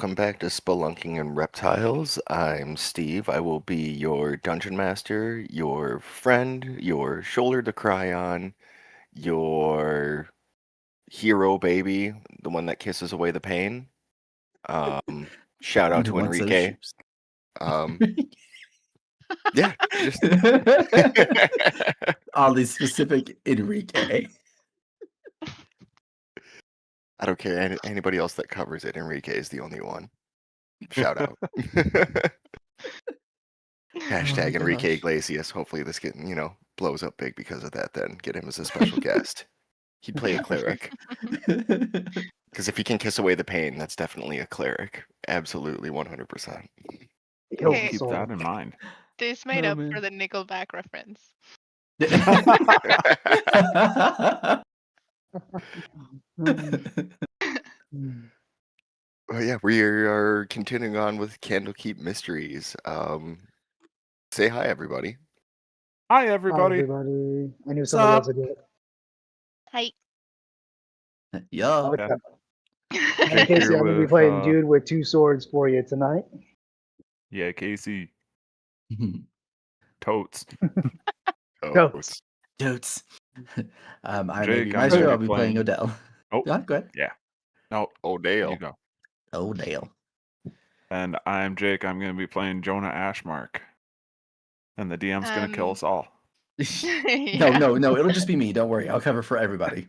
welcome back to Spelunking and Reptiles. I'm Steve. I will be your dungeon master, your friend, your shoulder to cry on, your hero baby, the one that kisses away the pain. Shout out Who to wants those Enrique. shoes? Yeah, just All these specific Enrique. I don't care. Anybody else that covers it, Enrique is the only one. Shout out. Hashtag Enrique Gosh. Iglesias. Hopefully this blows up big because of that then. Get him as a special guest. He'd play a cleric. Because if he can kiss away the pain, that's definitely a cleric. Absolutely 100%. He'll Okay. keep that in mind. This made Oh, up for man. the Nickelback reference. Well, yeah, we are continuing on with Candlekeep Mysteries. Say hi, everybody. Hi, Hi, everybody. everybody. I knew What's somebody up? else would do it. Hi. Yo. What's Yeah. up? And Jake Casey, here I'm going to be with, playing Dude with two swords for you tonight. Yeah, Casey. Totes. Totes. Totes. I'm Jake, Maybe I'm Maestro. gonna I'll be be playing playing- Odell. Oh, Go ahead. yeah. No, Oh, Dale. you go. Odell. And I'm Jake. I'm going to be playing Jonah Ashmark. And the DM's going to kill us all. No. It'll just be me. Don't worry. I'll cover for everybody.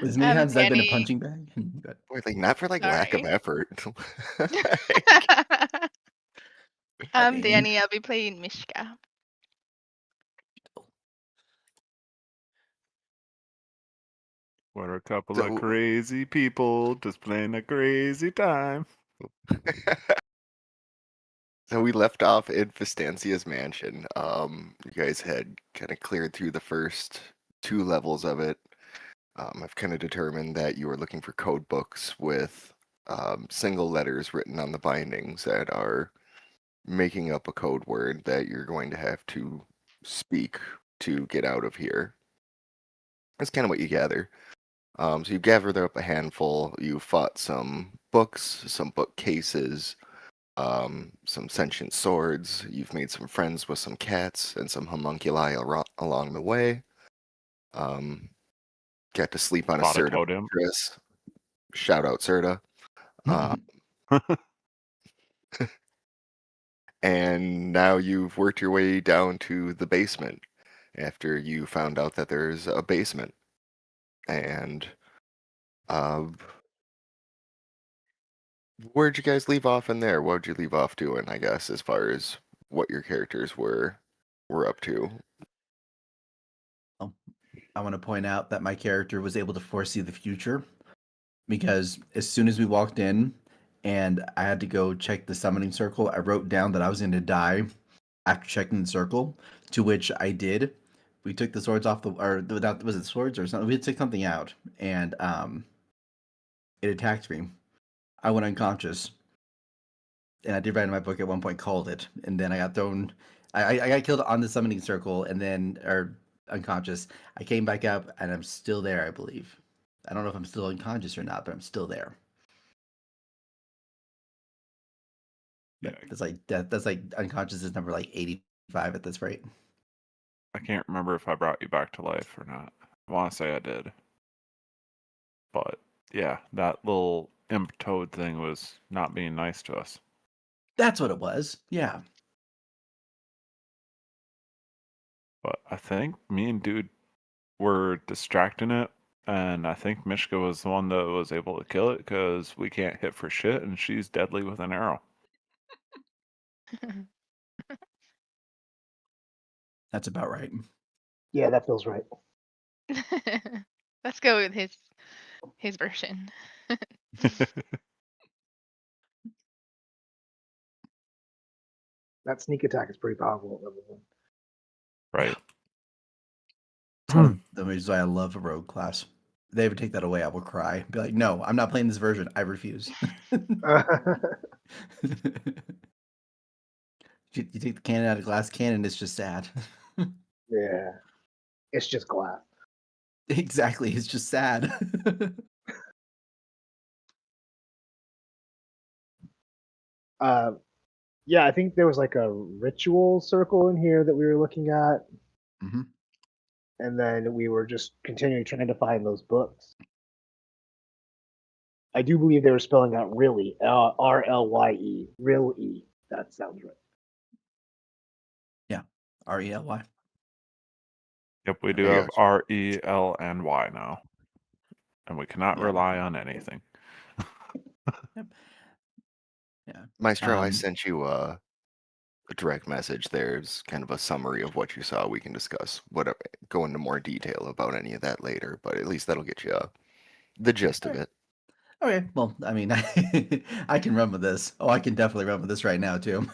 As many times as I've been a punching bag. Good. Boy, not for lack of Sorry. effort. I'm Danny. I'll be playing Mishka. We're a couple of crazy people just playing a crazy time. So we left off in Fistancia's mansion. You guys had kind of cleared through the first 2 levels of it. I've kind of determined that you are looking for code books with single letters written on the bindings that are making up a code word that you're going to have to speak to get out of here. That's kind of what you gather. So you gathered up a handful. You fought some books, some bookcases, some sentient swords. You've made some friends with some cats and some homunculi along the way. Got to sleep on a Fought a Serta totem. mattress. Shout out Serta. And now you've worked your way down to the basement after you found out that there's a basement. And where'd you guys leave off in there? What'd you leave off doing, I guess, as far as what your characters were up to? I want to point out that my character was able to foresee the future because as soon as we walked in and I had to go check the summoning circle, I wrote down that I was going to die after checking the circle, to which I did. We took the swords off was it swords or something? We took something out and it attacked me. I went unconscious. And I did write in my book at one point, called it, and then I got thrown. I got killed on the summoning circle, and then unconscious. I came back up, and I'm still there. I believe. I don't know if I'm still unconscious or not, but I'm still there. Yeah. That's like unconscious is number 85 at this rate. I can't remember if I brought you back to life or not. I want to say I did. But yeah, that little imp toad thing was not being nice to us. That's what it was. Yeah. But I think me and Dude were distracting it, and I think Mishka was the one that was able to kill it because we can't hit for shit, and she's deadly with an arrow. That's about right. Yeah, that feels right. Let's go with his version. That sneak attack is pretty powerful at level 1. Right. It's one of the reasons why I love a rogue class. If they ever take that away, I will cry. Be like, no, I'm not playing this version. I refuse. You take the cannon out of glass cannon, it's just sad. Yeah. It's just glass. Exactly. It's just sad. Yeah, I think there was like a ritual circle in here that we were looking at, Mm-hmm. and then we were just continuing trying to find those books. I do believe they were spelling out really, RLYE, real E. That sounds right. Yeah. RELY. Yep, we do I have gotcha. RELNY now, and we cannot Yeah. rely on anything. Yep. Yeah. Maestro, I sent you a direct message. There's kind of a summary of what you saw. We can discuss whatever, go into more detail about any of that later, but at least that'll get you the gist of it. Okay. Well, I mean, I can run with this. Oh, I can definitely run with this right now too.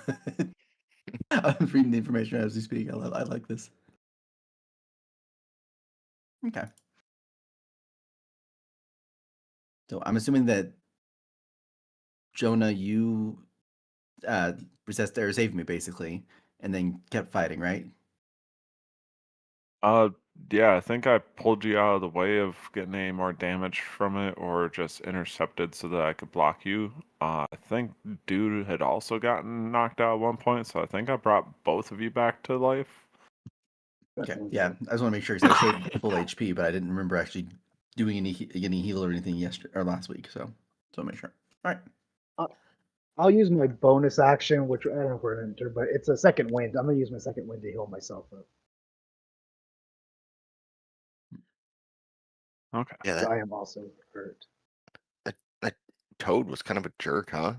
I'm reading the information as we speak. I like this. Okay. So I'm assuming that Jonah, you resisted or saved me basically, and then kept fighting, right? Yeah, I think I pulled you out of the way of getting any more damage from it, or just intercepted so that I could block you. I think dude had also gotten knocked out at one point, so I think I brought both of you back to life. That Okay. sounds Yeah. right. I just want to make sure because I showed full HP, but I didn't remember actually doing any heal or anything yesterday or last week. So I'll make sure. All right. I'll use my bonus action, which I don't know if we're going to enter, but it's a second wind. I'm going to use my second wind to heal myself up. Okay. Yeah, So I am also hurt. that Toad was kind of a jerk, huh?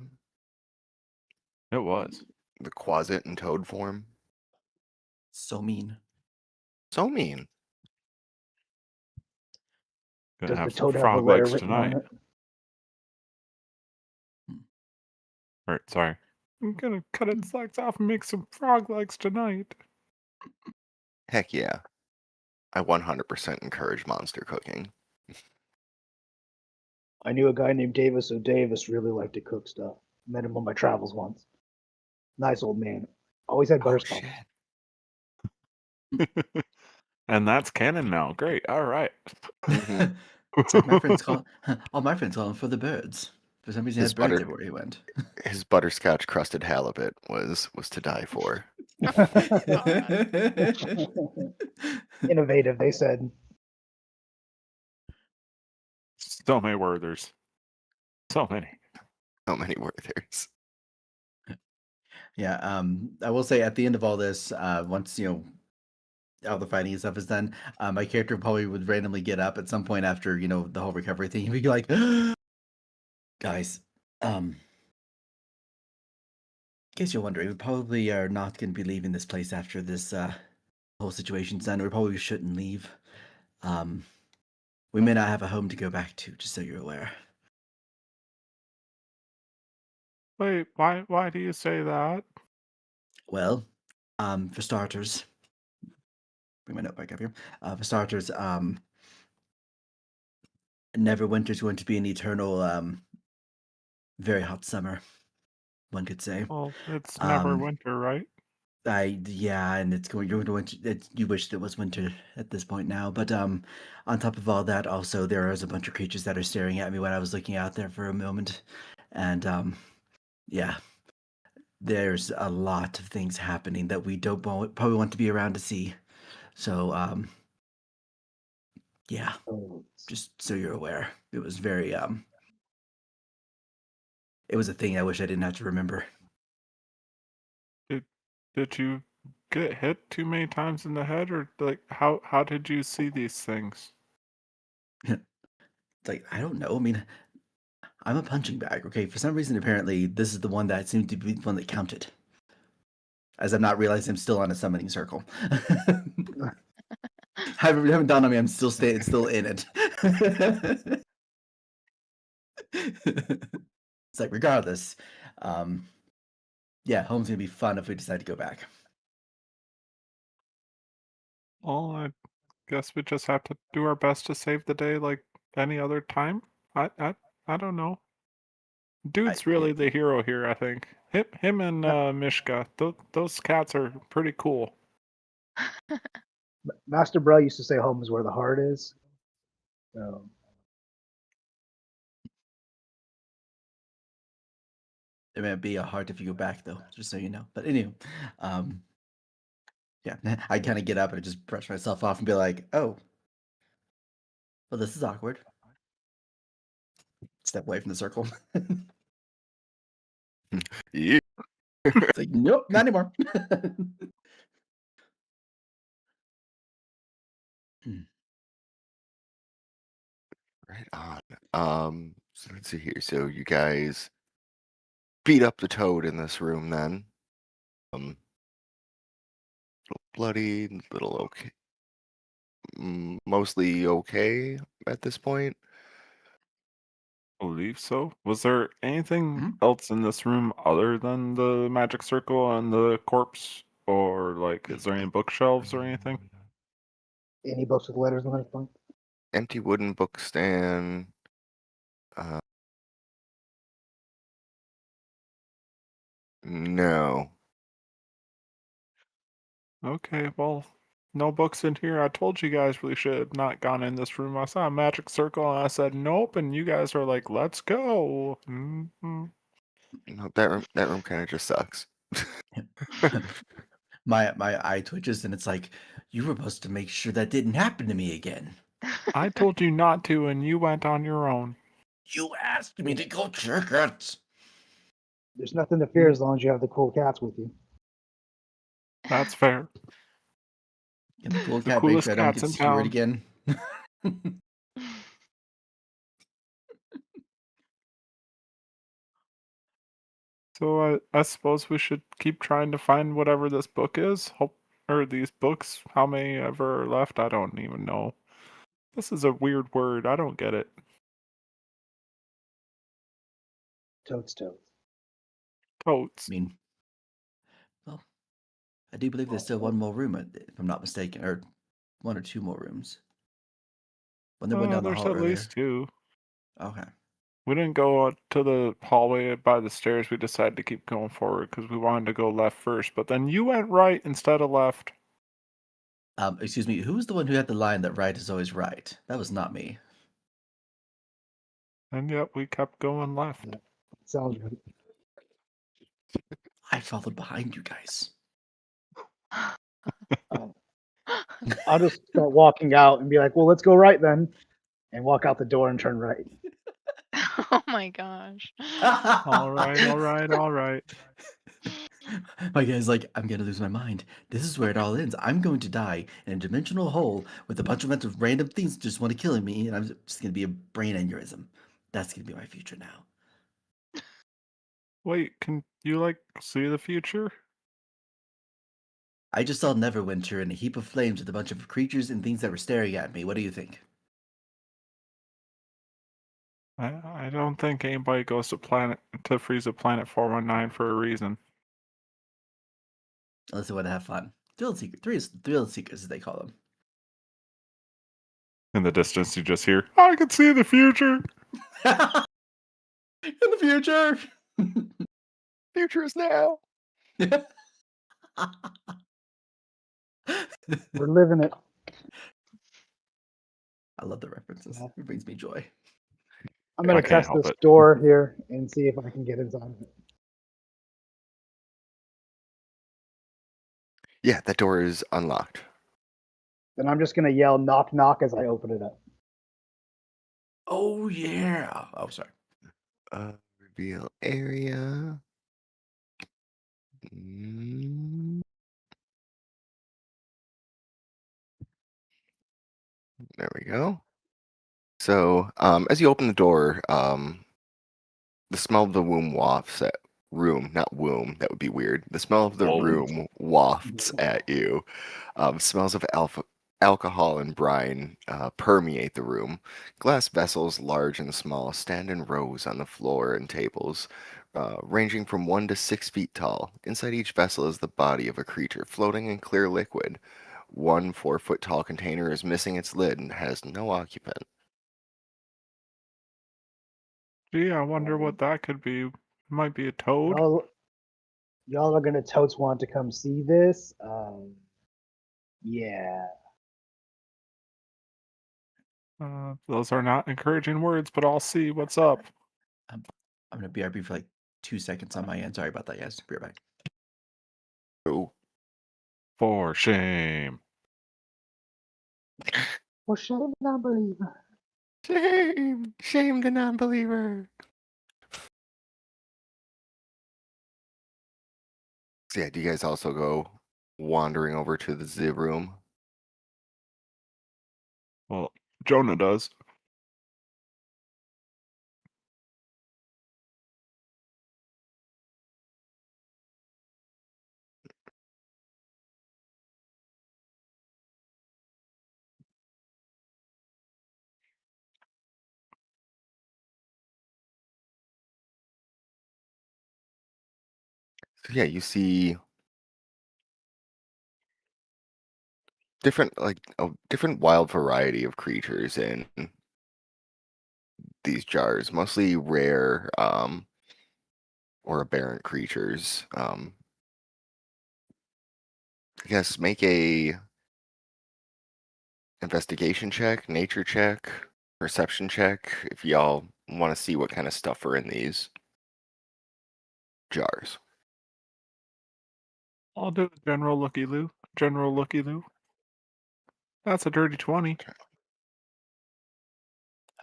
It was. The Quasit in Toad form. So mean. So mean. Gonna Does the have some toad have a frog letter legs written on tonight. it? Or, sorry. I'm gonna cut its legs off and make some frog legs tonight. Heck yeah. I 100% encourage monster cooking. I knew a guy named Davis O'Davis really liked to cook stuff. Met him on my travels once. Nice old man. Always had butter Oh, sponge. shit. And that's canon now. Great. All right. Mhm. It's like my friends call all my friends call him for the birds. For some reason, he His had birds butter, everywhere he went. his butterscotch crusted halibut was to die for. Innovative, they said. So many Werthers. So many. How many were there's? Yeah, I will say at the end of all this, once all the fighting and stuff is done, my character probably would randomly get up at some point after the whole recovery thing. He'd be like, "Guys, in case you're wondering, we probably are not going to be leaving this place after this whole situation's done. We probably shouldn't leave. We may not have a home to go back to, just so you're aware." Wait, why do you say that? Well, for starters, bring my note back up here. For starters, Neverwinter's going to be an eternal, very hot summer, one could say. Well, it's never Um, winter, right? yeah, and you're going to winter. You wish it was winter at this point now, but on top of all that, also there is a bunch of creatures that are staring at me when I was looking out there for a moment, and yeah, there's a lot of things happening that we don't probably want to be around to see. So yeah, Oh, just so you're aware, it was very it was a thing I wish I didn't have to remember. Did you get hit too many times in the head, or like how did you see these things? It's like, I don't know. I mean, I'm a punching bag. Okay, for some reason, apparently, this is the one that seemed to be the one that counted. As I'm not realizing I'm still on a summoning circle. haven't dawned on me. I'm still still in it. It's like regardless, um, yeah, home's gonna be fun if we decide to go back. Well, I guess we just have to do our best to save the day like any other time. I don't know. Dude's Yeah, really the hero here, I think. Him and Mishka. Those cats are pretty cool. Master Bro used to say home is where the heart is. So It might be a heart if you go back, though, just so you know. But anyway, yeah, I kind of get up and I just brush myself off and be like, oh, well, this is awkward. Step away from the circle. Yeah. It's like, nope, not anymore. Right on. So let's see here. So you guys beat up the toad in this room then. Little bloody, little okay. Mostly okay at this point. Believe so. Was there anything Mhm. else in this room other than the magic circle and the corpse? Or, like, is there any bookshelves or anything? Any books with letters on it? Empty wooden book stand. No. Okay, well, no books in here. I told you guys we should have not gone in this room. I saw a magic circle and I said nope, and you guys are like, let's go. Mhm. No, that room kind of just sucks. My eye twitches and it's like, you were supposed to make sure that didn't happen to me again. I told you not to, and you went on your own. You asked me to go check it. There's nothing to fear as long as you have the cool cats with you. That's fair. And the cool The cat make coolest sure I don't cats get in skewered town. again. So I suppose we should keep trying to find whatever this book is. Hope, or these books. How many ever are left? I don't even know. This is a weird word. I don't get it. Toads. Totes. I mean, well, I do believe there's still one more room, if I'm not mistaken, or one or two more rooms. When they went down the There's hall at earlier. least two. Okay. We didn't go out to the hallway by the stairs. We decided to keep going forward because we wanted to go left first. But then you went right instead of left. Excuse me, who was the one who had the line that right is always right? That was not me. And yet we kept going left. Sounds right. I followed behind you guys. I'll just start walking out and be like, well, let's go right then. And walk out the door and turn right. Oh my gosh. All right, all right, all right. My guy's like, I'm gonna lose my mind. This is where it all ends. I'm going to die in a dimensional hole with a bunch of random things just want to kill me, and I'm just gonna be a brain aneurysm. That's gonna be my future now. Wait, can you, like, see the future? I just saw Neverwinter in a heap of flames with a bunch of creatures and things that were staring at me. What do you think? I don't think anybody goes to freeze a planet 419 for a reason. Unless they want to have fun. Thrill seekers, as they call them. In the distance, you just hear, I can see the future. In the future. Future is now. We're living it. I love the references. Yeah. It brings me joy. I'm going I to can't test help this it. door here and see if I can get inside of it. Yeah, that door is unlocked. Then I'm just going to yell knock knock as I open it up. Oh yeah. Oh, sorry. Reveal area. There we go. So, as you open the door, the smell of the room wafts at room, not womb. That would be weird. The smell of the Whoa. room wafts at you. Smells of alcohol and brine permeate the room. Glass vessels, large and small, stand in rows on the floor and tables, ranging from 1 to 6 feet tall. Inside each vessel is the body of a creature, floating in clear liquid. One 4-foot tall container is missing its lid and has no occupant. Gee, I wonder what that could be. Might be a toad. Y'all are going to totes want to come see this. Yeah. Those are not encouraging words, but I'll see what's up. I'm gonna BRB for like 2 seconds on my end. Sorry about that, guys. Be right back. Oh, For shame. For shame, non-believer. shame the non-believer. So yeah, do you guys also go wandering over to the zoo room? Well, Jonah does. So yeah, you see different a different wild variety of creatures in these jars, mostly rare or aberrant creatures. I guess make a investigation check, nature check, perception check if y'all want to see what kind of stuff are in these jars. I'll do a general looky-loo. General looky-loo. That's a dirty 20.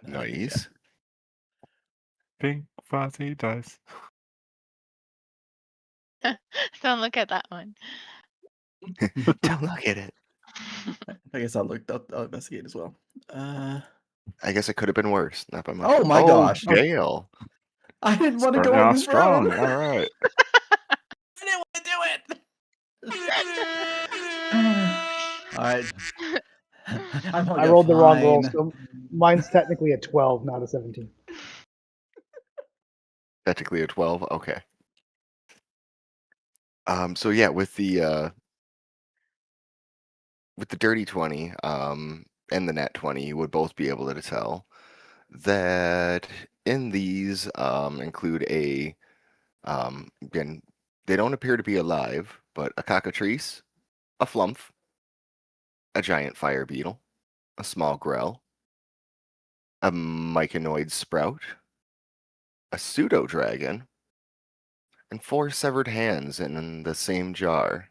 Nice. Pink fuzzy dice. Don't look at that one. Don't look at it. I guess I'll investigate as well. I guess it could have been worse. Not by much. Oh my gosh. Jail. I didn't want to Starting go in out this strong. room. All right. I didn't want to do it. All right. I rolled the wrong roll, so mine's technically a 12, not a 17. Technically a 12. Okay. So yeah, with the dirty 20, and the net 20, you would both be able to tell that in these include again, they don't appear to be alive, but a cockatrice, a flumph, a giant fire beetle, a small grell, a myconoid sprout, a pseudo dragon, and 4 severed hands in the same jar.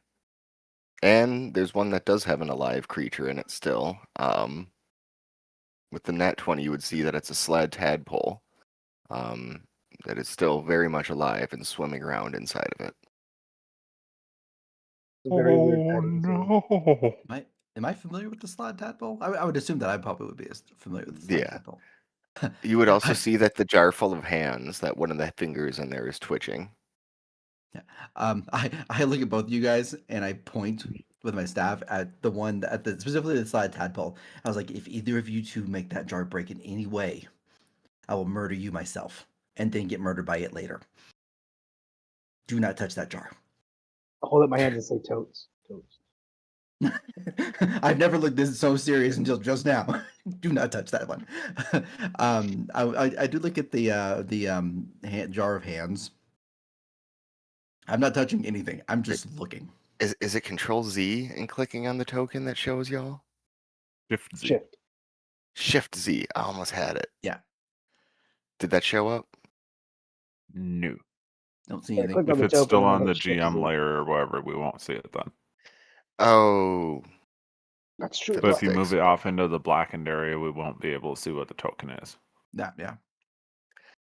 And there's one that does have an alive creature in it still. With the nat 20, you would see that it's a sled tadpole that is still very much alive and swimming around inside of it. It's a very weird Oh petting zoo. no. Am I familiar with the slide tadpole? I would assume that I probably would be familiar with the slide Yeah. tadpole. You would also see that the jar full of hands, that one of the fingers in there is twitching. Yeah. I look at both of you guys and I point with my staff at the one specifically the slide tadpole. I was like, if either of you two make that jar break in any way, I will murder you myself and then get murdered by it later. Do not touch that jar. I hold up my hands and say totes. Totes. I've never looked this so serious until just now. Do not touch that one. I do look at the jar of hands. I'm not touching anything. I'm just looking. Is it Control Z and clicking on the token that shows y'all? Shift Z. Shift. Shift Z. I almost had it. Yeah. Did that show up? No. Don't see Yeah, anything. click on If the it's token still and on then the hit Shift GM Z. layer or whatever, we won't see it then. Oh, That's true. But if you move Fiddlesticks. it off into the blackened area, we won't be able to see what the token is. Yeah.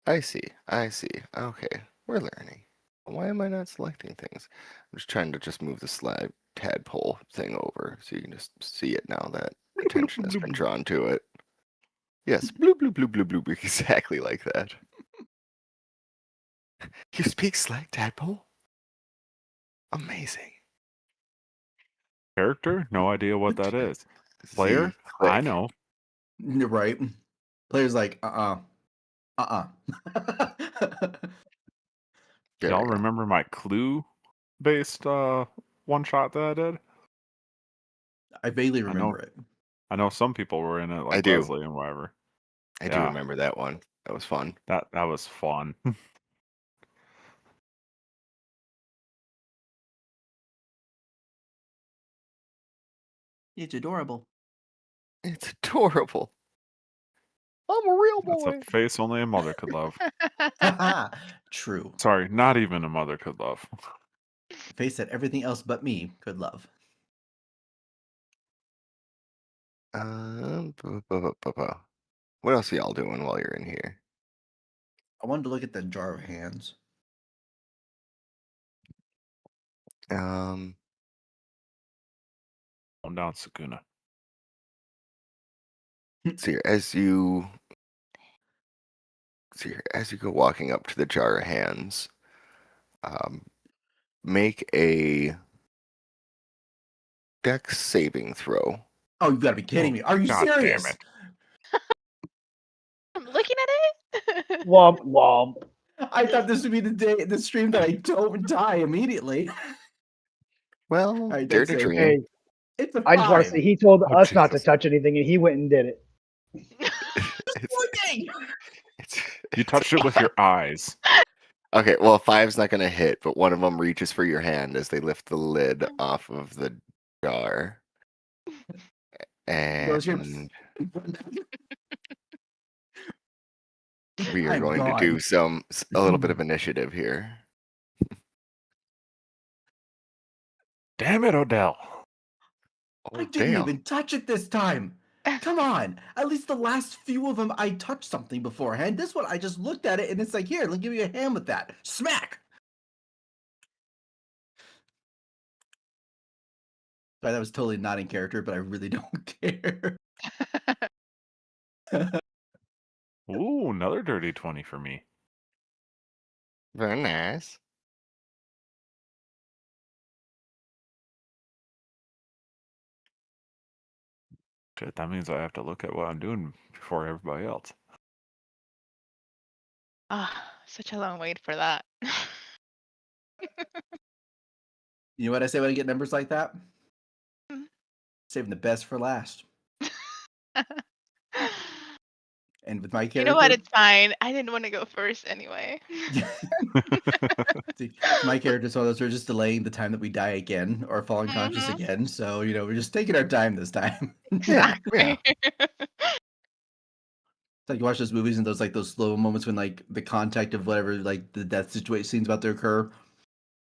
I see. Okay, we're learning. Why am I not selecting things? I'm just trying to just move the slide tadpole thing over so you can just see it now that attention has been drawn to it. Yes, bloop, bloop, bloop, bloop, bloop, exactly like that. You speak Slack, tadpole? Amazing. Character? No idea what that is. Z, Player? click. I know. You're right. Player's like, There Y'all we go. remember my clue-based one shot that I did? I vaguely remember it. I know some people were in it, like I do. Leslie and whatever. I do remember that one. That was fun. That was fun. It's adorable. It's adorable. I'm a real That's boy. a face only a mother could love. True. Sorry, not even a mother could love. A face that everything else but me could love. What else are y'all doing while you're in here? I wanted to look at the jar of hands. Um, Calm down, Sakuna. so as you go walking up to the jar of hands, make a dex saving throw. Oh, you gotta be kidding me. Are you God damn serious? it. I'm looking at it. Womp womp. I thought this would be the stream that I don't die immediately. Well, Alright, dare dex to save. dream. Hey, It's a I just want to 5. say he told Oh, us not to Jesus. touch anything, and he went and did it. Looking! You touched it with your eyes. Okay, well, 5's not going to hit, but one of them reaches for your hand as they lift the lid off of the jar. Goes here. And we are I'm going to gone. do a little bit of initiative here. Damn it, Odell. I Oh, didn't damn. even touch it this time. Come on. At least the last few of them I touched something beforehand. This one I just looked at it and it's like, here, let me give you a hand with that. Smack. Sorry, that was totally not in character, but I really don't care. Ooh, another dirty 20 for me. Very nice. Shit, that means I have to look at what I'm doing before everybody else. Such a long wait for that. You know what I say when I get numbers like that? Mm. Saving the best for last. And with my character, You know what? It's fine. I didn't want to go first anyway. See, my character's one of those, we're just delaying the time that we die again or fall unconscious Mhm. again. So, we're just taking our time this time. Exactly. It's like you watch those movies and those slow moments when like the contact of whatever like the death situation scene's about to occur.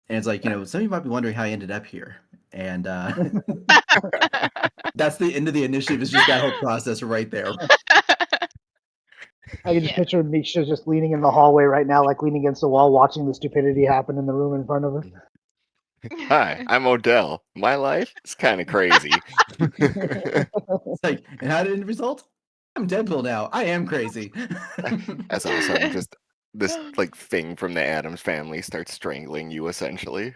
And it's like, some of you might be wondering how I ended up here. And that's the end of the initiative, is just that whole process right there. I can just Yeah. picture Misha just leaning in the hallway right now, like leaning against the wall, watching the stupidity happen in the room in front of her. Hi, I'm Odell. My life is kind of crazy. It's like, and how did it result? I'm Deadpool now. I am crazy. As all of a sudden, just this like thing from the Addams family starts strangling you, essentially.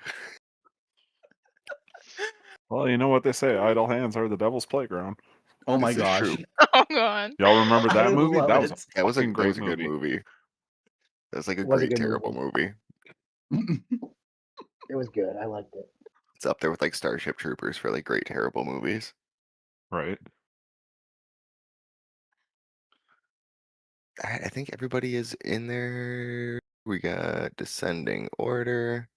Well, you know what they say, idle hands are the devil's playground. Oh my This is gosh. true. Oh god. Y'all remember that I movie? love That was it. a fucking That great was a good movie. That was like a It was a great, good terrible movie. It was good. I liked it. It's up there with like Starship Troopers for like great, terrible movies. Right. I think everybody is in there. We got descending order.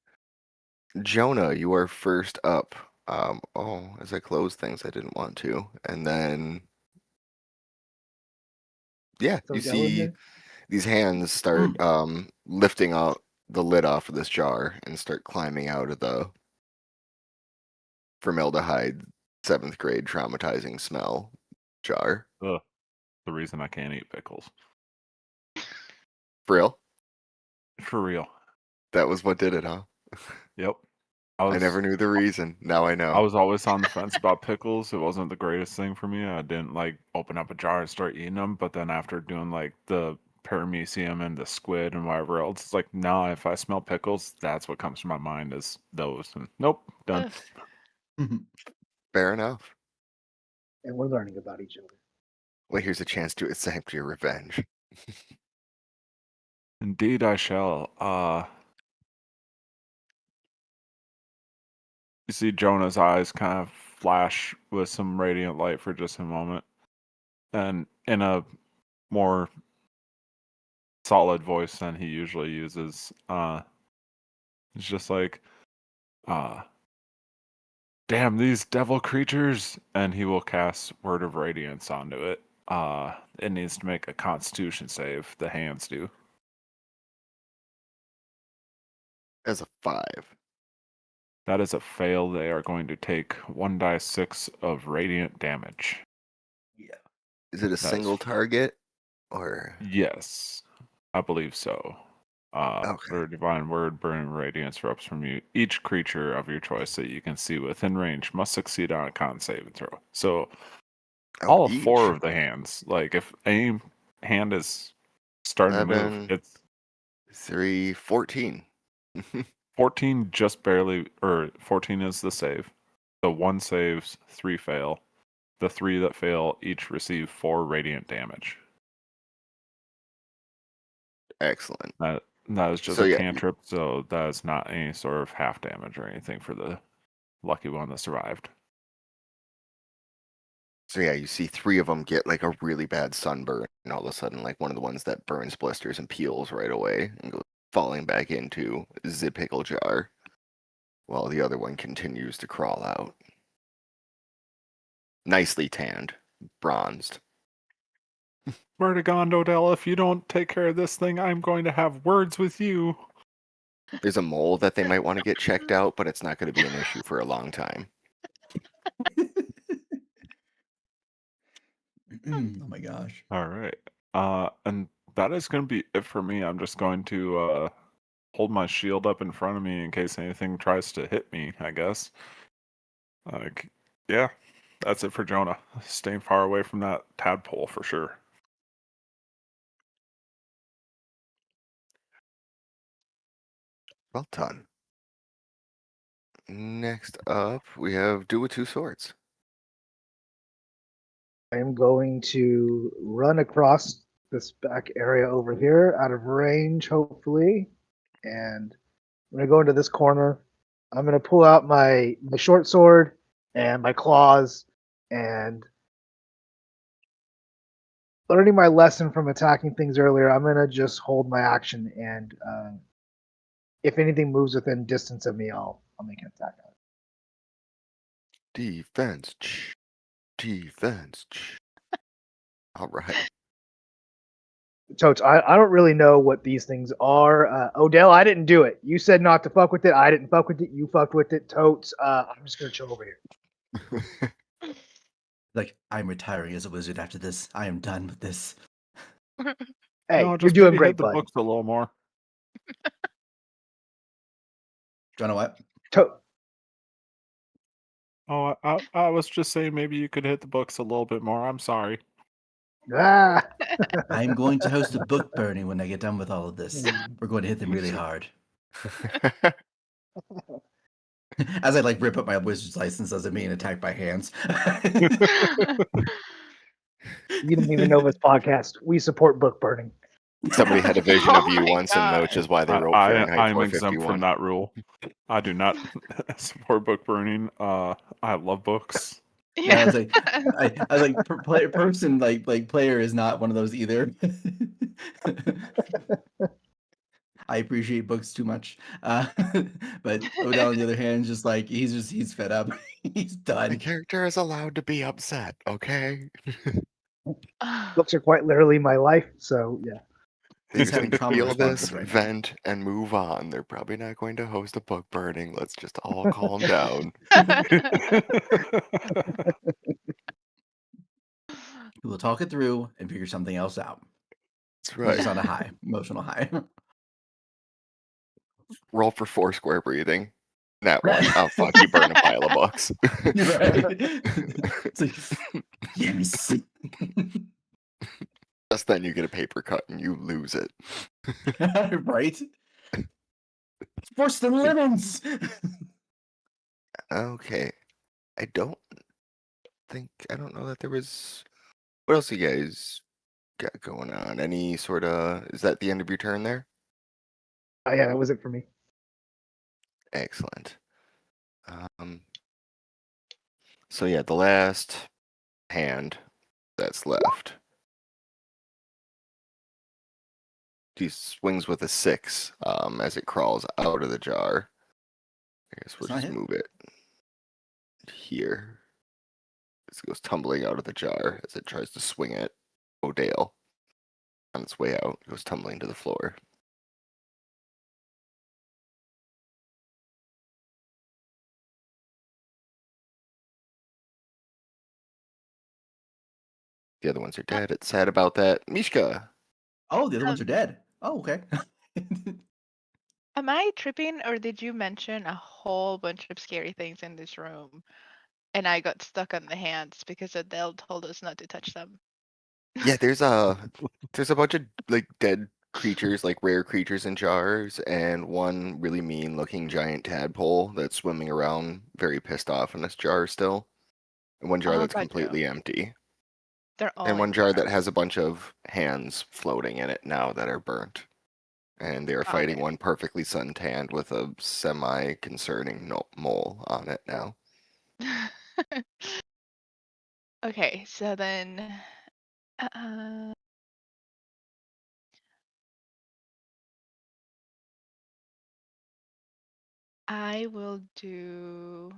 Jonah, you are first up. As I close things, I didn't want to. And then, yeah, So you Dell in see there? these hands start lifting out the lid off of this jar and start climbing out of the formaldehyde 7th grade traumatizing smell jar. Ugh. The reason I can't eat pickles. For real? For real. That was what did it, huh? Yep. I never knew the reason. Now I know. I was always on the fence about pickles. It wasn't the greatest thing for me. I didn't like open up a jar and start eating them. But then after doing like the paramecium and the squid and whatever else, it's like now if I smell pickles, that's what comes to my mind is those. And nope, done. Ugh. Fair enough. And we're learning about each other. Well, here's a chance to accept your revenge. Indeed, I shall. You see Jonah's eyes kind of flash with some radiant light for just a moment, and in a more solid voice than he usually uses, it's just like, damn these devil creatures, and he will cast Word of Radiance onto it. it needs to make a Constitution save. The hands do. As a 5. That is a fail. They are going to take 1d6 of radiant damage. Is it a single target or? Yes, I believe so. Okay. For divine word, burning radiance erupts from you. Each creature of your choice that you can see within range must succeed on a con saving throw. So all of 4 each. of the hands, like if any hand is starting to move, 11, it's 3, 14. 14 just barely, or 14 is the save. So 1 saves, 3 fail. The 3 that fail each receive 4 radiant damage. Excellent. That is just So, a yeah. cantrip, so that is not any sort of half damage or anything for the lucky one that survived. So yeah, you see 3 of them get like a really bad sunburn, and all of a sudden, like one of the ones that burns, blisters, and peels right away, and goes falling back into the pickle jar, while the other one continues to crawl out. Nicely tanned, bronzed. Word to God, Odell, if you don't take care of this thing, I'm going to have words with you. There's a mole that they might want to get checked out, but it's not going to be an issue for a long time. Oh my gosh. All right. And that is going to be it for me. I'm just going to hold my shield up in front of me in case anything tries to hit me, I guess. Yeah, that's it for Jonah. Staying far away from that tadpole for sure. Well done. Next up, we have Do with 2 Swords. I am going to run across this back area over here, out of range, hopefully. And I'm going to go into this corner. I'm going to pull out my short sword and my claws, and learning my lesson from attacking things earlier, I'm going to just hold my action, and if anything moves within distance of me, I'll make an attack on it. Defense. Defense. All right. Totes, I don't really know what these things are. Odell, I didn't do it. You said not to fuck with it. I didn't fuck with it. You fucked with it. Totes, I'm just going to chill over here. Like, I'm retiring as a wizard after this. I am done with this. Hey, No, you're just doing maybe great, hit the bud. books a little more. Do you know what? Oh, I was just saying maybe you could hit the books a little bit more. I'm sorry. Ah. I'm going to host a book burning when I get done with all of this. We're going to hit them really hard. As I like rip up my wizard's license as I'm being attacked by hands. You don't even know this podcast. We support book burning. Somebody had a vision of Oh you my once, and God. which is why they wrote Fahrenheit I'm exempt 451. from that rule. I do not support book burning. I love books. Yeah, I was like, I was like, person like player is not one of those either. I appreciate books too much, but Odell on the other hand, just like he's fed up. He's The done. character is allowed to be upset, okay? Books are quite literally my life, so yeah. They He's just having need to trauma feel responses this, right now. vent, and move on. They're probably not going to host a book burning. Let's just all calm down. We'll talk it through and figure something else out. That's He's right. just on a high, emotional high. Roll for 4 square breathing. That one. Oh, fuck, you burn a pile of books. Right. It's like, yes. Just then you get a paper cut and you lose it. Right? Force the lemons. Okay. I don't know that there was. What else you guys got going on? Any sort of. Is that the end of your turn there? Yeah, that was it for me. Excellent. So yeah, the last hand that's left. He swings with a 6 as it crawls out of the jar. I guess we'll It's not just hit. move it here. It goes tumbling out of the jar as it tries to swing it. Odale. On its way out, goes tumbling to the floor. The other ones are dead. It's sad about that. Mishka. Oh, the other ones are dead. Oh, okay. Am I tripping, or did you mention a whole bunch of scary things in this room, and I got stuck on the hands because Adele told us not to touch them? Yeah, there's a bunch of like dead creatures, like rare creatures in jars, and one really mean looking giant tadpole that's swimming around very pissed off in this jar still. And one jar Oh, that's gotcha. completely empty. They're all And one in jar jar. that has a bunch of hands floating in it now that are burnt. And they are Got fighting it. one perfectly suntanned with a semi-concerning mole on it now. Okay, so then, uh, I will do.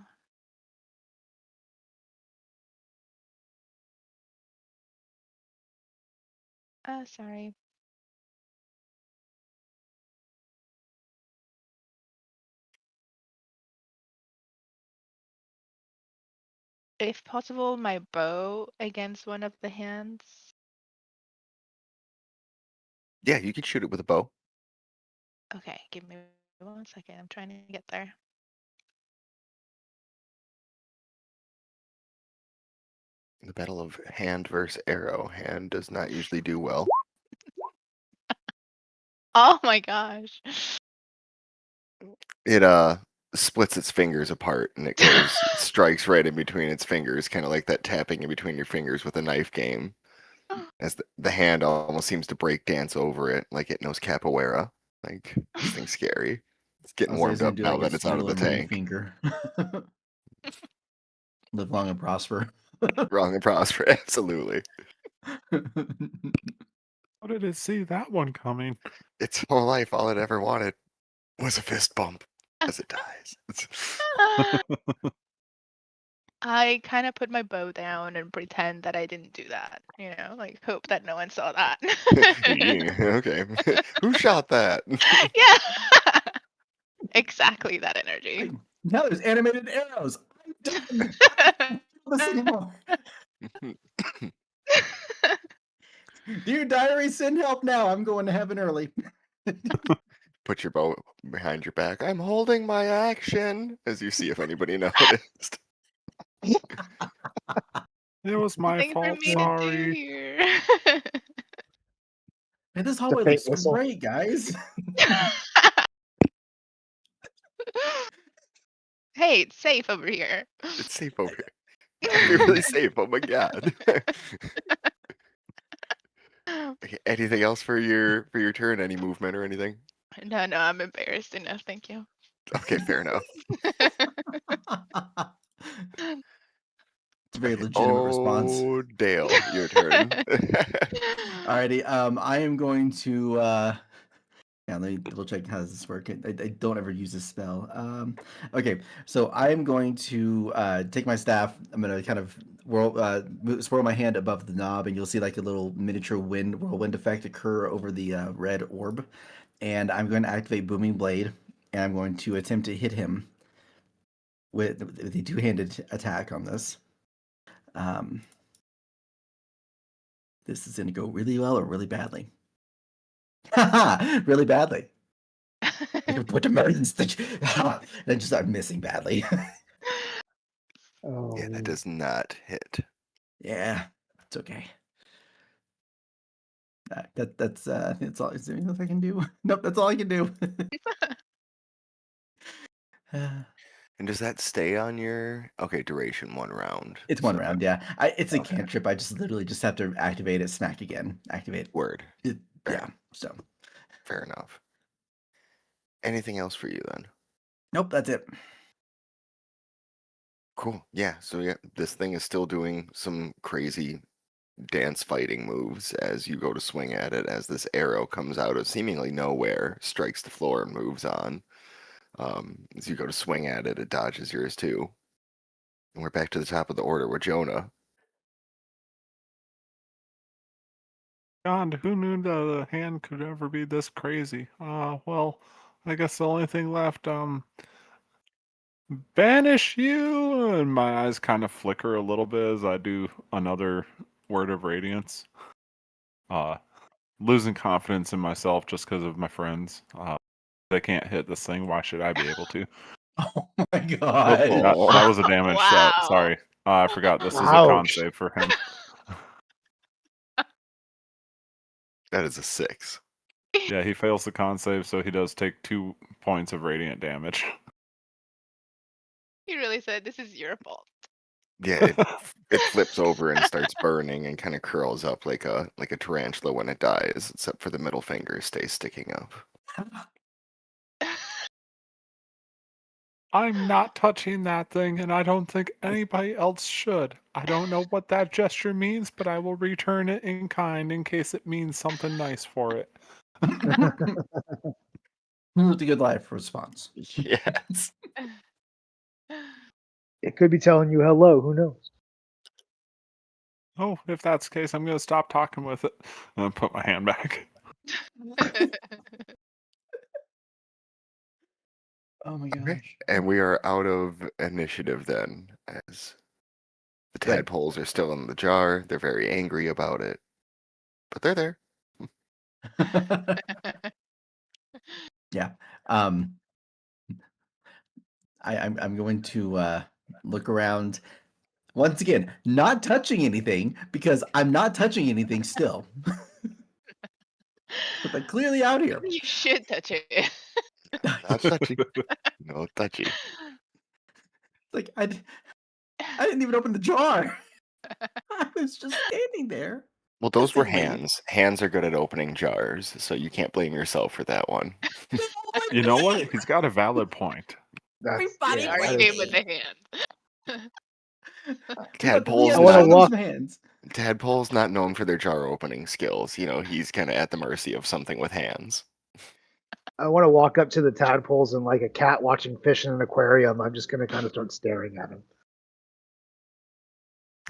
Sorry. If possible, my bow against one of the hands. Yeah, you could shoot it with a bow. Okay, give me 1 second. I'm trying to get there. The battle of hand versus arrow. Hand does not usually do well. Oh my gosh. It splits its fingers apart and it goes strikes right in between its fingers, kind of like that tapping in between your fingers with a knife game. As the hand almost seems to break dance over it, like it knows capoeira. Like this thing's scary. It's I getting was gonna warmed up do now like a that it's out of singular the ring tank. finger. Live long and prosper. Wrong and prosper, absolutely. How did it see that one coming? Its whole life, all it ever wanted was a fist bump as it dies. I kind of put my bow down and pretend that I didn't do that. Like hope that no one saw that. Yeah, okay. Who shot that? Yeah. Exactly that energy. Like, now there's animated arrows. I'm done. I don't do this anymore. Dear diary, send help now. I'm going to heaven early. Put your bow behind your back. I'm holding my action as you see if anybody noticed. It was my Nothing for fault. me to do Sorry. here. Man, this The hallway fate looks whistle. great, guys. Hey, it's safe over here. It's safe over here. Gotta be really safe. Oh my god. Okay, anything else for your turn? Any movement or anything? No, I'm embarrassed enough. Thank you. Okay, fair enough. It's a very Okay. legitimate response. Oh, Dale, your turn. Alrighty, I am going to yeah, let me double check how does this work. I don't ever use this spell. Okay, so I'm going to take my staff. I'm going to kind of swirl my hand above the knob, and you'll see like a little miniature whirlwind effect occur over the red orb. And I'm going to activate Booming Blade, and I'm going to attempt to hit him with the two-handed attack on this. This is going to go really well or really badly. Really badly. I can put the millions. And just start missing badly. Oh, Yeah, that does not hit. Yeah, it's okay. That's all. Is there anything else I can do? Nope, that's all I can do. And does that stay on your duration 1 round? It's one So round, yeah. It's a Okay. cantrip. I just literally just have to activate it, smack again, activate. Word. It, Fair. yeah. So Fair enough. Anything else for you then? nope, that's it. Cool. Yeah. So yeah, this thing is still doing some crazy dance fighting moves as you go to swing at it as this arrow comes out of seemingly nowhere, strikes the floor and moves on. As you go to swing at it, it dodges yours too. And we're back to the top of the order with Jonah. God, who knew the hand could ever be this crazy? Well, I guess the only thing left, banish you! And my eyes kind of flicker a little bit as I do another word of radiance. Losing confidence in myself just because of my friends. They can't hit this thing. Why should I be able to? Oh my god. That was a damage. Wow. Sorry. I forgot this is a con Ouch. save for him. That is a 6. Yeah, he fails the con save, so he does take 2 points of radiant damage. He really said, "This is your fault." Yeah, it flips over and starts burning and kind of curls up like a tarantula when it dies, except for the middle finger stays sticking up. I'm not touching that thing, and I don't think anybody else should. I don't know what that gesture means, but I will return it in kind in case it means something nice for it. Lived a good life response. Yes. It could be telling you hello. Who knows? Oh, if that's the case, I'm going to stop talking with it and then put my hand back. Oh my Okay. gosh. And we are out of initiative then, as the Good. tadpoles are still in the jar. They're very angry about it, but they're there. Yeah. I'm going to look around once again, not touching anything because I'm not touching anything still. But they're clearly out here. You should touch it. Not touchy. No touchy. Like I didn't even open the jar. I was just standing there. Well, those were Innocently. hands. Hands are good at opening jars, so you can't blame yourself for that one. You know what? He's got a valid point. That's, Everybody yeah, Already that blame came is- with the hand. Tadpole's I wanna show them walk- some hands. Tadpole's not known for their jar opening skills. You know, he's kind of at the mercy of something with hands. I want to walk up to the tadpoles and like a cat watching fish in an aquarium. I'm just gonna kind of start staring at him.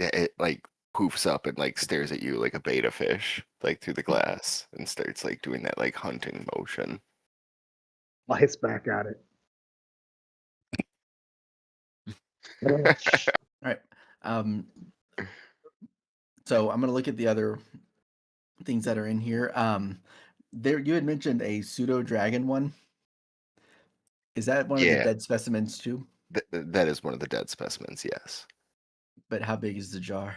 Yeah, it like poofs up and like stares at you like a beta fish, like through the glass, and starts like doing that like hunting motion. I'll hiss back at it. All right. So I'm gonna look at the other things that are in here. There you had mentioned a pseudo dragon one. Is that one of the Yeah. dead specimens too? That is one of the dead specimens. Yes. But how big is the jar?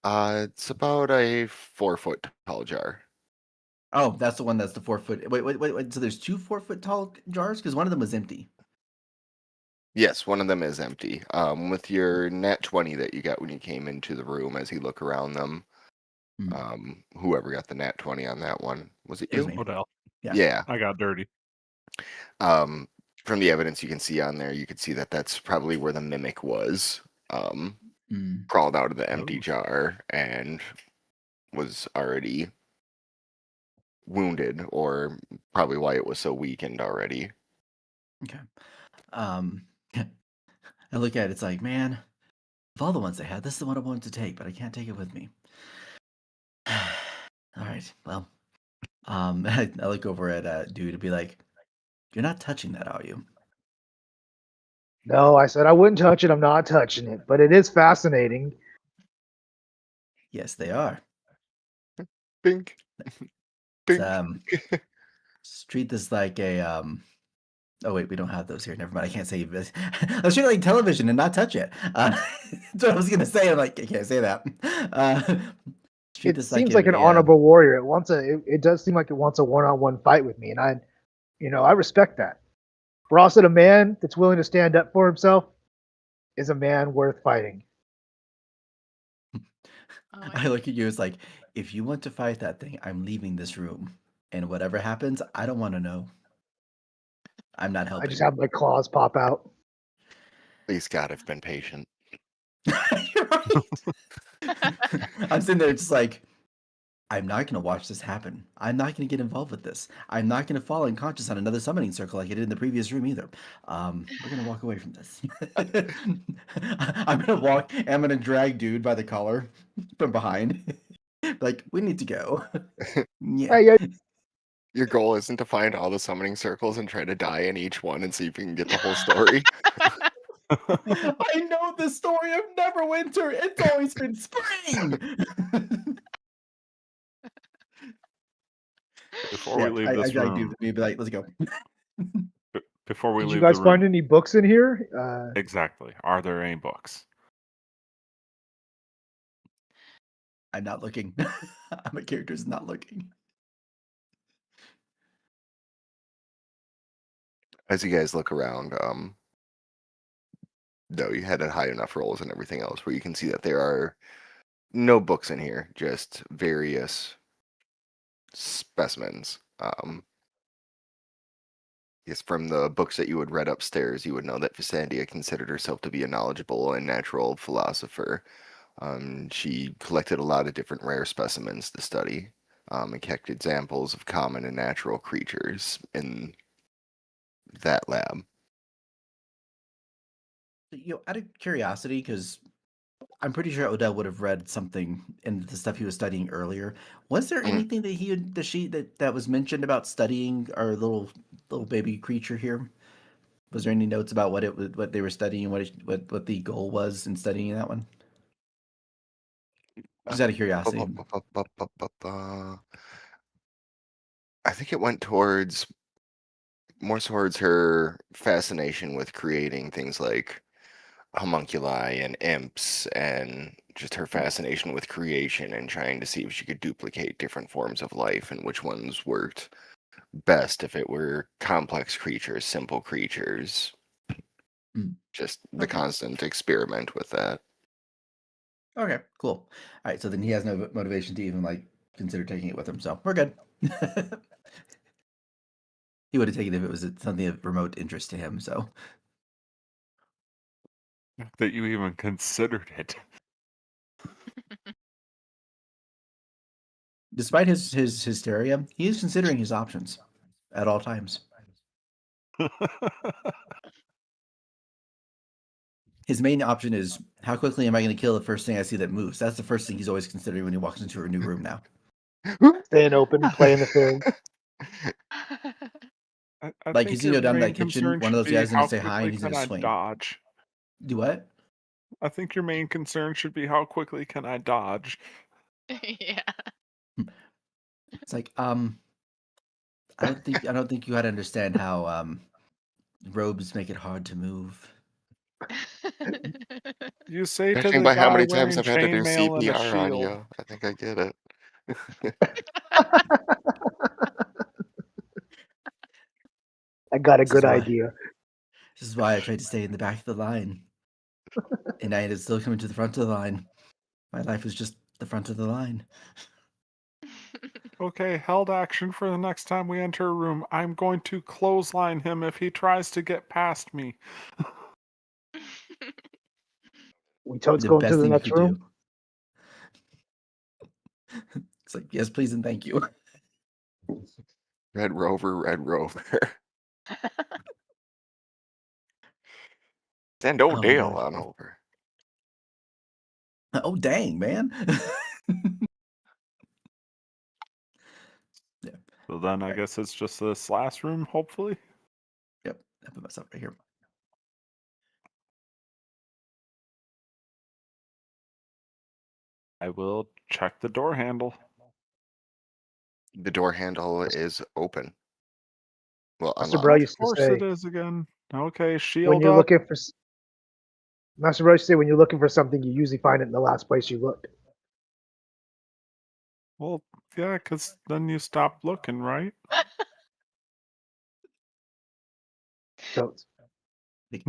It's about a 4-foot tall jar. Oh, that's the one that's the 4 foot. Wait. So there's 2 4-foot tall jars because one of them was empty. Yes, one of them is empty. With your nat 20 that you got when you came into the room, as you look around them, whoever got the nat 20 on that one, was it It was you? me. Odell. Yeah. I got dirty. From the evidence you can see on there, you could see that that's probably where the mimic was. Crawled out of the empty Oh. jar and was already wounded, or probably why it was so weakened already. Okay. I look at it, it's like, man, of all the ones I had, this is the one I wanted to take, but I can't take it with me. All right, well, I look over at dude and be like, you're not touching that, are you? No, I said I wouldn't touch it. I'm not touching it, but it is fascinating. Yes, they are. Bink. It's, Bink. let's treat this like a oh wait, we don't have those here. Never mind. I can't say this. Let's treat it like television and not touch it. That's what I was gonna say. I'm like, I can't say that. Treat It this seems like an honorable warrior. It does seem like it wants a one-on-one fight with me, and I respect that. Ross said a man that's willing to stand up for himself is a man worth fighting. Oh my I look at you as like, if you want to fight that thing, I'm leaving this room, and whatever happens, I don't want to know. I'm not I helping. just have my claws pop out. Please God, I've been patient. You're right. I'm sitting there just like, I'm not going to watch this happen. I'm not going to get involved with this. I'm not going to fall unconscious on another summoning circle like I did in the previous room either. We're going to walk away from this. I'm going to walk. I'm going to drag dude by the collar from behind. Like, we need to go. Yeah. Hey, yeah, Your goal isn't to find all the summoning circles and try to die in each one and see if you can get the whole story. I know the story of Neverwinter. It's always been spring. Before Yeah, we leave I this do. room, We'd be like, let's go. before we did you leave the guys find room, any books in here? exactly. Are there any books? I'm not looking. My character's not looking. As you guys look around, no, you had high enough rolls and everything else where you can see that there are no books in here, just various specimens. Yes, from the books that you had read upstairs, you would know that Visandia considered herself to be a knowledgeable and natural philosopher. She collected a lot of different rare specimens to study, and kept examples of common and natural creatures in that lab. Out of curiosity, because I'm pretty sure Odell would have read something in the stuff he was studying earlier. Was there Mhm. anything that he had, the sheet that was mentioned about studying our little baby creature here? Was there any notes about what they were studying, what the goal was in studying that one? Just out of curiosity. I think it went towards more towards her fascination with creating things like homunculi and imps, and just her fascination with creation and trying to see if she could duplicate different forms of life and which ones worked best, if it were complex creatures, simple creatures. Mm. Just the Okay. constant experiment with that. Okay, cool. All right, so then he has no motivation to even like consider taking it with him, so we're good. He would have taken it if it was something of remote interest to him, so. That you even considered it. Despite his hysteria, he is considering his options at all times. His main option is how quickly am I going to kill the first thing I see that moves? That's the first thing he's always considering when he walks into a new room now. staying open, playing the field. I Like think he's gonna your go down to main that kitchen, concern one of should those be guys gonna how say hi and quickly he's can gonna I swing. dodge. Do what? I think your main concern should be how quickly can I dodge. Yeah. It's like, I don't think you had to understand how robes make it hard to move. You say to Judging the by how guy many times wearing I've had to do chainmail and a CPR on shield. you, I think I get it. I got a This is good why idea. this is why I tried to stay in the back of the line. And I ended up still coming to the front of the line. My life was just the front of the line. Okay, held action for the next time we enter a room. I'm going to clothesline him if he tries to get past me. We totes The go into best the thing you next could do. room. It's like, yes, please and thank you. Red Rover, Red Rover. Send Oh my O'Dale gosh. on over. Oh dang, man. Yeah. So then I Right. guess it's just this last room, hopefully. Yep. I put myself right here. I will check the door handle. The door handle is open. Well, Master Bro unlocked. used Of to course say, it is again. Okay, when shield you're up. looking for Master Bro used to say, when you're looking for something, you usually find it in the last place you looked. Well, yeah, because then you stop looking, right? Totes. Like,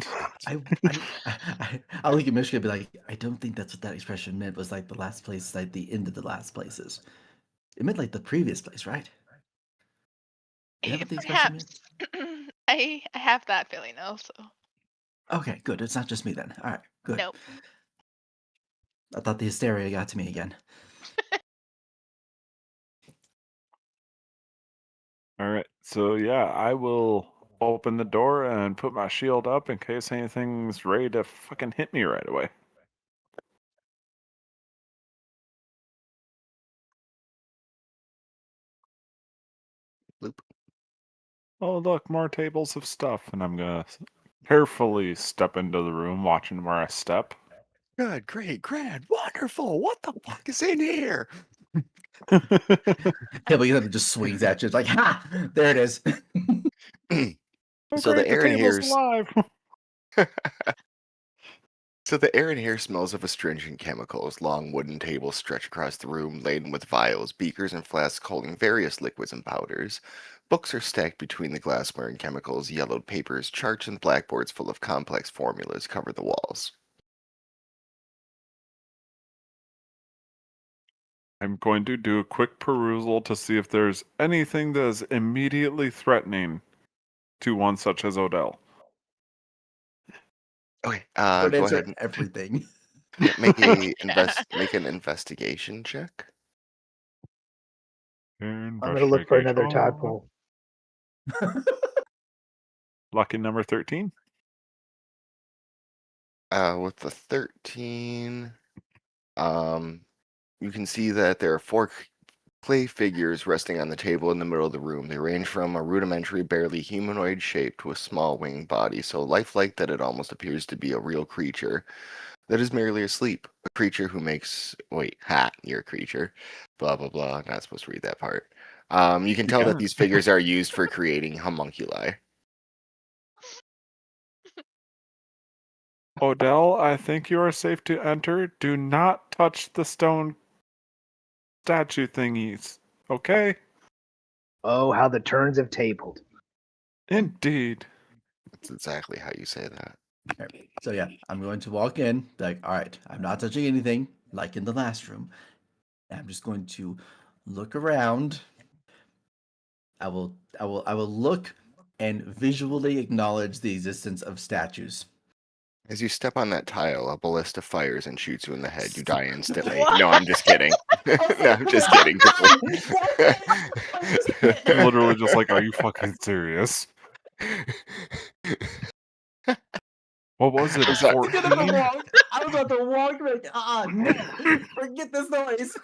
I'll look at Michigan and be like, I don't think that's what that expression meant. Was like the last place, like the end of the last places. It meant like the previous place, right? Is that what the expression meant? Perhaps. I have that feeling also. Okay, good. It's not just me then. All right, good. Nope. I thought the hysteria got to me again. All right. So yeah, I will open the door and put my shield up in case anything's ready to fucking hit me right away. Bloop. Oh, look, more tables of stuff. And I'm going to carefully step into the room, watching where I step. Good, great, grand, wonderful. What the fuck is in here? Hillbilly just swings at you. It's like, ha! There it is. Oh, So the great, the air in table's here's alive. So the air in here smells of astringent chemicals. Long wooden tables stretch across the room, laden with vials, beakers, and flasks holding various liquids and powders. Books are stacked between the glassware and chemicals. Yellowed papers, charts, and blackboards full of complex formulas cover the walls. I'm going to do a quick perusal to see if there's anything that is immediately threatening to one such as Odell. Okay, Don't go answer ahead and everything. make make an investigation check. I'm gonna look for another Investigation. tadpole. Lucky number 13. With the 13, you can see that there are four clay figures resting on the table in the middle of the room. They range from a rudimentary, barely humanoid shape to a small winged body, so lifelike that it almost appears to be a real creature that is merely asleep. A creature who makes. Wait, you're a creature. Blah, blah, blah. Not supposed to read that part. You can tell that these figures are used for creating homunculi. Odell, I think you are safe to enter. Do not touch the stone statue thingies. Okay? Oh, how the turns have tabled. Indeed. That's exactly how you say that. Okay, so yeah, I'm going to walk in, like, all right, I'm not touching anything, like in the last room. I'm just going to look around. I will look and visually acknowledge the existence of statues. As you step on that tile, a ballista fires and shoots you in the head. You die instantly. What? No, I'm just kidding. No, I'm just kidding. Literally just like, are you fucking serious? What was it, a I'm sorry. 14? I was about to walk like, no, forget this noise.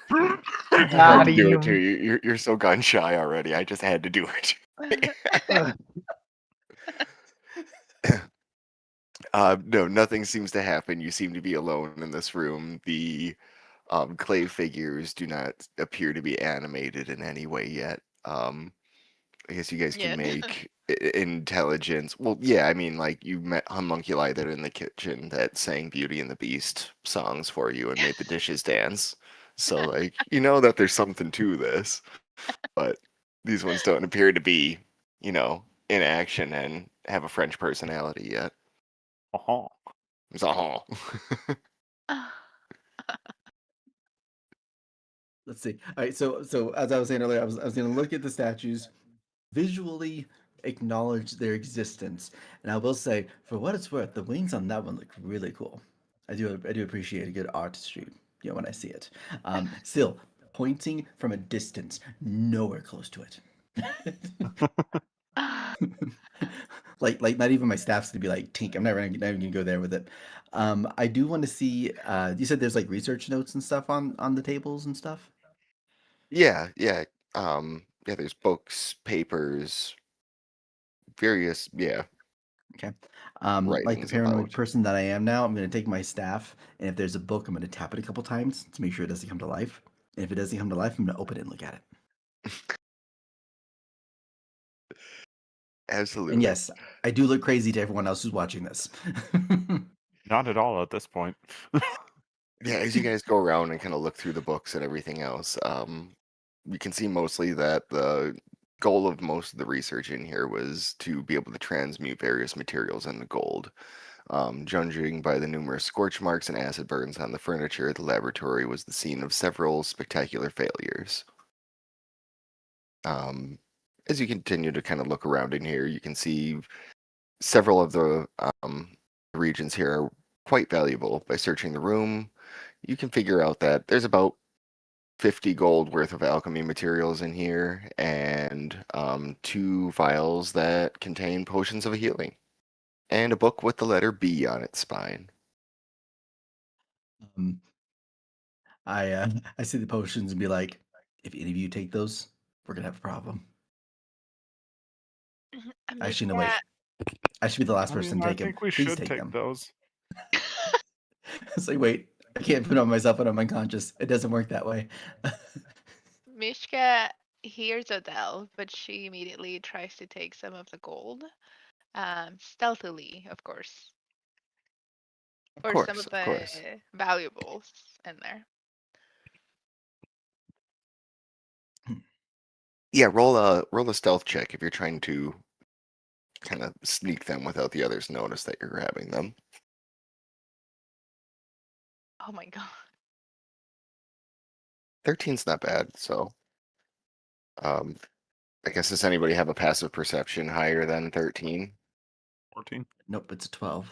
I had to do it Got to him. you. You're so gun shy already. I just had to do it. No, nothing seems to happen. You seem to be alone in this room. The clay figures do not appear to be animated in any way yet. I guess you guys can Yet. make intelligence. Well, yeah, I mean, like you met homunculi that are in the kitchen that sang Beauty and the Beast songs for you and made the dishes dance. So, like, you know that there's something to this, but these ones don't appear to be, in action and have a French personality yet. Uh-huh. It's a Let's see. All right, so as I was saying earlier, I was going to look at the statues, visually acknowledge their existence, and I will say, for what it's worth, the wings on that one look really cool. I do appreciate a good artistry, when I see it. Still, pointing from a distance, nowhere close to it. like not even my staff's gonna be like tink. I'm never even gonna go there with it. I do want to see. You said there's like research notes and stuff on the tables and stuff. Yeah, yeah. Yeah, there's books, papers, various, Okay. Like the writings paranoid about. person that I am now, I'm gonna take my staff, and if there's a book, I'm gonna tap it a couple times to make sure it doesn't come to life. And if it doesn't come to life, I'm gonna open it and look at it. And Absolutely. yes, I do look crazy to everyone else who's watching this. Not at all at this point. Yeah, as you guys go around and kind of look through the books and everything else, you can see mostly that the goal of most of the research in here was to be able to transmute various materials into gold. Judging by the numerous scorch marks and acid burns on the furniture, the laboratory was the scene of several spectacular failures. As you continue to kind of look around in here, you can see several of the regions here are quite valuable. By searching the room, you can figure out that there's about 50 gold worth of alchemy materials in here and 2 vials that contain potions of healing and a book with the letter B on its spine. um, I I see the potions and be like, if any of you take those, we're gonna have a problem. Actually, no, wait. Mishka, I should be the last I person mean, to I take them. think we Please should take take them. those. It's like, wait, I can't put on myself when I'm unconscious. It doesn't work that way. Mishka hears Adele, but she immediately tries to take some of the gold. Stealthily, of course. Of Or some course, of of the course. valuables in there. Yeah, roll a stealth check if you're trying to kind of sneak them without the others notice that you're grabbing them. Oh my god. 13's not bad, so um I guess does anybody have a passive perception higher than 13? 14. Nope, it's a 12.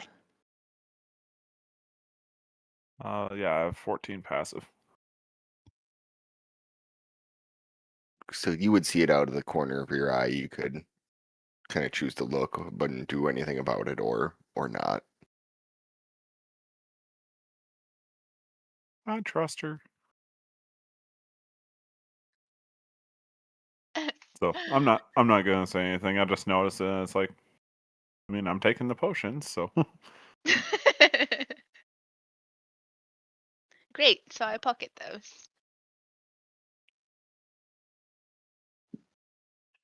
Yeah, I have 14 passive. So you would see it out of the corner of your eye. You could kind of choose to look, but not do anything about it or not. I trust her. So I'm not gonna say anything. I just noticed it and it's like, I mean, I'm taking the potions, so Great, so I pocket those.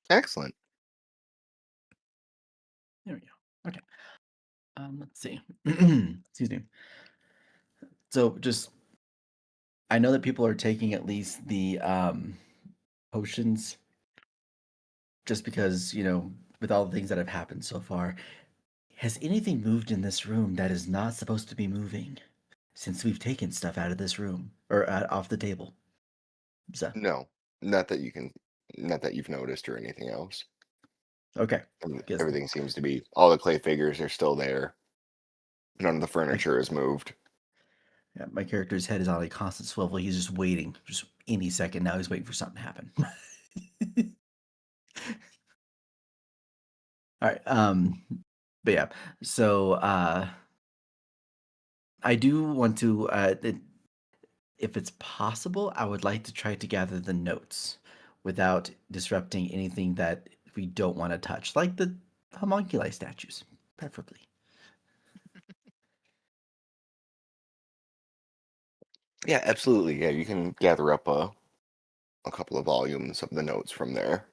Excellent. There we go. Okay. Let's see. Excuse me. So just, I know that people are taking at least the potions, just because, with all the things that have happened so far. Has anything moved in this room that is not supposed to be moving since we've taken stuff out of this room or off the table? So, No, not that you've noticed or anything else. okay. Guess Everything seems to be, all the clay figures are still there. None of the furniture is moved. yeah, my character's head is on a constant swivel. He's just waiting, just any second now. He's waiting for something to happen. All right. But yeah, so I do want to, if it's possible, I would like to try to gather the notes without disrupting anything that we don't want to touch, like the homunculi statues, preferably. Yeah, absolutely. Yeah, you can gather up a couple of volumes of the notes from there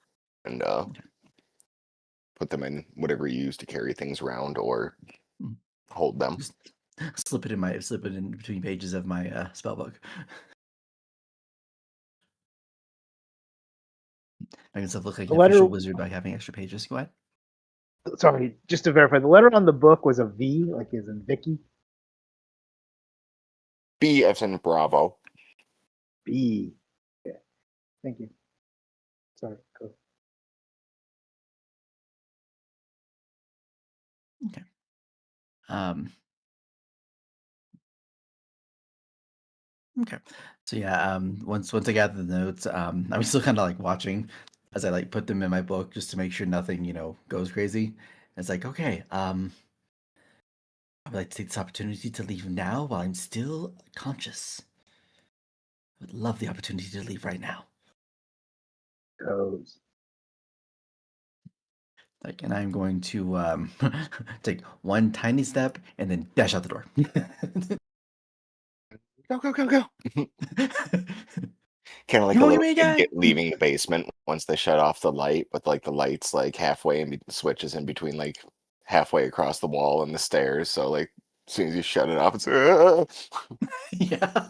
and put them in whatever you use to carry things around or Mm. hold them. Just slip it in between pages of my spell book. Make myself look like The an official letter, wizard by having extra pages. Go ahead. sorry, just to verify, the letter on the book was a V, like as in Vicky. B as in Bravo. B. Yeah. Thank you. Sorry. Go. Okay. Um. Okay. So yeah, once I gather the notes, I'm still kind of like watching as I like put them in my book just to make sure nothing, goes crazy. It's like, okay, I would like to take this opportunity to leave now while I'm still conscious. I would love the opportunity to leave right now. Goes. Like, and I'm going to take one tiny step and then dash out the door. Go, go, go, go. Kind of like You a won't little get me kid again. leaving the basement once they shut off the light, but like the light's like halfway in switches in between, like halfway across the wall and the stairs. So like as soon as you shut it off, it's Yeah.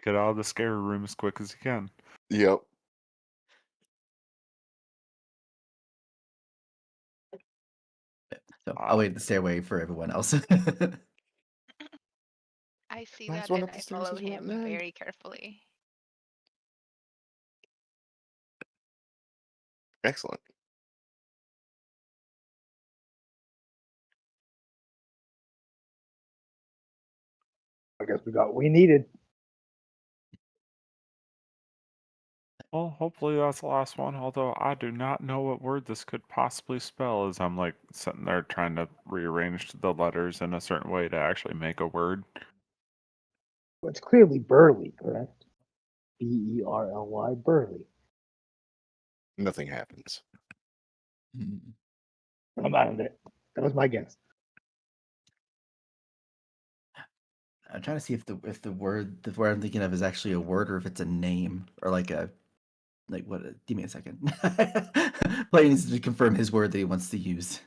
get out of the scare room as quick as you can. Yep. So I'll wait at the stairway for everyone else. I see Last that one and up the I stairs follow is what? him Yay. very carefully. Excellent. I guess we got what we needed. Well, hopefully that's the last one, although I do not know what word this could possibly spell as I'm like sitting there trying to rearrange the letters in a certain way to actually make a word. Well, it's clearly Burley, correct? Berly. Burley. Nothing happens. I'm out of it. That was my guess. I'm trying to see if the word I'm thinking of is actually a word or if it's a name or like what. Give me a second. Plain needs to confirm his word that he wants to use.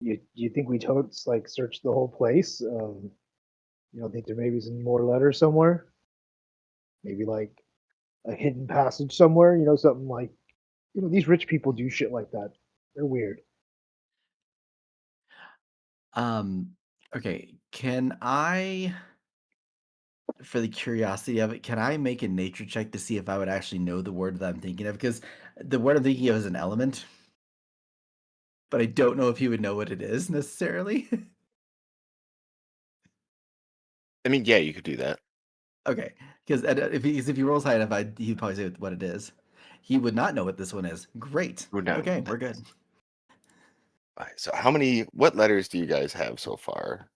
You think we totes like search the whole place? You don't think there may be some more letters somewhere? Maybe like a hidden passage somewhere? You know, something like these rich people do shit like that. They're weird. Okay. Can I, for the curiosity of it, can I make a nature check to see if I would actually know the word that I'm thinking of? Because the word I'm thinking of is an element, but I don't know if he would know what it is necessarily. I mean, yeah, you could do that. Okay, because if he rolls high enough, he'd probably say what it is. He would not know what this one is. Great. Would not Okay, know we're that. good. Alright, so what letters do you guys have so far?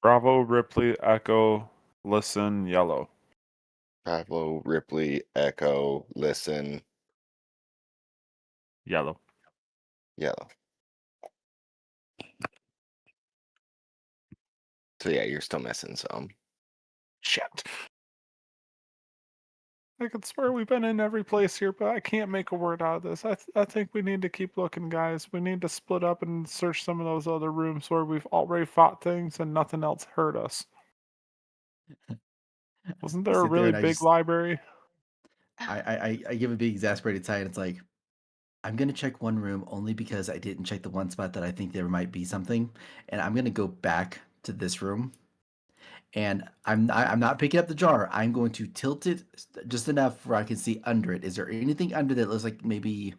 Bravo, Ripley, Echo, listen, yellow. Bravo, Ripley, Echo, listen, Yellow. yellow. So yeah, you're still missing some. Shit. I could swear we've been in every place here, but I can't make a word out of this. I think we need to keep looking, guys. We need to split up and search some of those other rooms where we've already fought things and nothing else hurt us. Wasn't I there a sit there really and big library? I give a big exasperated sigh, and it's like, I'm gonna check one room only because I didn't check the one spot that I think there might be something, and I'm gonna go back to this room, and I'm not picking up the jar. I'm going to tilt it just enough where I can see under it. Is there anything under that looks like maybe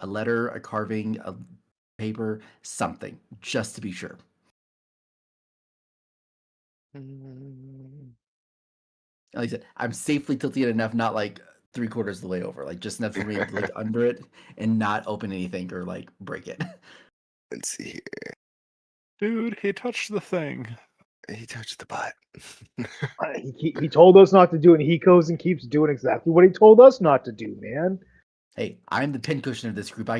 a letter, a carving, a paper, something, just to be sure? Mm, Like I said, I'm safely tilting it enough, not like 3/4 of the way over, like just enough for me to look under it and not open anything or like break it. Let's see here. Dude, he touched the thing. He touched the butt. He told us not to do it, and he goes and keeps doing exactly what he told us not to do, man. Hey, I'm the pincushion of this group. I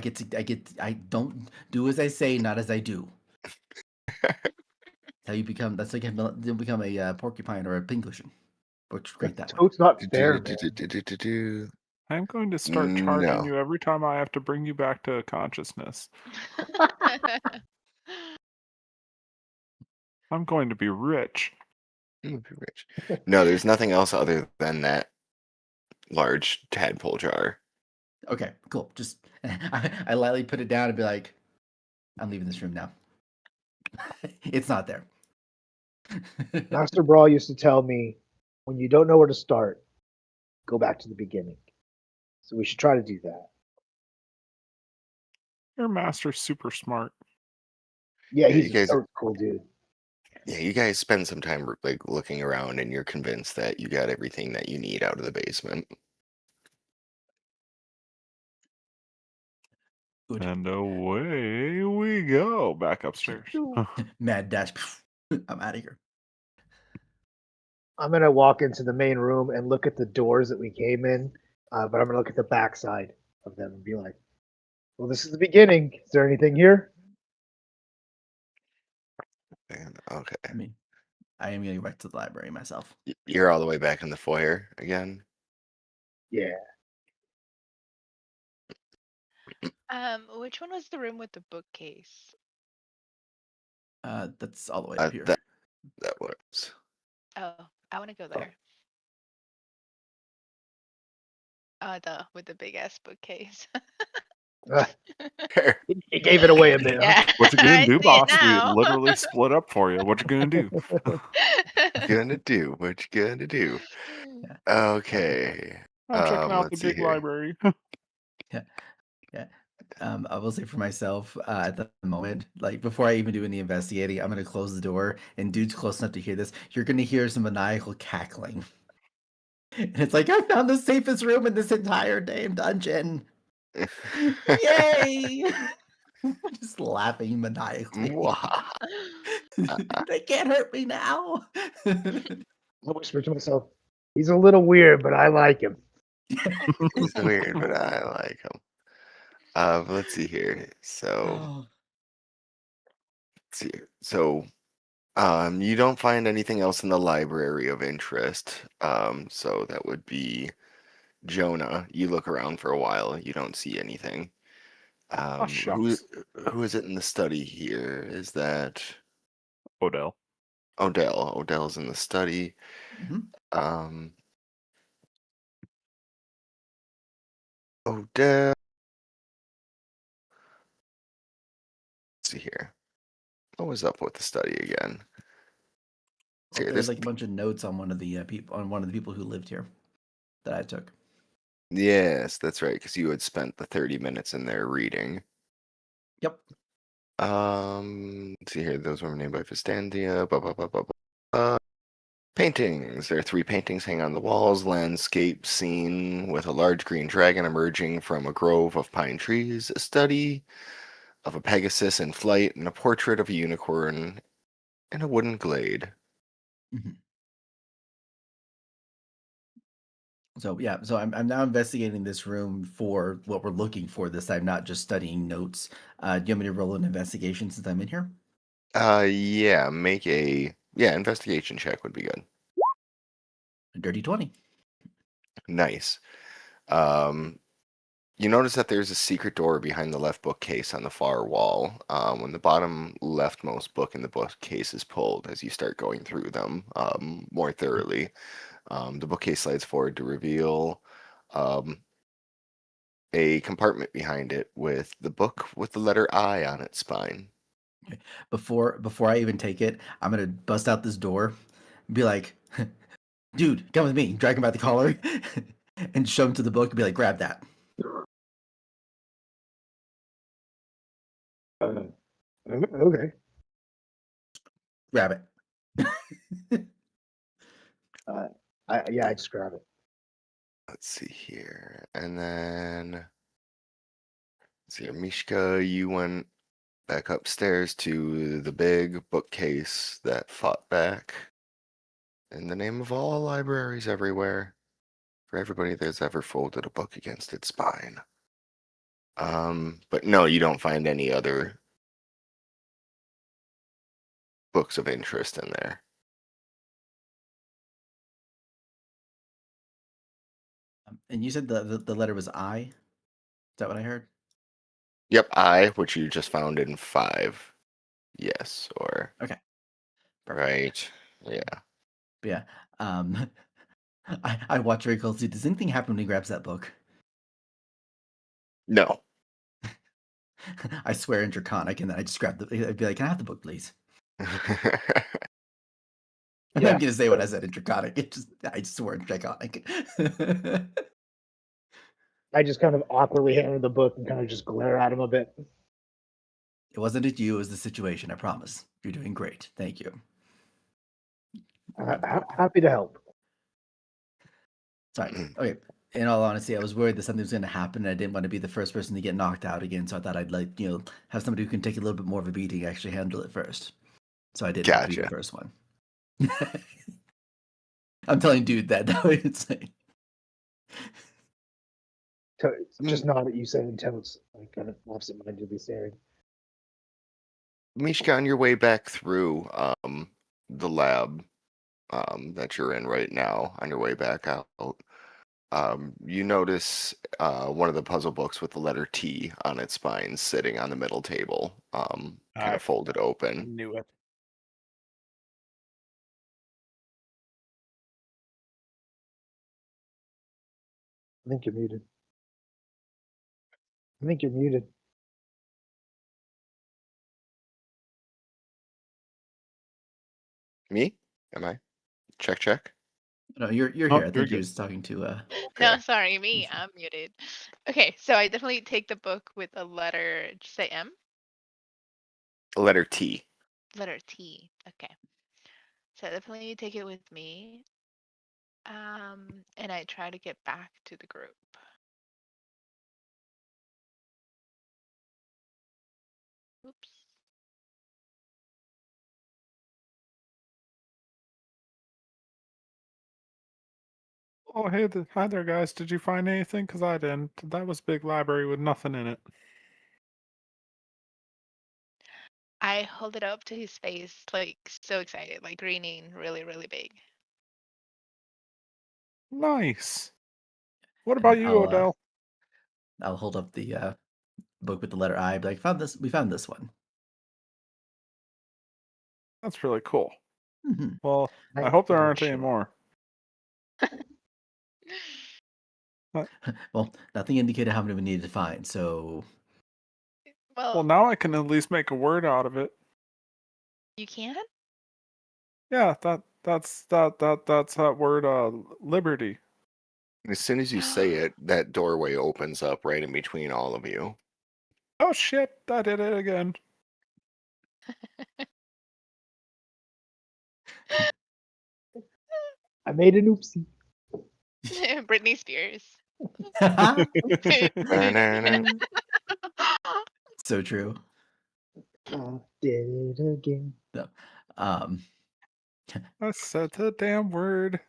don't do as I say, not as I do. How you become? That's like you become a porcupine or a pincushion. Works great that way. Totes not fair, man. I'm going to start charging No. you every time I have to bring you back to consciousness. I'm going to be rich. I'm gonna be rich. No, there's nothing else other than that large tadpole jar. Okay, cool. Just I lightly put it down and be like, I'm leaving this room now. It's not there. Master Brawl used to tell me, when you don't know where to start, go back to the beginning. So we should try to do that. Your master's super smart. Yeah, Yeah, he's you guys- a cool dude. Yeah, you guys spend some time like looking around, and you're convinced that you got everything that you need out of the basement. Good. And away we go back upstairs. Mad dash. I'm out of here. I'm gonna walk into the main room and look at the doors that we came in, but I'm gonna look at the backside of them and be like, "Well, this is the beginning. Is there anything here?" And, okay, I mean, I am gonna go back to the library myself. you're all the way back in the foyer again. Yeah. Which one was the room with the bookcase? That's all the way up here. That was. Oh, I want to go there. The with the big ass bookcase. He gave it away a bit. Yeah. What you gonna I do, see it boss? We now. literally split up for you. What you gonna do? Gonna do what you gonna do. Yeah. Okay. I'm checking out the Let's see big here. library. Yeah. I will say for myself, at the moment, like before I even do any investigating, I'm gonna close the door. And dude's close enough to hear this. You're gonna hear some maniacal cackling, and it's like I found the safest room in this entire damn dungeon. Yay! Just laughing maniacally. Mwah. They can't hurt me now. I whisper to myself, "He's a little weird, but I like him." He's weird, but I like him. Let's see here. So, Oh, let's see. So, you don't find anything else in the library of interest. So that would be Jonah. You look around for a while. You don't see anything. Oh, Who shucks. who is it in the study here? Is that Odell. Odell? Odell's in the study. mhm. Um, Odell. Let's see here. What was up with the study again? Well, Here, there's this. like a bunch of notes on one of the people on one of the people who lived here that I took. Yes, that's right. Because you had spent the 30 minutes in there reading. Yep. Let's see here. Those were named by Vistandia. Blah, blah, blah, blah, blah. Paintings. There are 3 paintings hanging on the walls. Landscape scene with a large green dragon emerging from a grove of pine trees. A study of a Pegasus in flight, and a portrait of a unicorn in a wooden glade. Mhm. So yeah, so I'm now investigating this room for what we're looking for this time, not just studying notes. Do you want me to roll an investigation since I'm in here? Yeah, make a investigation check would be good. A dirty 20. Nice. Um, you notice that there's a secret door behind the left bookcase on the far wall. When the bottom leftmost book in the bookcase is pulled, as you start going through them more thoroughly, the bookcase slides forward to reveal um, a compartment behind it with the book with the letter I on its spine. Before I even take it, I'm gonna bust out this door, and be like, "Dude, come with me!" Drag him by the collar, and show him to the book, and be like, "Grab that, Okay. grab it." I just grab it. Let's see here. And then, let's see here, Mishka, you went back upstairs to the big bookcase that fought back in the name of all libraries everywhere, for everybody that's ever folded a book against its spine. But no, you don't find any other books of interest in there. And you said the letter was I. Is that what I heard? Yep, I, which you just found in 5. Yes, or Okay, perfect. right. Yeah. But yeah, um, I watch very closely. Does anything happen when he grabs that book? No. I swear in Draconic, and then I just grab the. I'd be like, "Can I have the book, please?" I'm Yeah. gonna say what I said in Draconic. I just swore in Draconic. I just kind of awkwardly hand him the book and kind of just glare at him a bit. It wasn't at you, it was the situation, I promise. You're doing great. Thank you. Grab the book. Happy to help. Sorry. Okay. In all honesty, I was worried that something was going to happen, and I didn't want to be the first person to get knocked out again. So I thought I'd have somebody who can take a little bit more of a beating actually handle it first. So I didn't have to be the Gotcha. first one. I'm telling dude that now. It's like, Just nod at you saying totes. Like kind of absent-mindedly staring. Mishka, on your way back through the lab that you're in right now, on your way back out, you notice one of the puzzle books with the letter T on its spine sitting on the middle table, kind I of folded open. knew it. I think you're muted. I think you're muted. Me? Am I? Check, check. no, you're Oh, here. I you're think he good. was talking to No, Okay. sorry, me. I'm muted. Okay, so I definitely take the book with a letter. Did you say M? Letter T. Letter T. Okay. So I definitely take it with me. And I try to get back to the group. Oops. Oh, hey, hi there, guys. Did you find anything? Because I didn't. That was a big library with nothing in it. I hold it up to his face, like so excited, like grinning really, really big. Nice. What And about you, Odell? I'll hold up the book with the letter I. Be like, found this. We found this one. That's really cool. Mhm. Well, I Thank hope you there for aren't any sharing. more. Well, nothing indicated how many we needed to find, so Well, now I can at least make a word out of it. You can? Yeah, that's that word, liberty. As soon as you say it, that doorway opens up right in between all of you. Oh shit! I did it again. I made an oopsie. Britney Spears. Ba-na-na. so true. I did it again. No. Um, I said the damn word.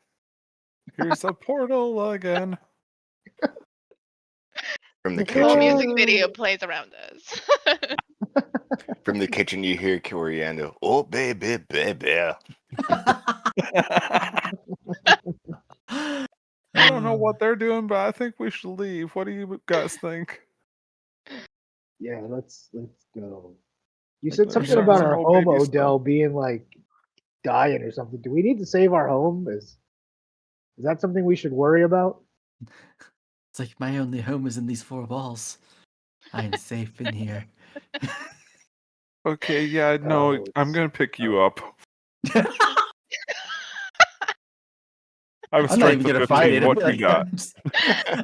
Here's a portal again. From the The whole kitchen, music video plays around us. you hear Coriander. Oh baby, baby. I don't know what they're doing, but I think we should leave. What do you guys think? Yeah, let's go. You Like, said we're something starting about some our old home, baby Odell, stuff. being like dying or something. Do we need to save our home? Is that something we should worry about? It's like my only home is in these four walls. I am safe in here. Okay, yeah, no, Oh, I'm gonna pick you up. I have a I'm not strength even of gonna fight 15. it. What you got?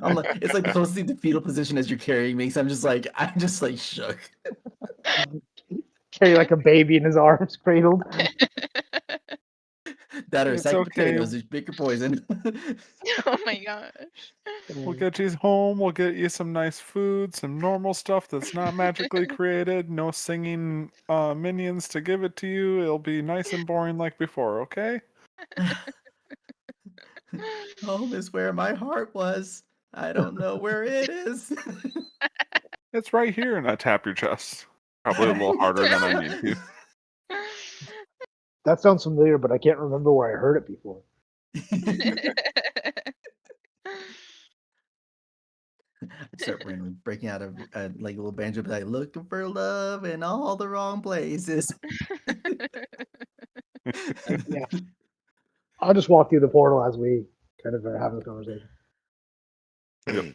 I'm like, it's like the closest thing to fetal position as you're carrying me. So I'm just like shook. carry like a baby in his arms, cradled. That or a It's sack of okay. potatoes is bigger poison. Oh my gosh. We'll get you home. We'll get you some nice food, some normal stuff that's not magically created. No singing minions to give it to you. It'll be nice and boring like before. Okay? Home is where my heart was. I don't know where it is. It's right here, and I tap your chest. Probably a little harder than I need to. That sounds familiar, but I can't remember where I heard it before. I'd start randomly breaking out of like a little banjo, be like looking for love in all the wrong places. Yeah, I'll just walk through the portal as we kind of are having a conversation. Yep.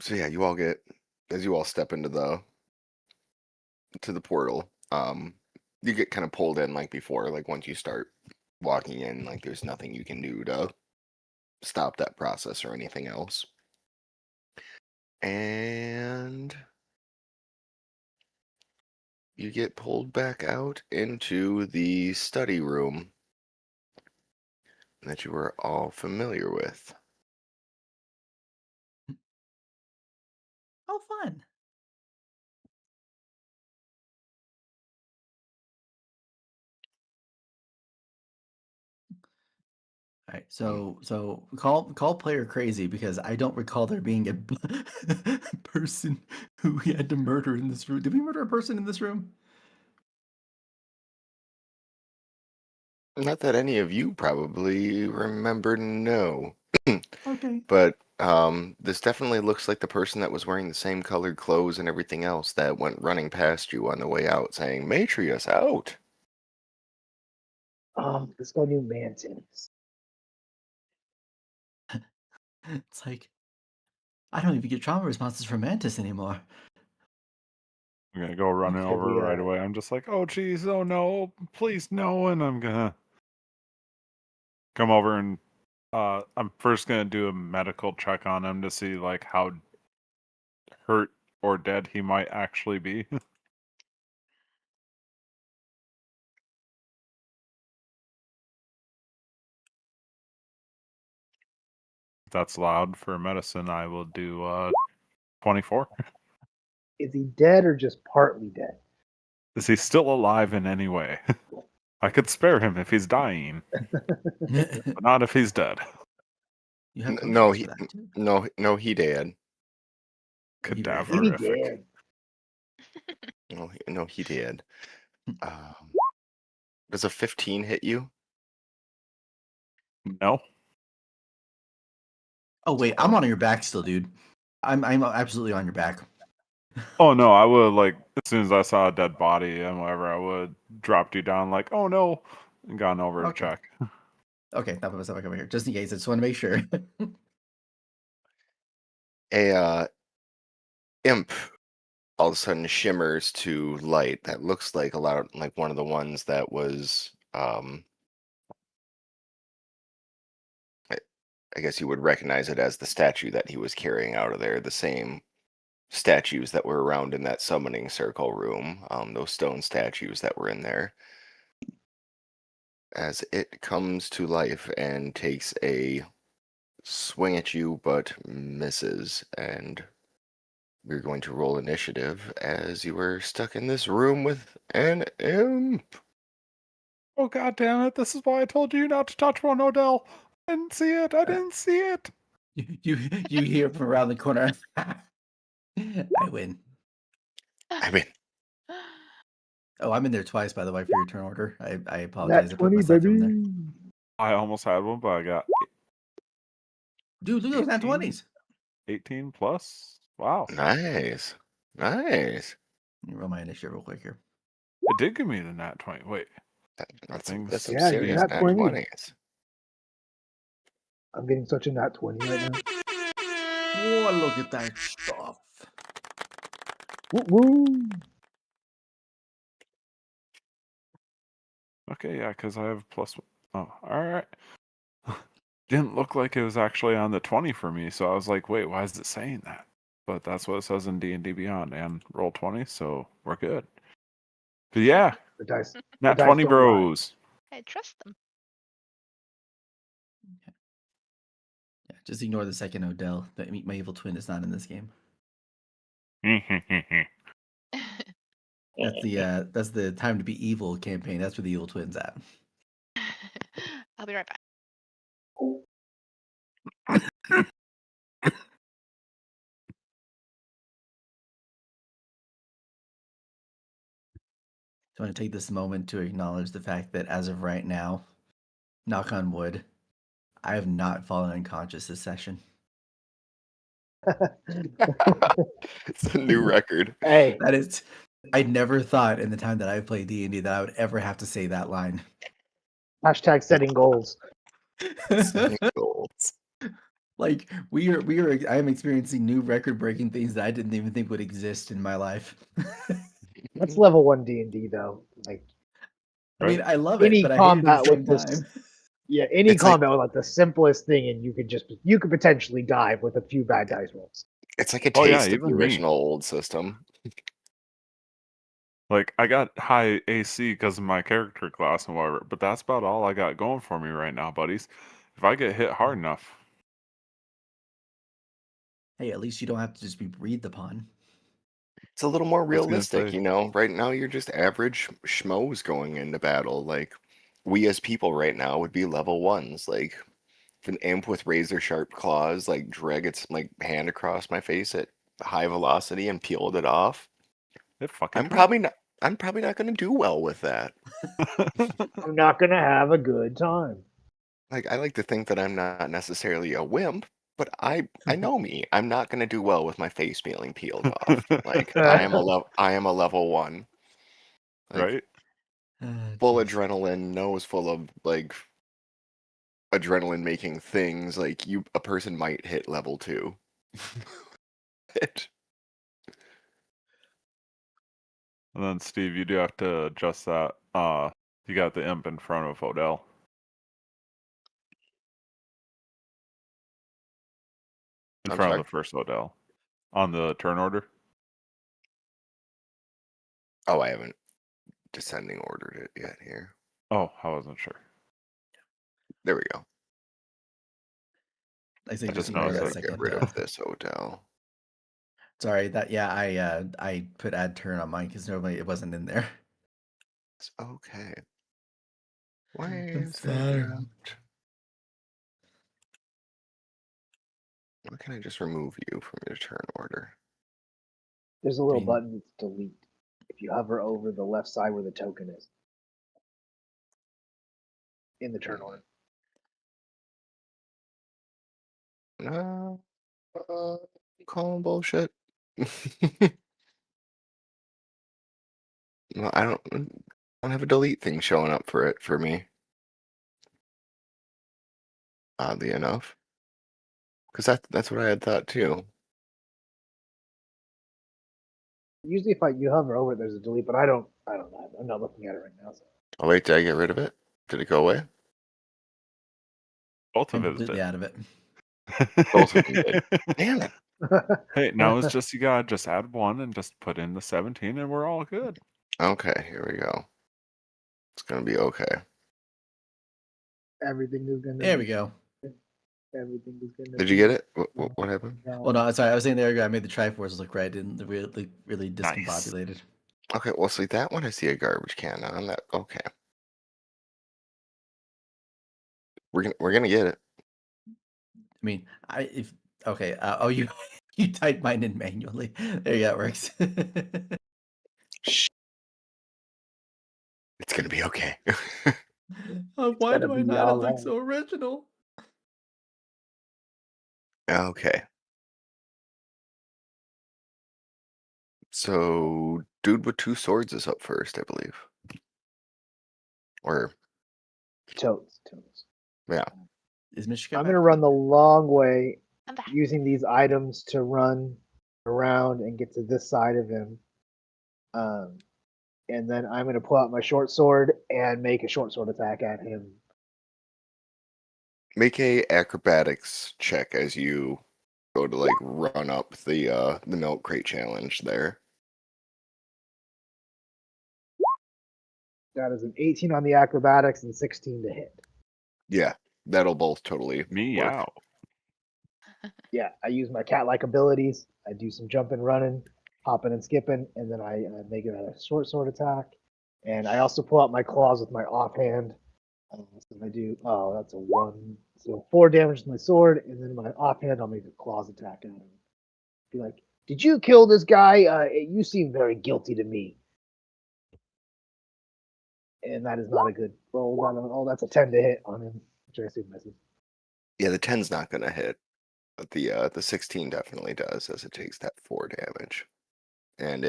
So yeah, as you all step into the portal, you get kind of pulled in like before. Like once you start walking in, like there's nothing you can do to stop that process or anything else. And you get pulled back out into the study room that you were all familiar with. Oh, fun. All right, so call player crazy because I don't recall there being a person who we had to murder in this room. Did we murder a person in this room? Not that any of you probably remember, no. Okay. But this definitely looks like the person that was wearing the same colored clothes and everything else that went running past you on the way out saying, Matrius, out! Let's go new Mansions. It's like I don't even get trauma responses from Mantis anymore. I'm gonna go running Should over we, right away. I'm just like, oh geez, oh no, please no, and I'm gonna come over and I'm first gonna do a medical check on him to see like how hurt or dead he might actually be. If that's loud for medicine, I will do 24. Is he dead or just partly dead? Is he still alive in any way? I could spare him if he's dying, but not if he's dead. You have No, potions he for that too. no, he did. He very did. He Cadaverific. did. No, he did. Um, does a 15 hit you? No. Oh wait, I'm on your back still, dude. I'm absolutely on your back. Oh no, I would like as soon as I saw a dead body and whatever, I would dropped you down like, oh no, and gone over to Okay. check. Okay, I'll put myself back over here just in case. I just want to make sure. A imp all of a sudden shimmers to light that looks like like one of the ones that was I guess you would recognize it as the statue that he was carrying out of there, the same statues that were around in that summoning circle room, those stone statues that were in there. As it comes to life and takes a swing at you but misses, and we're going to roll initiative as you were stuck in this room with an imp. Oh god damn it, this is why I told you not to touch one, Odell. I didn't see it. I didn't see it. you hear from around the corner. I win. I mean, Oh, I'm in there twice, by the way, for your turn order. I apologize. That I put 20, myself in there. baby. I almost had one, but I got Dude, look at those nat 18? 20s. 18 plus. Wow. nice. Nice. Let me roll my initiative real quick here. It did give me the nat 20. Wait. That's Things some Yeah, serious nat nat 20. 20s. I'm getting such a nat 20 right now. Oh, look at that stuff. Woo woo. Okay, yeah, because I have plus. Oh, all right. Didn't look like it was actually on the 20 for me, so I was like, wait, why is it saying that? But that's what it says in D&D Beyond and roll 20, so we're good. But yeah, The dice. nat dice 20 don't lie. bros. I trust them. Yeah, just ignore the second Odell. My evil twin is not in this game. That's the time to be evil campaign. That's where the evil twin's at. I'll be right back. I want to take this moment to acknowledge the fact that as of right now, knock on wood, I have not fallen unconscious this session. It's a new record. Hey, That is, I never thought in the time that I've played D&D that I would ever have to say that line. hashtag setting goals. Setting goals. Like we are. I am experiencing new record-breaking things that I didn't even think would exist in my life. That's level 1 D&D though. Like I mean, I love any it, but I hate it at combat the same with this. time. Yeah, any It's like- combat with like the simplest thing, and you could potentially dive with a few bad dice rolls. It's like a Oh, yeah, taste of even the me. original old system. Like, I got high AC because of my character class and whatever, but that's about all I got going for me right now, buddies. If I get hit hard enough, Hey, at least you don't have to just be breathed upon. It's a little more was gonna realistic, say- you know. Right now, you're just average schmoes going into battle. Like, we as people right now would be level 1s. Like, if an imp with razor sharp claws like drag its like hand across my face at high velocity and peeled it off, it fucking I'm probably not going to do well with that. I'm not gonna have a good time. Like, I like to think that I'm not necessarily a wimp, but I know me. I'm not going to do well with my face being peeled off. Like, I am a level 1. Like, right? full Jeez. adrenaline, nose full of like adrenaline making things. Like, a person might hit level 2. And then Steve, you do have to adjust that. You got the imp in front of Odell. In I'm front sorry? of the first Odell. On the turn order. Oh, I haven't descending ordered it yet here. Oh, I wasn't sure. There we go. I say I just just ignore noticed that I Get second. rid of this Odell. Sorry, I put add turn on mine because normally it wasn't in there. It's okay. Why I'm is sorry. it not? Why can't I just remove you from your turn order? There's a little mean- button that's delete. If you hover over the left side where the token is in the turn order. No, calling bullshit. Well, I don't have a delete thing showing up for it for me. Oddly enough, because that's what I had thought too. Usually, if you hover over it, there's a delete, but I don't know. I'm not looking at it right now. So. Oh wait, did I get rid of it? Did it go away? Both I'm of it completely did. out of it. Both of them did. Damn it. Hey, now it's just you gotta just add 1 and just put in the 17 and we're all good. Okay, here we go. It's gonna be okay. Everything is gonna. There we go. Everything is gonna. Did you get it? What happened? Well, no, sorry. I was saying there we go. I made the Triforce look right. I didn't really Nice. discombobulated. Okay, well, see that one I see a garbage can on that. Okay, we're gonna get it. I mean, okay. Oh, you you typed mine in manually. There you go. It works. Shh. It's gonna be okay. Why gonna do I be not? It all looks right. so original. Okay. So, dude with 2 swords is up first, I believe. Or Totes. yeah, Is Michigan? I'm gonna run the long way I'm back. using these items to run around and get to this side of him. And then I'm gonna pull out my short sword and make a short sword attack at him. make a acrobatics check as you go to like run up the milk crate challenge there. That is an 18 on the acrobatics and 16 to hit. Yeah, that'll both totally work. Meow. Yeah, I use my cat-like abilities. I do some jumping, running, hopping, and skipping, and then I make it a short sword attack. And I also pull out my claws with my offhand. So I do. Oh, that's a 1. So 4 damage to my sword, and then my offhand, I'll make a claws attack at him. Be like, "Did you kill this guy? You seem very guilty to me." And that is not a good roll. Oh, that's a 10 to hit on him, which I assume misses. Yeah, the 10's not gonna hit, but the 16 definitely does, as it takes that 4 damage, and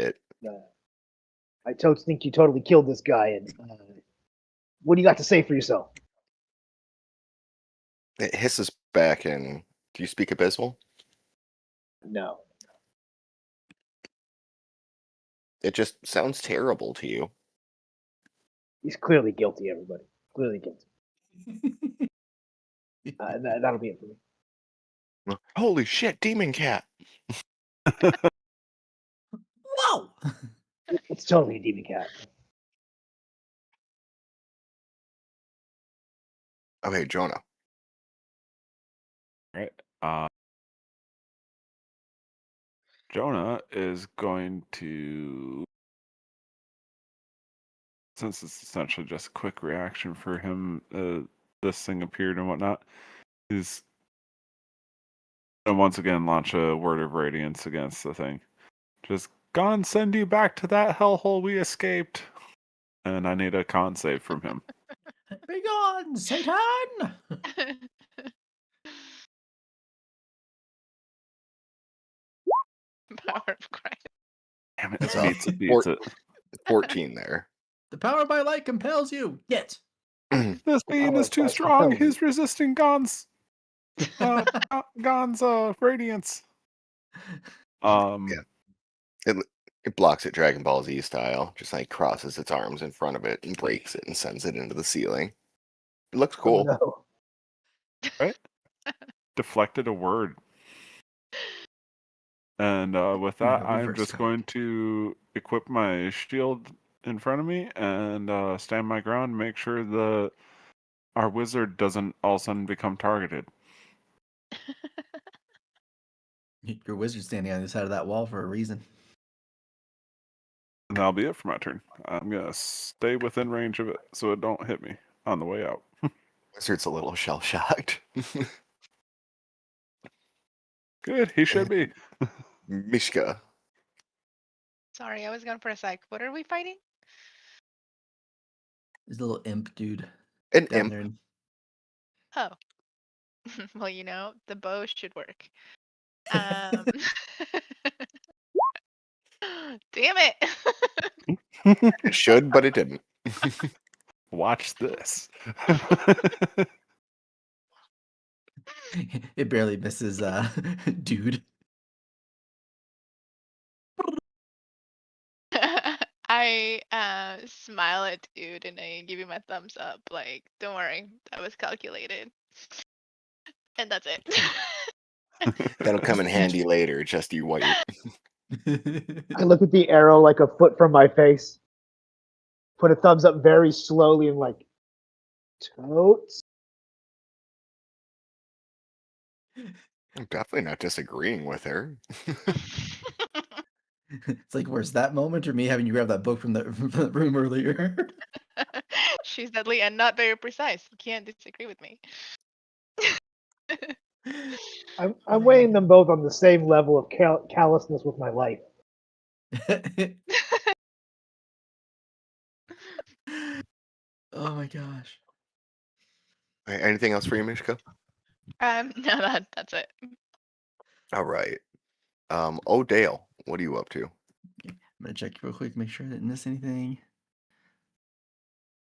I totes think you totally killed this guy, and what do you got to say for yourself? it hisses back. And do you speak Abysmal? No. It just sounds terrible to you. He's clearly guilty, everybody. Clearly guilty. That'll be it for me. Holy shit, demon cat! Whoa! It's totally a demon cat. Okay, Jonah. Right. Jonah is going to, since it's essentially just a quick reaction for him, this thing appeared and whatnot, he's going to once again launch a word of radiance against the thing. Just gone send you back to that hellhole we escaped. And I need a con save from him. Be gone, Satan! Power of Christ. Damn it, That's it all. beats it, beats it. 14 there. The power of my light compels you. Get. This being power is of too Christ strong. compels you. He's resisting Gon's radiance. Yeah. It blocks it Dragon Ball Z style, just like crosses its arms in front of it and breaks it and sends it into the ceiling. It looks cool. Oh, no. Right? Deflected a word. And with that, I'm reverse just strike. going to equip my shield in front of me and stand my ground, make sure our wizard doesn't all of a sudden become targeted. Your wizard's standing on the side of that wall for a reason. And that'll be it for my turn. I'm going to stay within range of it so it don't hit me. on the way out. Wizard's a little shell shocked. Good, he should be. Mishka. Sorry, I was gone for a sec. What are we fighting? There's a little imp dude An down imp. there. Oh. Well, the bow should work. Um, damn it. It should, but it didn't. Watch this. It barely misses dude. I smile at dude and I give you my thumbs up. Like, don't worry, that was calculated. And that's it. That'll come in handy later. Just you wait. I look at the arrow like a foot from my face. Put a thumbs up very slowly and like, totes. I'm definitely not disagreeing with her. It's like, where's that moment, or me having you grab that book from the room earlier? She's deadly and not very precise. You can't disagree with me. I'm weighing them both on the same level of callousness with my life. Oh my gosh. Anything else for you, Mishka? No, that's it. All right. Oh, Dale, what are you up to? I'm gonna check real quick, make sure I didn't miss anything.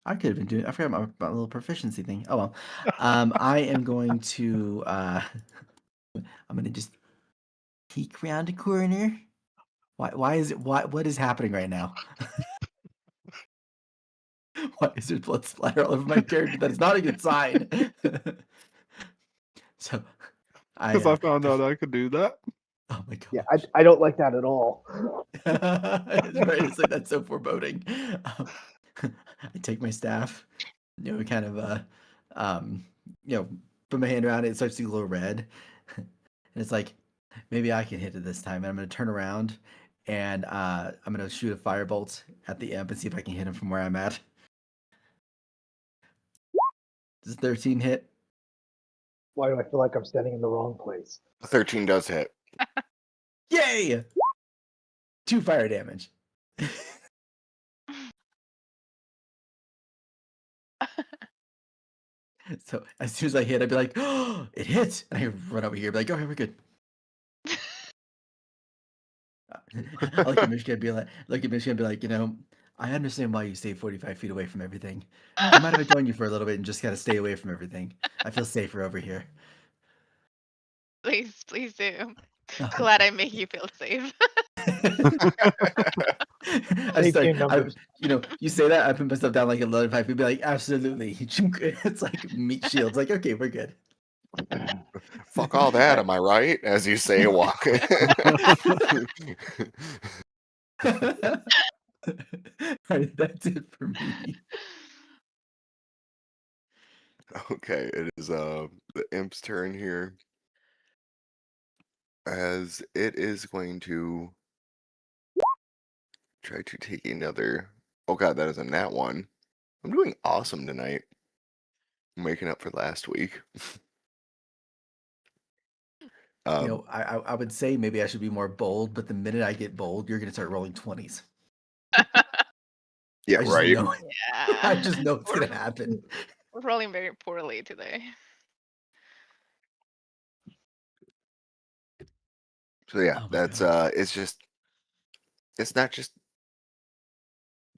I could have been doing. I forgot my little proficiency thing. Oh well. I am going to. I'm gonna just peek around a corner. Why is it? What is happening right now? Why is there blood splatter all over my character? That is not a good sign. So, Because I found out I could do that. Oh my god. Yeah, I don't like that at all. It's right. It's like that's so foreboding. I take my staff, kind of put my hand around it. It starts to glow red, and it's like maybe I can hit it this time. And I'm gonna turn around, and I'm gonna shoot a firebolt at the imp and see if I can hit him from where I'm at. Does 13 hit? Why do I feel like I'm standing in the wrong place? 13 does hit. Yay! 2 fire damage. So as soon as I hit, I'd be like, "Oh, it hit!" And I run over here, be like, "Okay, we're good." I look at Michigan and be like, I understand why you stay 45 feet away from everything. I might have joined you for a little bit and just gotta stay away from everything. I feel safer over here. Please do. Glad I make you feel safe. Safety in numbers. You say that, I put myself down like 5 feet, be like, absolutely. It's like meat shields. Like, okay, we're good. Fuck all that, am I right? As you say, walk. Right, that's it for me. Okay, it is the imp's turn here. As it is going to try to take another. Oh god, that is a nat one. I'm doing awesome tonight. I'm making up for last week. I would say maybe I should be more bold, but the minute I get bold, you're gonna start rolling 20s. Yeah, right. Yeah. I just know it's gonna happen. We're rolling very poorly today. So yeah, Oh my that's gosh. it's not just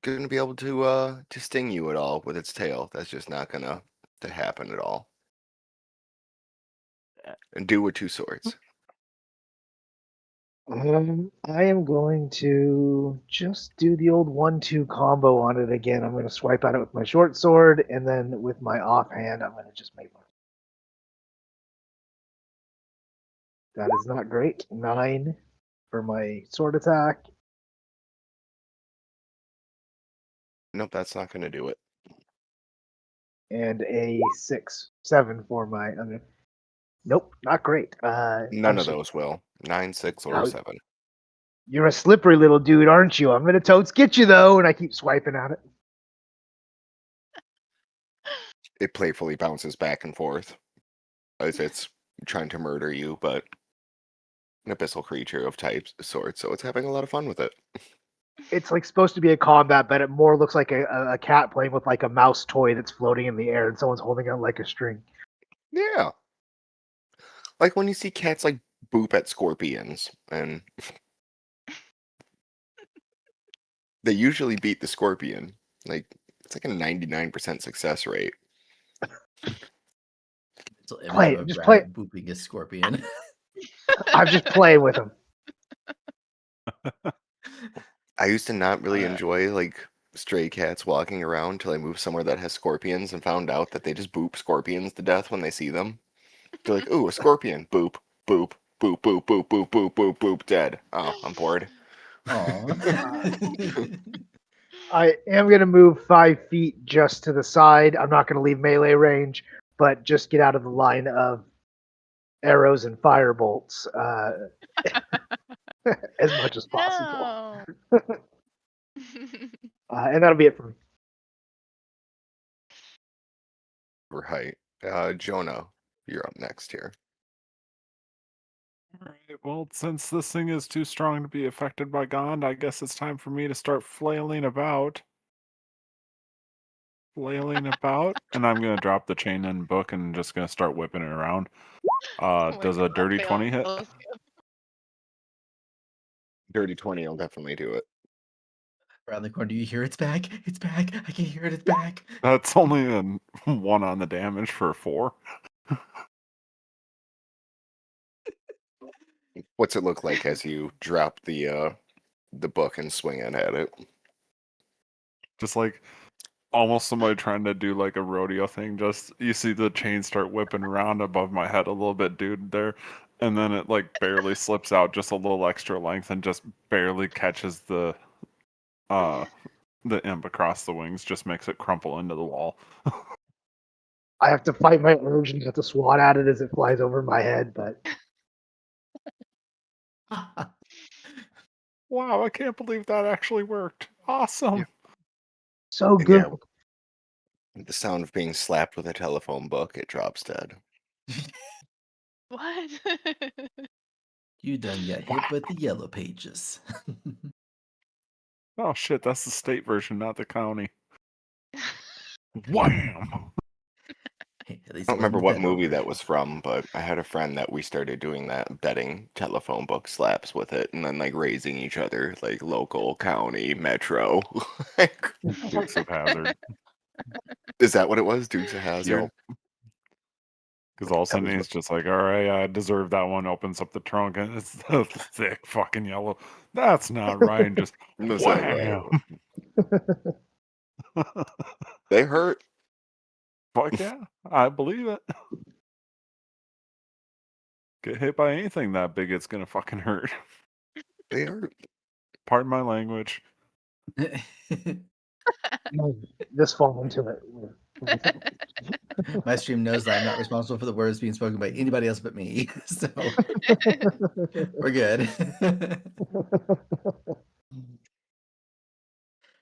gonna be able to sting you at all with its tail. That's just not gonna to happen at all. And do with 2 swords. I am going to just do the old 1-2 combo on it again. I'm going to swipe at it with my short sword, and then with my offhand, I'm going to just make one. That is not great. 9 for my sword attack. Nope, that's not gonna do it. And a 7 for my other. Nope, not great. None of those will. 9, 6, or Oh. 7. You're a slippery little dude, aren't you? I'm going to totes get you, though. And I keep swiping at it. It playfully bounces back and forth as it's trying to murder you, but an abyssal creature of sorts, so it's having a lot of fun with it. It's like supposed to be a combat, but it more looks like a cat playing with like a mouse toy that's floating in the air and someone's holding it like a string. Yeah. Like when you see cats like boop at scorpions, and they usually beat the scorpion. Like it's like a 99% success rate. Mental image Play of it. a Just play rabbit booping a scorpion. I'm just playing with him. I used to not really Alright. enjoy like stray cats walking around till I moved somewhere that has scorpions and found out that they just boop scorpions to death when they see them. They're like, ooh, a scorpion. Boop, boop, boop, boop, boop, boop, boop, boop, boop, dead. Oh, I'm bored. Aw. I am going to move 5 feet just to the side. I'm not going to leave melee range, but just get out of the line of arrows and fire bolts as much as possible. No. And that'll be it for me. For height. Jonah, you're up next here. Alright, well, since this thing is too strong to be affected by Gond, I guess it's time for me to start flailing about. Flailing about, and I'm gonna drop the chain and book and just gonna start whipping it around. Does a dirty 20 hit? Dirty 20 will definitely do it. Around the corner, do you hear it's back? It's back. I can hear it. It's back. That's only a 1 on the damage for 4. What's it look like as you drop the book and swing it at it? Just like almost somebody trying to do like a rodeo thing. Just you see the chain start whipping around above my head a little bit, dude, there, and then it like barely slips out just a little extra length and just barely catches the imp across the wings, just makes it crumple into the wall. I have to fight my urge and have to swat at it as it flies over my head, but Wow, I can't believe that actually worked. Awesome. Yeah. so And good. yeah, the sound of being slapped with a telephone book, it drops dead. What? You done got hit with the yellow pages. Oh shit, that's the state version, not the county. Wham! Hey, at I least don't it remember wasn't what federal movie that version. was from, but I had a friend that we started doing that, betting telephone book slaps with it, and then like raising each other, like local, county, metro. Like, Dukes of Hazzard. is that what it was? Dukes of Hazzard? Yep. Because all of a That sudden was he's just like, all right, I deserve that one. Opens up the trunk and it's the thick fucking yellow. That's not right. And just Was that right? wham! They hurt. Fuck yeah, I believe it. Get hit by anything that big, it's gonna fucking hurt. They hurt. Pardon my language. This fall into it. My stream knows that I'm not responsible for the words being spoken by anybody else but me. So we're good.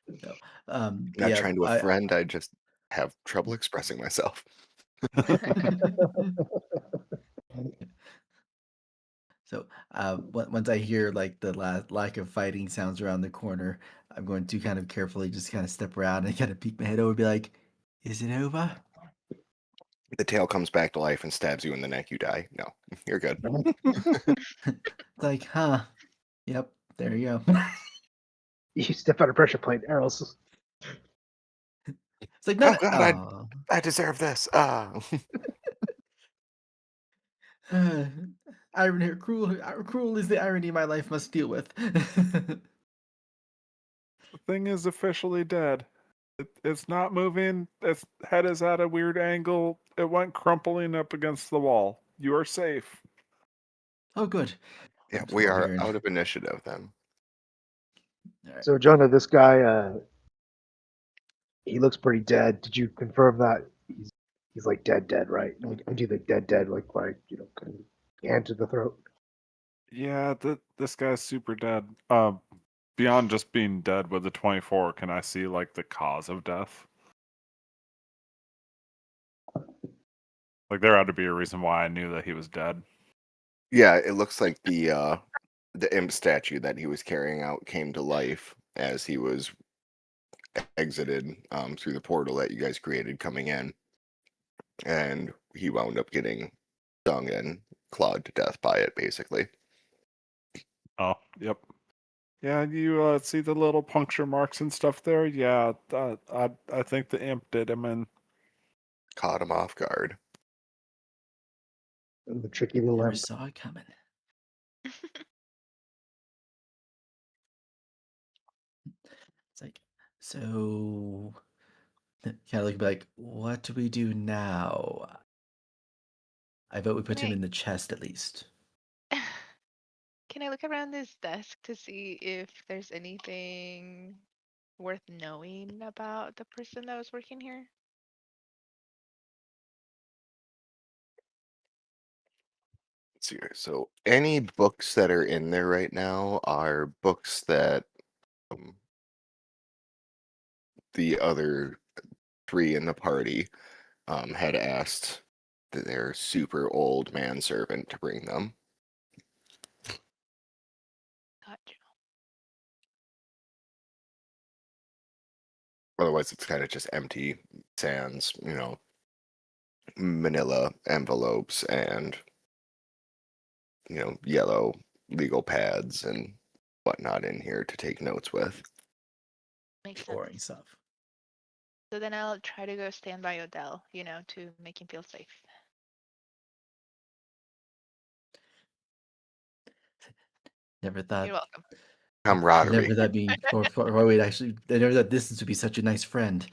No, Not yeah, trying to offend, I just have trouble expressing myself. So once I hear like the lack of fighting sounds around the corner, I'm going to kind of carefully just kind of step around and kind of peek my head over and be like, is it over? The tail comes back to life and stabs you in the neck. You die. No, you're good. Like, huh? Yep, there you go. You step out of pressure plate, arrows. It's like, no, Oh God, no. I deserve this. Irony, cruel is the irony my life must deal with. The thing is officially dead. It's not moving. Its head is at a weird angle. It went crumpling up against the wall. You are safe. Oh, good. Yeah, That's we what I'm are hearing. out of initiative then. All right. So Jonah, this guy, he looks pretty dead. Did you confirm that he's like dead, right? Like, I do the dead, like by hand to the throat. Yeah, this guy's super dead. Beyond just being dead with the 24, can I see like the cause of death? Like there had to be a reason why I knew that he was dead. Yeah, it looks like the imp statue that he was carrying out came to life as he was exited through the portal that you guys created coming in, and he wound up getting stung and clawed to death by it, basically. Oh, yep. Yeah, you see the little puncture marks and stuff there? Yeah, I think the imp did him in. Caught him off guard. The tricky little Never imp. saw it coming. It's like, so kind of like, what do we do now? I vote we put him Right. in the chest at least. Can I look around this desk to see if there's anything worth knowing about the person that was working here? Let's see here. So any books that are in there right now are books that the other 3 in the party had asked their super old manservant to bring them. Gotcha. Otherwise, it's kind of just empty sans, manila envelopes and, yellow legal pads and whatnot in here to take notes with. Makes Boring sense. stuff. So then I'll try to go stand by Odell, to make him feel safe. Never thought. You're welcome. Camaraderie. Never thought being. Or wait, actually, I never thought distance would be such a nice friend.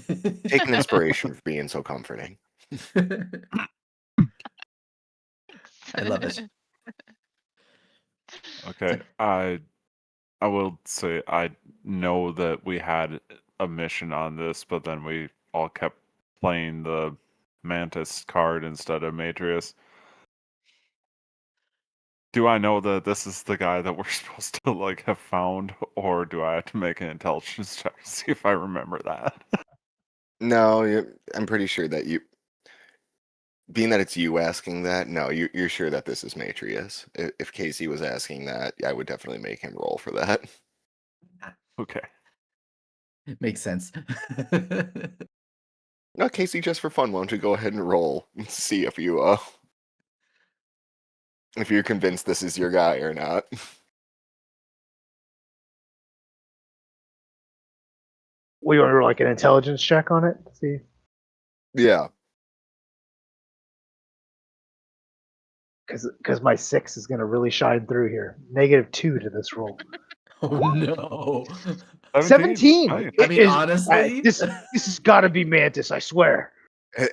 Take an inspiration for being so comforting. I love it. Okay, I will say I know that we had a mission on this, but then we all kept playing the Mantis card instead of Matrius. Do I know that this is the guy that we're supposed to have found, or do I have to make an intelligence check to see if I remember that? No, I'm pretty sure that being that it's you asking that, no, you're sure that this is Matrius. If Casey was asking that, I would definitely make him roll for that. Okay. Makes sense. No, Casey, just for fun, why don't you go ahead and roll and see if you're convinced this is your guy or not. We want to like an intelligence check on it. See, Yeah. because my 6 is going to really shine through here. -2 to this roll. Oh no. 17. Nice. I mean, honestly, this has got to be Mantis. I swear.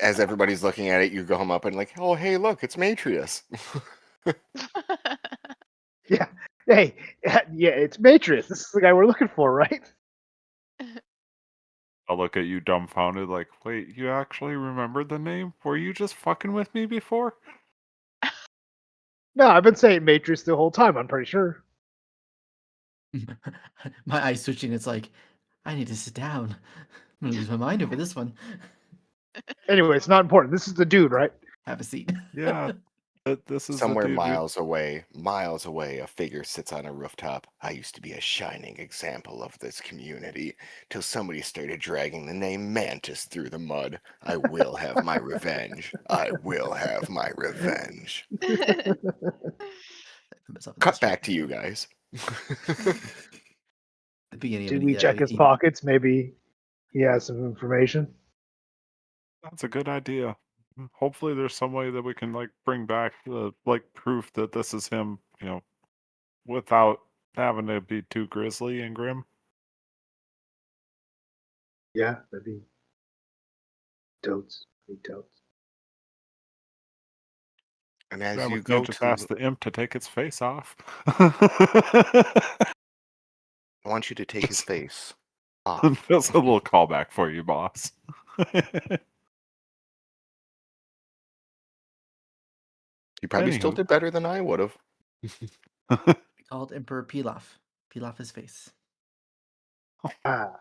As everybody's looking at it, you go home up and like, oh, hey, look, it's Matrius. Yeah. Hey. Yeah, it's Matrius. This is the guy we're looking for, right? I'll look at you dumbfounded, like, wait, you actually remembered the name? Were you just fucking with me before? No, I've been saying Matrius the whole time. I'm pretty sure. my eyes switching. It's like, I need to sit down. I'm gonna lose my mind over this one. Anyway, it's not important. This is the dude, right? Have a seat. Yeah, this is Somewhere the dude. miles away, a figure sits on a rooftop. I used to be a shining example of this community till somebody started dragging the name Mantis through the mud. I will have my revenge. I will have my revenge. Cut back to you guys. The beginning Did of we check his pockets? Maybe he has some information. That's a good idea. Hopefully there's some way that we can bring back the proof that this is him, without having to be too grisly and grim. Yeah, that'd be totes. And as Yeah, we you go can't just to, ask the imp to take its face off. I want you to take his face off. That's a little callback for you, boss. You probably still Anywho. did better than I would have. Called Emperor Pilaf. Peel off his face. Ah,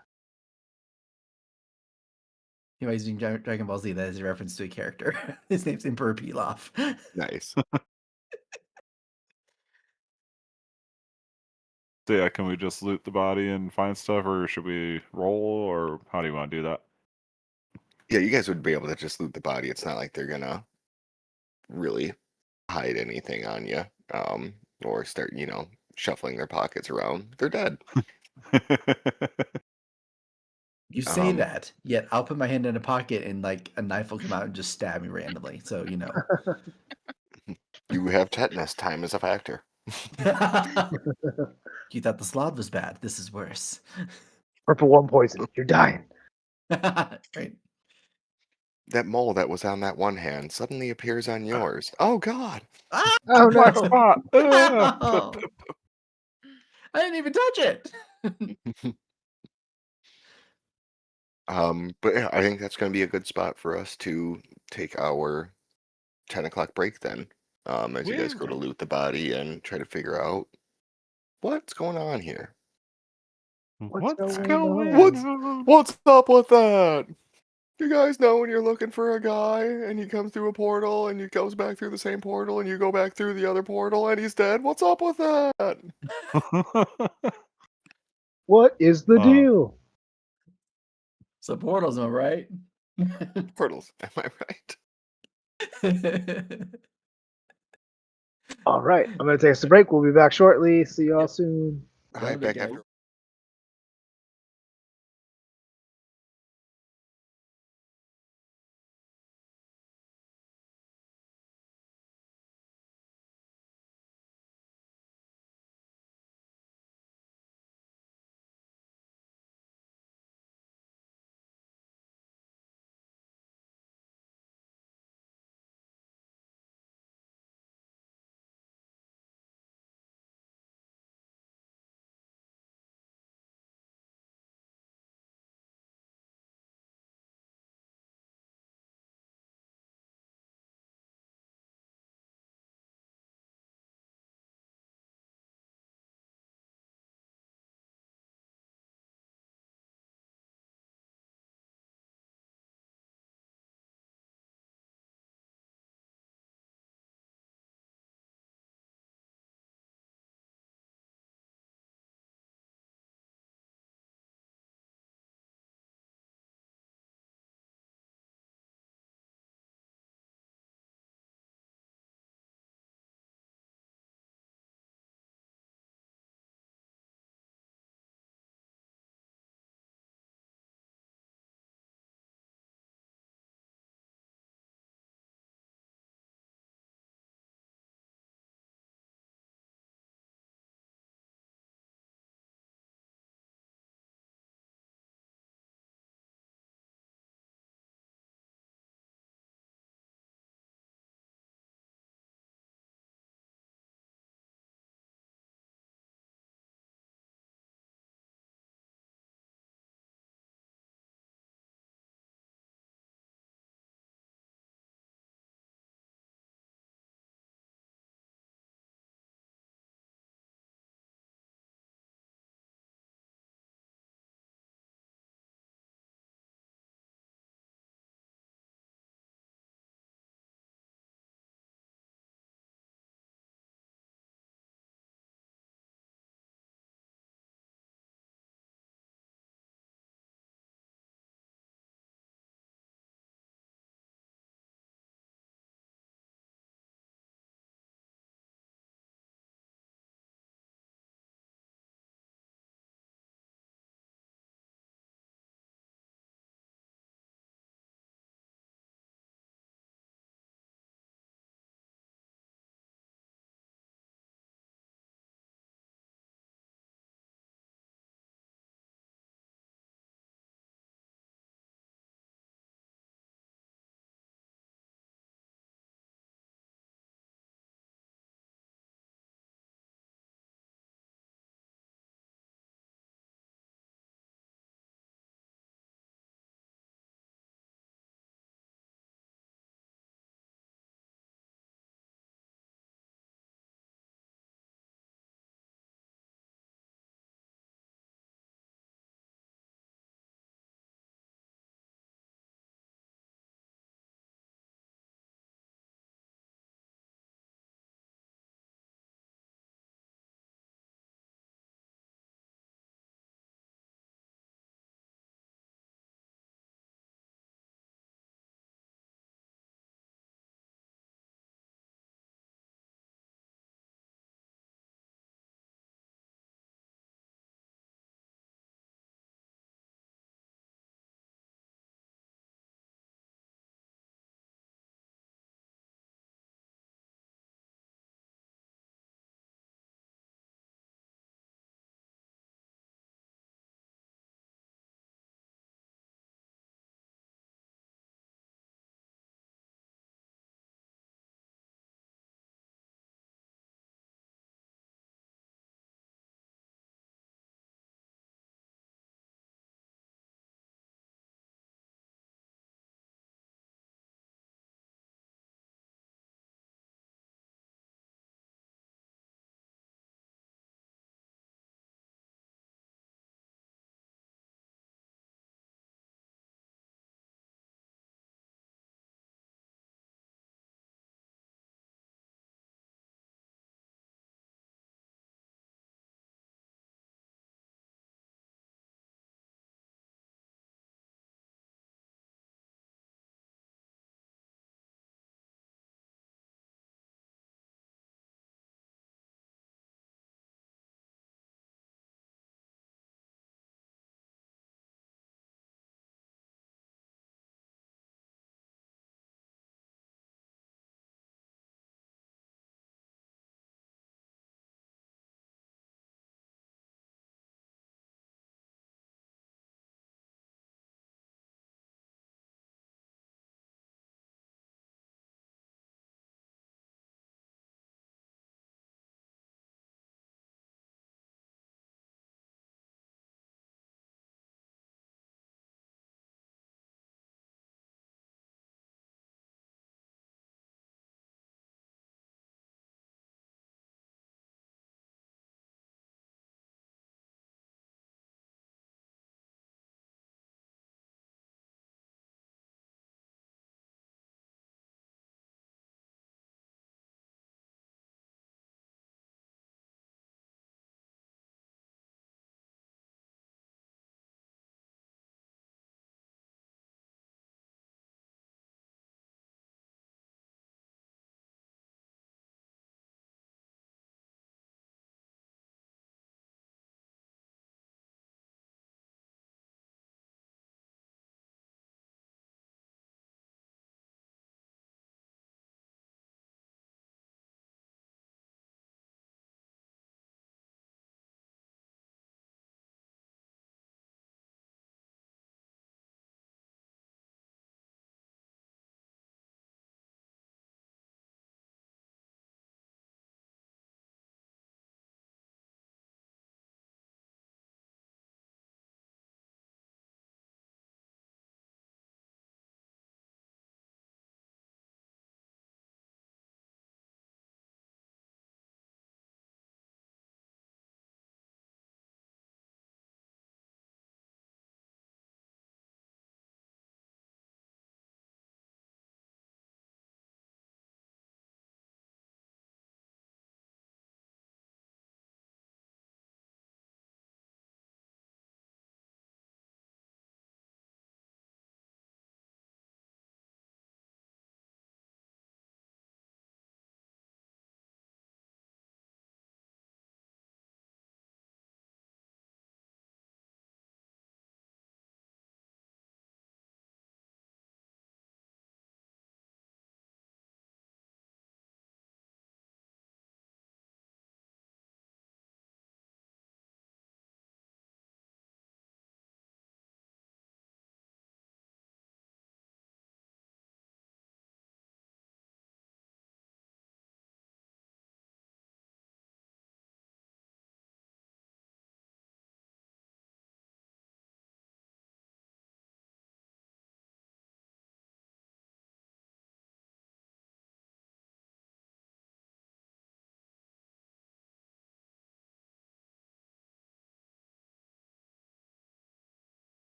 He was using Dragon Ball Z. That is a reference to a character. His name's Emperor Pilaf. Nice. So yeah, can we just loot the body and find stuff, or should we roll, or how do you want to do that? Yeah, you guys would be able to just loot the body. It's not like they're gonna really hide anything on you, or start, shuffling their pockets around. They're dead. You say Um, that, yet I'll put my hand in a pocket and like a knife will come out and just stab me randomly. So you know. you have tetanus. Time is a factor. You thought the sloth was bad. This is worse. Purple one poison. You're dying. Right. That mole that was on that one hand suddenly appears on yours. Oh God! Ah! Oh Black no! spot. No! I didn't even touch it. But yeah, I think that's going to be a good spot for us to take our 10 o'clock break then. As you guys go to loot the body and try to figure out what's going on here. What's going going on? What's up with that? You guys know when you're looking for a guy and he comes through a portal and he goes back through the same portal and you go back through the other portal and he's dead? What's up with that? What is the Uh, deal? So portals, am I right? Portals, am I right? All right, I'm gonna take us a break. We'll be back shortly. See y'all Yep. soon. All Sounds right, good, back guys. after.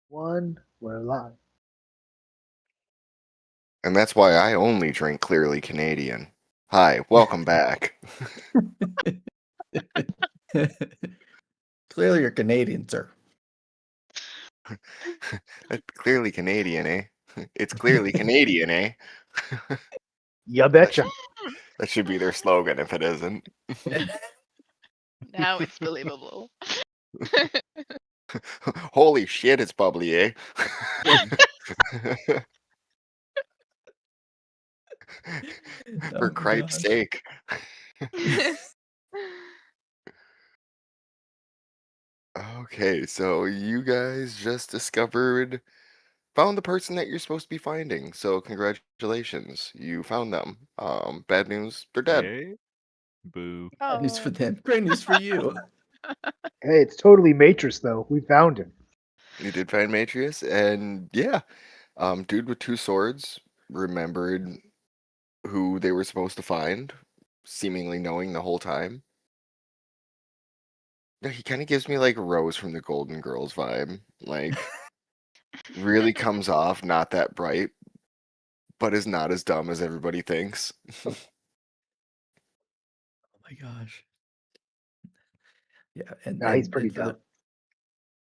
One, we're alive. And that's why I only drink clearly Canadian. Hi, welcome back. Clearly, you're Canadian, sir. Clearly Canadian, eh? It's clearly Canadian, eh? Ya betcha. That should be their slogan if it isn't. Now it's believable. Holy shit, it's bubbly, eh? Oh For my Christ's gosh. sake. Okay, so you guys just found the person that you're supposed to be finding. So congratulations, you found them. Bad news, they're dead. Yay. Boo. Bad news for Oh. them. Great news for you. Hey, it's totally Matrix though. We found him. You did find Matrius, and yeah, dude with two swords remembered who they were supposed to find, seemingly knowing the whole time. Yeah, he kind of gives me like Rose from the Golden Girls vibe. Like, really comes off not that bright, but is not as dumb as everybody thinks. Oh my gosh. Yeah, Nah, he's pretty for dumb.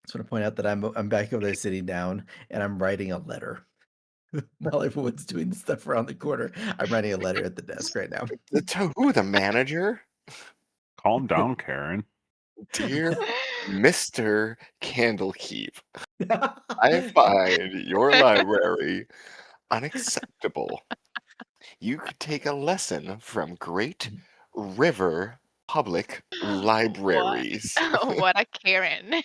just want to point out that I'm back over there sitting down and I'm writing a letter while everyone's doing stuff around the corner. I'm writing a letter at the desk right now. To who? The manager? Calm down, Karen. Dear Mr. Candlekeep, I find your library unacceptable. You could take a lesson from Great River Public Libraries. What a Karen.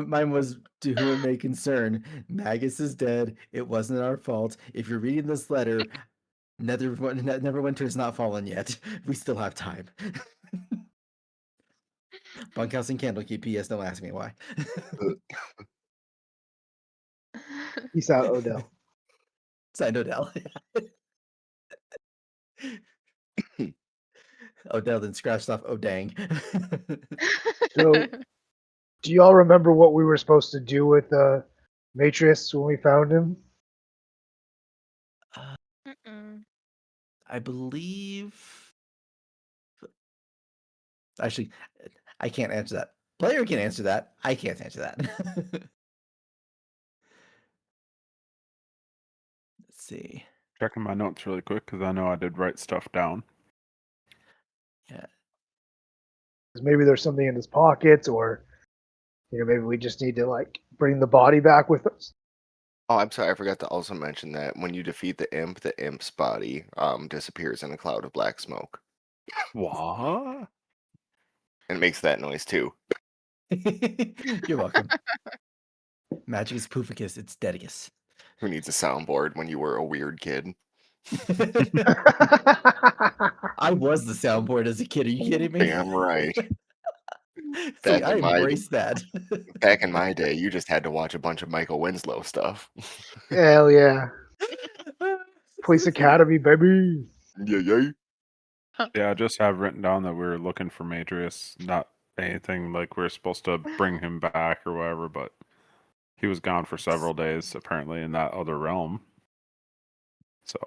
Mine was to whom it may concern. Magus is dead. It wasn't our fault. If you're reading this letter, Neverwinter has not fallen yet. We still have time. Bunkhouse and Candlekeep. P.S. Don't ask me why. Peace out, Odell. Signed Odell. Odell then scratched off. Oh dang. So, do y'all remember what we were supposed to do with Matrix when we found him? Mm-mm. I believe. Actually, I can't answer that. Player can answer that. I can't answer that. Let's see. Checking my notes really quick because I know I did write stuff down. Yeah. 'Cause maybe there's something in his pockets, or maybe we just need to like bring the body back with us. Oh, I'm sorry, I forgot to also mention that when you defeat the imp's body disappears in a cloud of black smoke. What? And it makes that noise too. You're welcome. Magic is Pooficus, it's Dedigus. Who needs a soundboard when you were a weird kid? I was the soundboard as a kid. Are you kidding me? Damn right. See, Back I in my- embrace that. Back in my day, you just had to watch a bunch of Michael Winslow stuff. Hell yeah. Police Academy, baby. Yeah. Yeah, I just have written down that we were looking for Matrius, not anything like we are supposed to bring him back or whatever, but he was gone for several days apparently in that other realm. So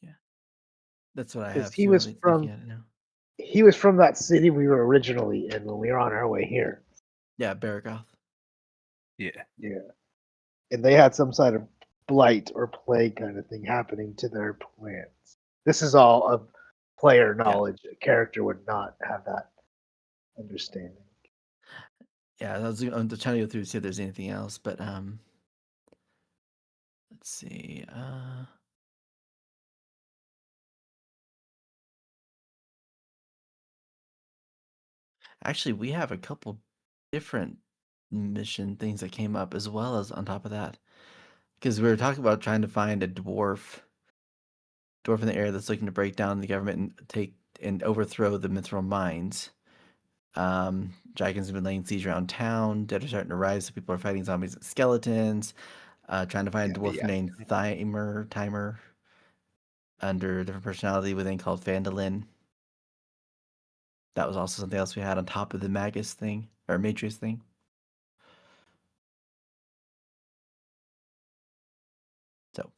Yeah, that's what I 'Cause have. he too. was I'm from- looking at it now. He was from that city we were originally in when we were on our way here. Yeah, Baragoth. yeah. Yeah. And they had some sort of blight or plague kind of thing happening to their plants. This is all of player knowledge. A character would not have that understanding. Yeah, I'm trying to go through to see if there's anything else, but let's see. Actually, we have a couple different mission things that came up as well as on top of that, because we were talking about trying to find a dwarf in the area that's looking to break down the government and overthrow the mithril mines. Dragons have been laying siege around town. Dead are starting to rise, so people are fighting zombies and skeletons. Trying to find a dwarf Yeah. named Timer under a different personality within called Vandalin. that was also something else we had on top of the Magus thing or Matrix thing. So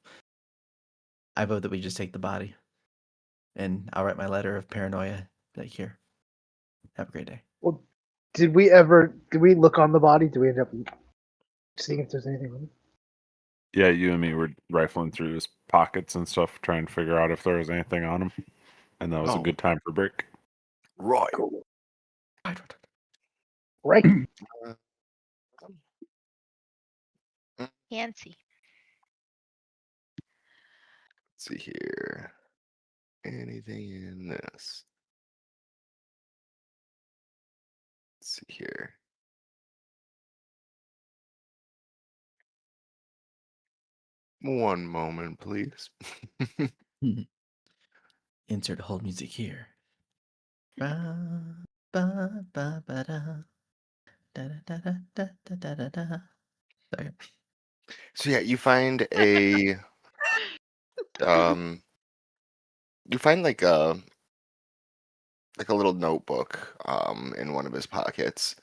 I vote that we just take the body, and I'll write my letter of paranoia. Like, here, have a great day. Well, did we look on the body? Did we end up seeing if there's anything on it? Yeah, you and me were rifling through his pockets and stuff, trying to figure out if there was anything on him. And that was a Oh. good time for break. Right. Cool. Right. Fancy. Let's see here. Anything in this? Let's see here. One moment, please. Insert hold music here. Ba, ba, ba, ba, da. Da, da, da, da, da, da, da, da. Sorry. So yeah, you find a you find like a little notebook in one of his pockets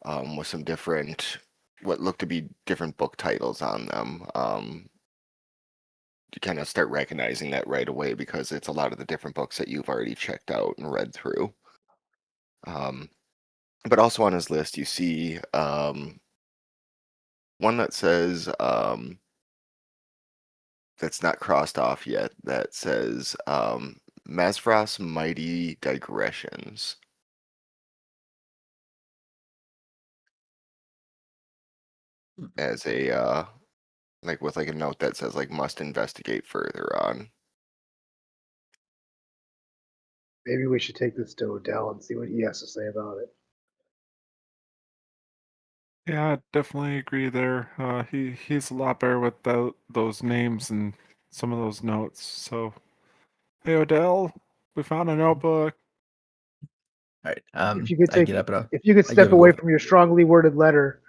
with some different what look to be different book titles on them. You kind of start recognizing that right away because it's a lot of the different books that you've already checked out and read through. But also on his list, you see one that says that's not crossed off yet. That says Mazfras Mighty Digressions. As a like with like a note that says like must investigate further on. Maybe we should take this to Odell and see what he has to say about it. Yeah, I definitely agree there. He's a lot better with those names and some of those notes. So, hey Odell, we found a notebook. All right. If you could I get up and if you could I step give a away go. from your strongly worded letter.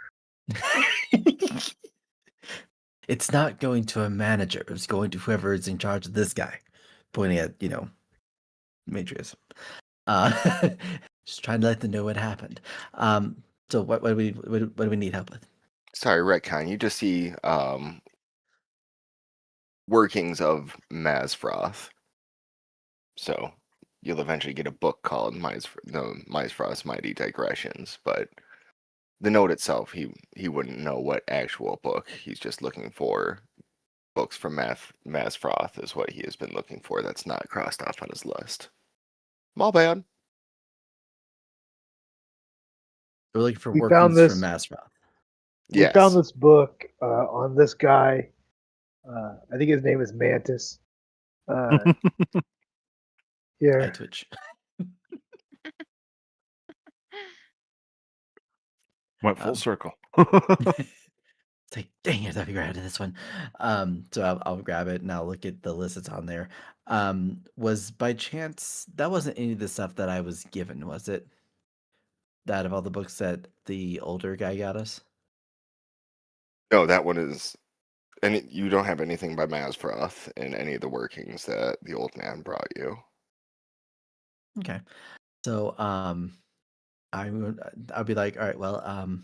It's not going to a manager. It's going to whoever is in charge of this guy. Pointing at, Matrix. Just trying to let them know what happened. So what do we need help with? Sorry, retcon. You just see workings of Mazfroth. So you'll eventually get a book called Mazfroth's Mighty Digressions, but the note itself, he wouldn't know what actual book. He's just looking for books from Mazfroth is what he has been looking for. That's not crossed off on his list. My bad. We're looking for We found workings from this. Masroth. We Yes. found this book on this guy. I think his name is Mantis. I Here. twitch. Went full circle. It's like, dang it, I figured out this one. So I'll grab it and I'll look at the list that's on there. Was by chance that wasn't any of the stuff that I was given, was it? That of all the books that the older guy got us? No, that one is. And you don't have anything by Mazfroth in any of the workings that the old man brought you. Okay. So I'll be like, all right, well,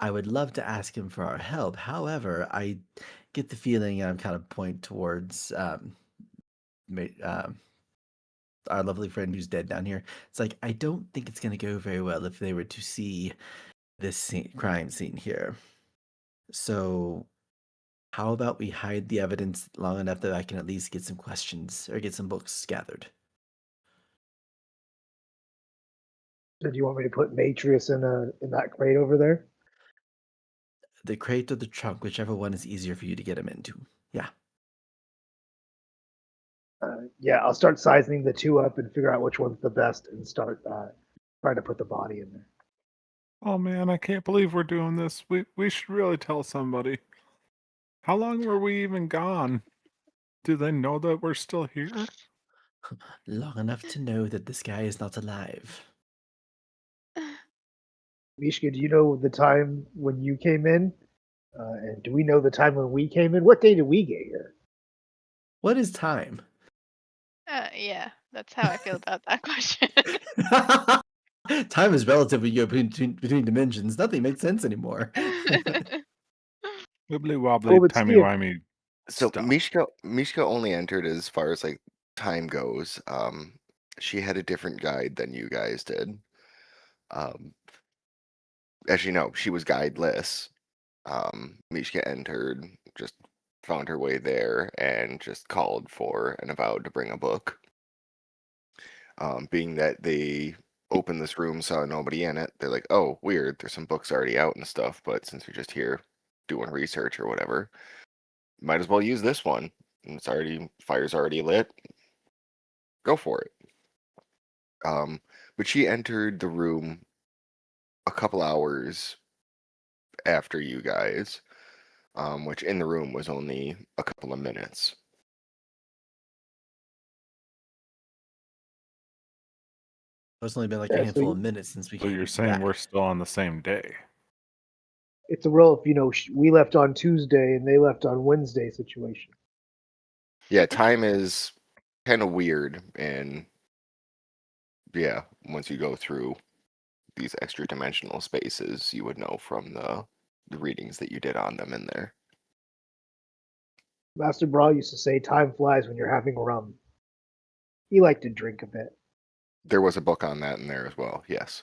I would love to ask him for our help. However, I get the feeling, and I'm kind of point towards our lovely friend who's dead down here. It's like I don't think it's going to go very well if they were to see this crime scene here. So, how about we hide the evidence long enough that I can at least get some questions or get some books gathered? So do you want me to put Matrius in that crate over there? The crate or the trunk, whichever one is easier for you to get him into. Yeah. Yeah, I'll start sizing the two up and figure out which one's the best and start trying to put the body in there. Oh man, I can't believe we're doing this. We should really tell somebody. How long were we even gone? Do they know that we're still here? Long enough to know that this guy is not alive. Mishka, do you know the time when you came in? And do we know the time when we came in? What day did we get here? What is time? Yeah. That's how I feel about that question. Time is relative when you go between dimensions. Nothing makes sense anymore. Wibbly wobbly, Oh, but timey Steve, wimey So stuff. Mishka only entered as far as like time goes. She had a different guide than you guys did. Um, Actually, no, she was guideless. Mishka entered, just found her way there, and just called for and avowed to bring a book. Being that they opened this room, saw nobody in it, they're like, "Oh, weird. There's some books already out and stuff, but since you're just here doing research or whatever, might as well use this one. And it's already fire's already lit. Go for it." But she entered the room a couple hours after you guys, which in the room was only a couple of minutes. It's only been like Yeah, a so handful you- of minutes since we So came you're saying back. we're still on the same day? it's a real, we left on Tuesday and they left on Wednesday situation. Yeah, time is kind of weird, and yeah, once you go through these extra dimensional spaces, you would know from the readings that you did on them in there. Master Bra used to say, "Time flies when you're having rum." He liked to drink a bit. There was a book on that in there as well. Yes.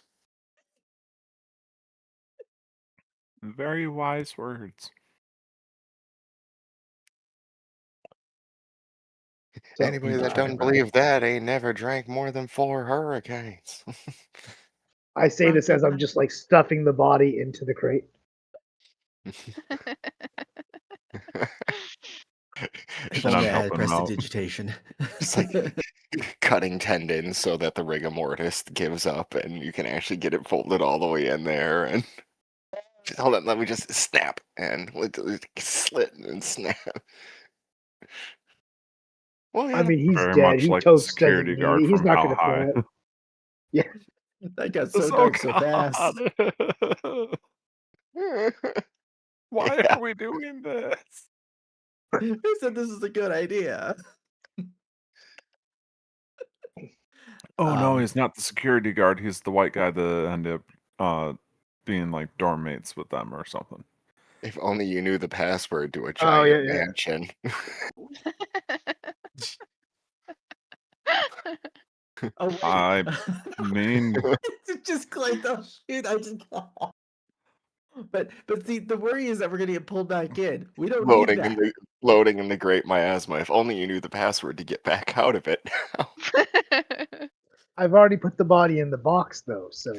Very wise words. So, Anybody that got it doesn't right. believe that ain't never drank more than 4 hurricanes. I say this as I'm just like stuffing the body into the crate. If And only I'm I had helping him out. prestidigitation. Just like cutting tendons so that the rigor mortis gives up and you can actually get it folded all the way in there. And hold on, let me just snap and slit and snap. Well, I yeah. mean, he's Very dead. much He like the toast security doesn't need guard it. He's from not How going to High. throw it. Yeah. That got so Oh, dark so fast. God. Why Yeah. are we doing this? Who said this is a good idea? Oh no, Um, he's not the security guard. He's the white guy that ended up being like dorm mates with them or something. If only you knew the password to a Oh, giant yeah. mansion. Oh wait. I mean, It's just clicked. Oh shoot! I just. But see, the worry is that we're gonna get pulled back in. We don't need that. Loading in the great miasma. If only you knew the password to get back out of it. I've already put the body in the box, though, so.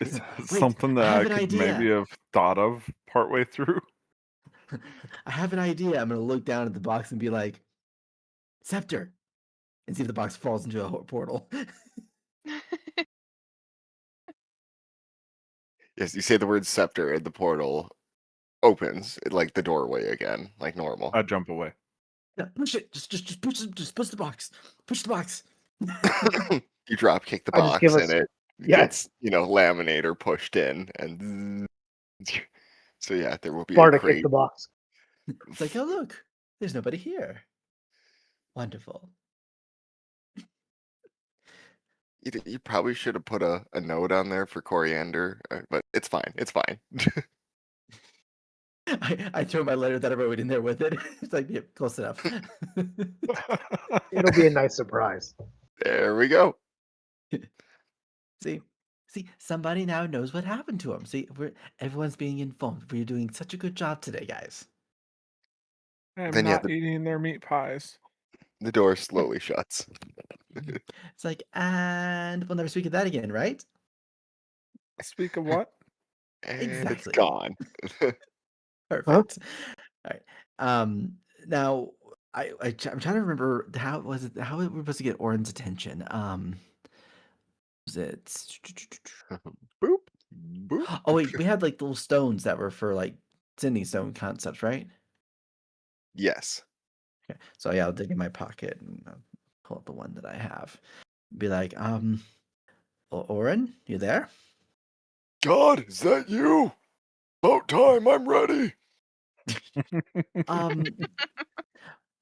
it's Wait, something that I have I an could idea. maybe have thought of partway through. I have an idea. I'm gonna look down at the box and be like, "Scepter," and see if the box falls into a portal. Yes, you say the word scepter and the portal opens, like the doorway again, like normal. I jump away. No, push it. Just push the box. Push the box. You drop kick the I just give box us- and it Yeah. gets, laminator pushed in, and so yeah, there will be a Sparta crate. kicked the box. It's like, oh look, there's nobody here. Wonderful. You probably should have put a note on there for coriander, but it's fine. It's fine. I throw my letter that I wrote in there with it. It's like, yep, close enough. It'll be a nice surprise. There we go. See, somebody now knows what happened to him. See, everyone's being informed. We're doing such a good job today, guys. I'm Then, yeah, not eating their meat pies. The door slowly shuts. It's like, and we'll never speak of that again, right? Speak of what? And Exactly. it's gone. Perfect. All right. Now I'm trying to remember how we were supposed to get Orin's attention. Was it? Boop. Boop. Oh wait, we had like little stones that were for like sending stone concepts, right? Yes. Okay. So yeah, I'll dig in my pocket and pull up the one that I have. Be like, Orin, you there? God, is that you? About time, I'm ready. Um,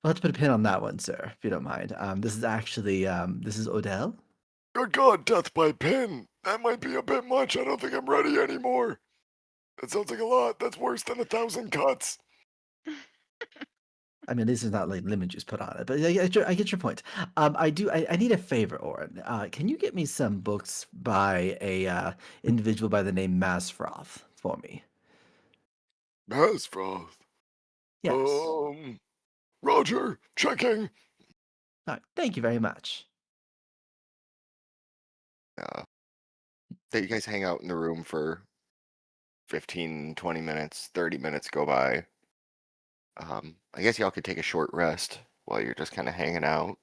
let's put a pin on that one, sir, if you don't mind. This is actually this is Odell. Good God, death by pen. That might be a bit much. I don't think I'm ready anymore. That sounds like a lot. That's worse than 1,000 cuts. I mean, this is not like lemon juice put on it, but I get your point. I need a favor, Oren. Can you get me some books by a individual by the name Masfroth for me? Masfroth. Yes. Roger, checking. All right, thank you very much. You guys hang out in the room for 15, 20 minutes, 30 minutes go by. I guess y'all could take a short rest while you're just kind of hanging out.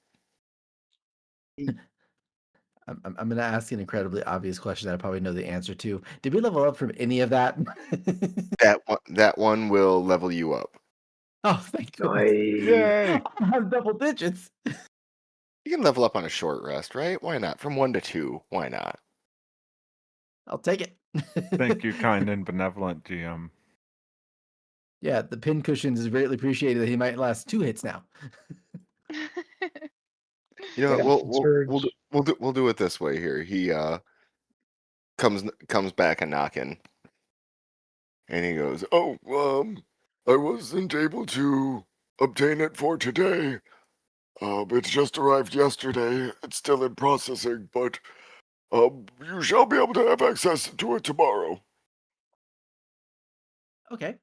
I'm going to ask an incredibly obvious question that I probably know the answer to. Did we level up from any of that? That one will level you up. Oh, thank goodness. Yay! I have double digits. You can level up on a short rest, right? Why not? From 1 to 2, why not? I'll take it. Thank you, kind and benevolent GM. Yeah, the pin cushions is greatly appreciated that he might last 2 hits now. You know, Yeah, we'll do it this way here. He comes back and knocking, and he goes, "Oh, I wasn't able to obtain it for today. It's just arrived yesterday. It's still in processing, but you shall be able to have access to it tomorrow." Okay,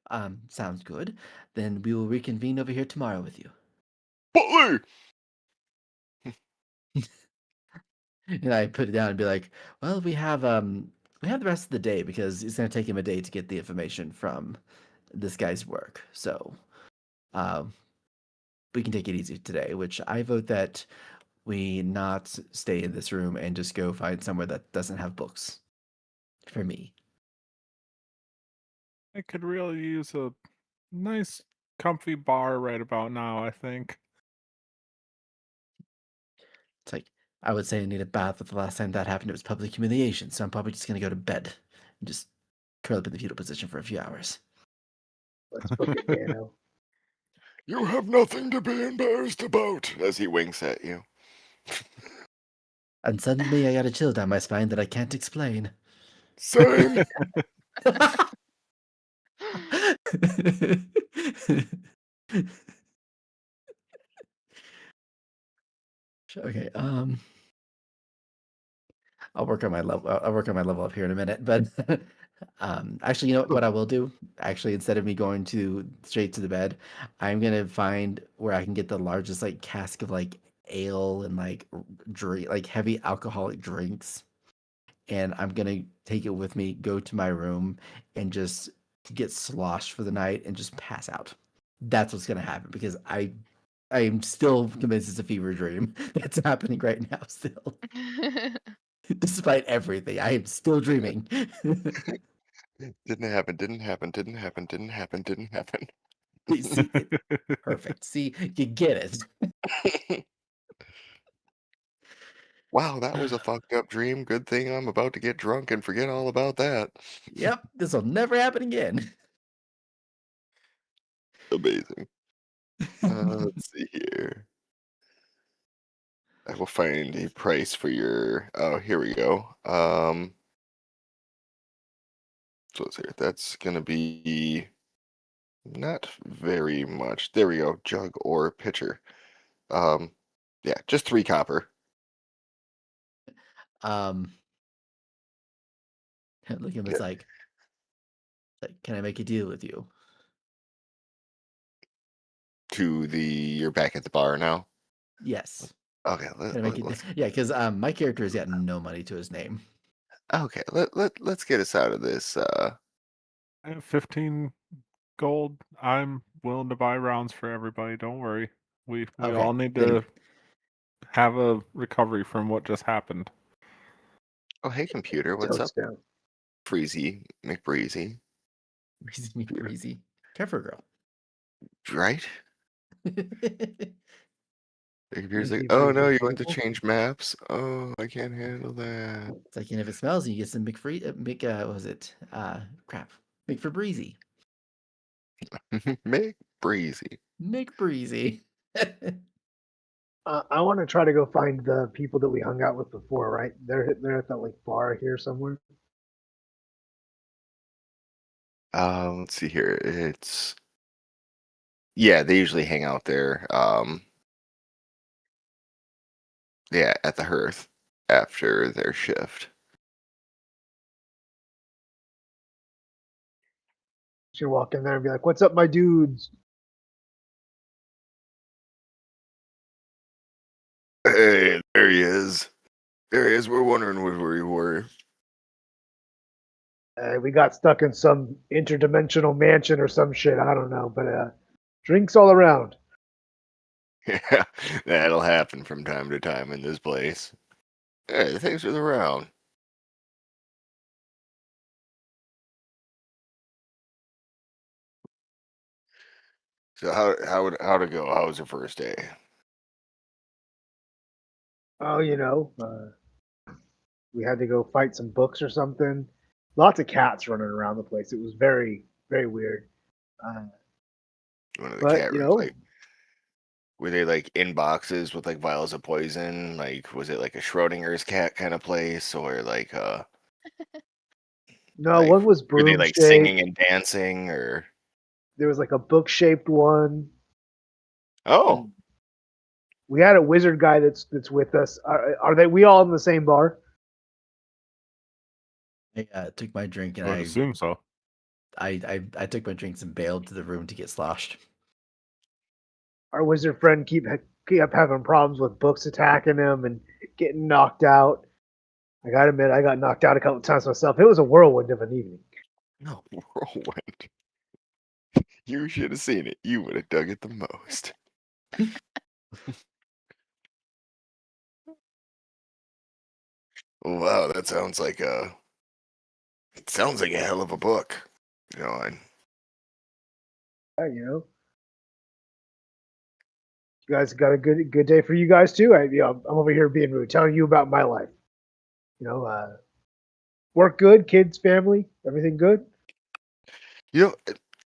sounds good. Then we will reconvene over here tomorrow with you. Bully! And I put it down and be like, well, we have the rest of the day because it's gonna take him a day to get the information from this guy's work. So um we can take it easy today, which I vote that we not stay in this room and just go find somewhere that doesn't have books. For me. I could really use a nice, comfy bar right about now, I think. It's like I would say I need a bath, but the last time that happened it was public humiliation, so I'm probably just gonna go to bed and just curl up in the fetal position for a few hours. Let's book it, Dano. You have nothing to be embarrassed about, as he winks at you. And suddenly I got a chill down my spine that I can't explain. Same. Okay, I'll work on my level. I'll work on my level up here in a minute. But actually, you know what I will do? Actually, instead of me going to straight to the bed, I'm gonna find where I can get the largest like cask of like ale and like drink like heavy alcoholic drinks, and I'm gonna take it with me, go to my room, and just get sloshed for the night and just pass out. That's what's gonna happen because I'm still convinced it's a fever dream that's happening right now still. Despite everything, I am still dreaming. Didn't happen, didn't happen, didn't happen, didn't happen, didn't happen. See, perfect. See, you get it. Wow, that was a fucked up dream. Good thing I'm about to get drunk and forget all about that. Yep, this will never happen again. Amazing. Let's see here. I will find a price for your. Oh, here we go. So let's see. That's gonna be not very much. There we go. Jug or pitcher. Um, yeah, just 3 copper um, look at him. It's Yeah, like, can I make a deal with you? to the. You're back at the bar now. Yes. Okay, Can I make it? Yeah, because my character has got no money to his name. okay. Let's get us out of this. I have 15 gold. I'm willing to buy rounds for everybody. Don't worry. We Okay, all need then to have a recovery from what just happened. Oh, hey computer, what's up? Toast down. Freezy McBreezy, Breezy me breezy. Care for a girl. right? The computer's like, Breezy, oh breezy, no, you want to beautiful. change maps? Oh, I can't handle that. It's like, and if it smells, you get some what was it? Crap. McFreezy. McBreezy. McBreezy. I want to try to go find the people that we hung out with before, right? They're at that like bar here somewhere. Let's see here. It's yeah, they usually hang out there. Yeah, at the hearth after their shift. Should walk in there and be like, "What's up, my dudes?" Hey, there he is. There he is. We're wondering where you were. We got stuck in some interdimensional mansion or some shit. I don't know, but drinks all around. Yeah, that'll happen from time to time in this place. Hey, thanks for the round. So how'd it go? How was your first day? Oh, we had to go fight some books or something. Lots of cats running around the place. It was very, very weird. One of the But cat rooms, like, were they like in boxes with like vials of poison? Like, was it like a Schrodinger's cat kind of place, or like no, like one was were they broom like shaped. singing and dancing, or There was like a book shaped one. oh, We had a wizard guy that's with us. Are they? We all in the same bar? I took my drink and I would assume so. I took my drinks and bailed to the room to get sloshed. Our wizard friend kept having problems with books attacking him and getting knocked out. I gotta admit, I got knocked out a couple times myself. It was a whirlwind of an evening. no, whirlwind. You should have seen it. You would have dug it the most. Wow, that sounds like a hell of a book. You know, Yeah, you guys got a good day for you guys too. I'm over here being rude, telling you about my life. Work good, kids, family, everything good.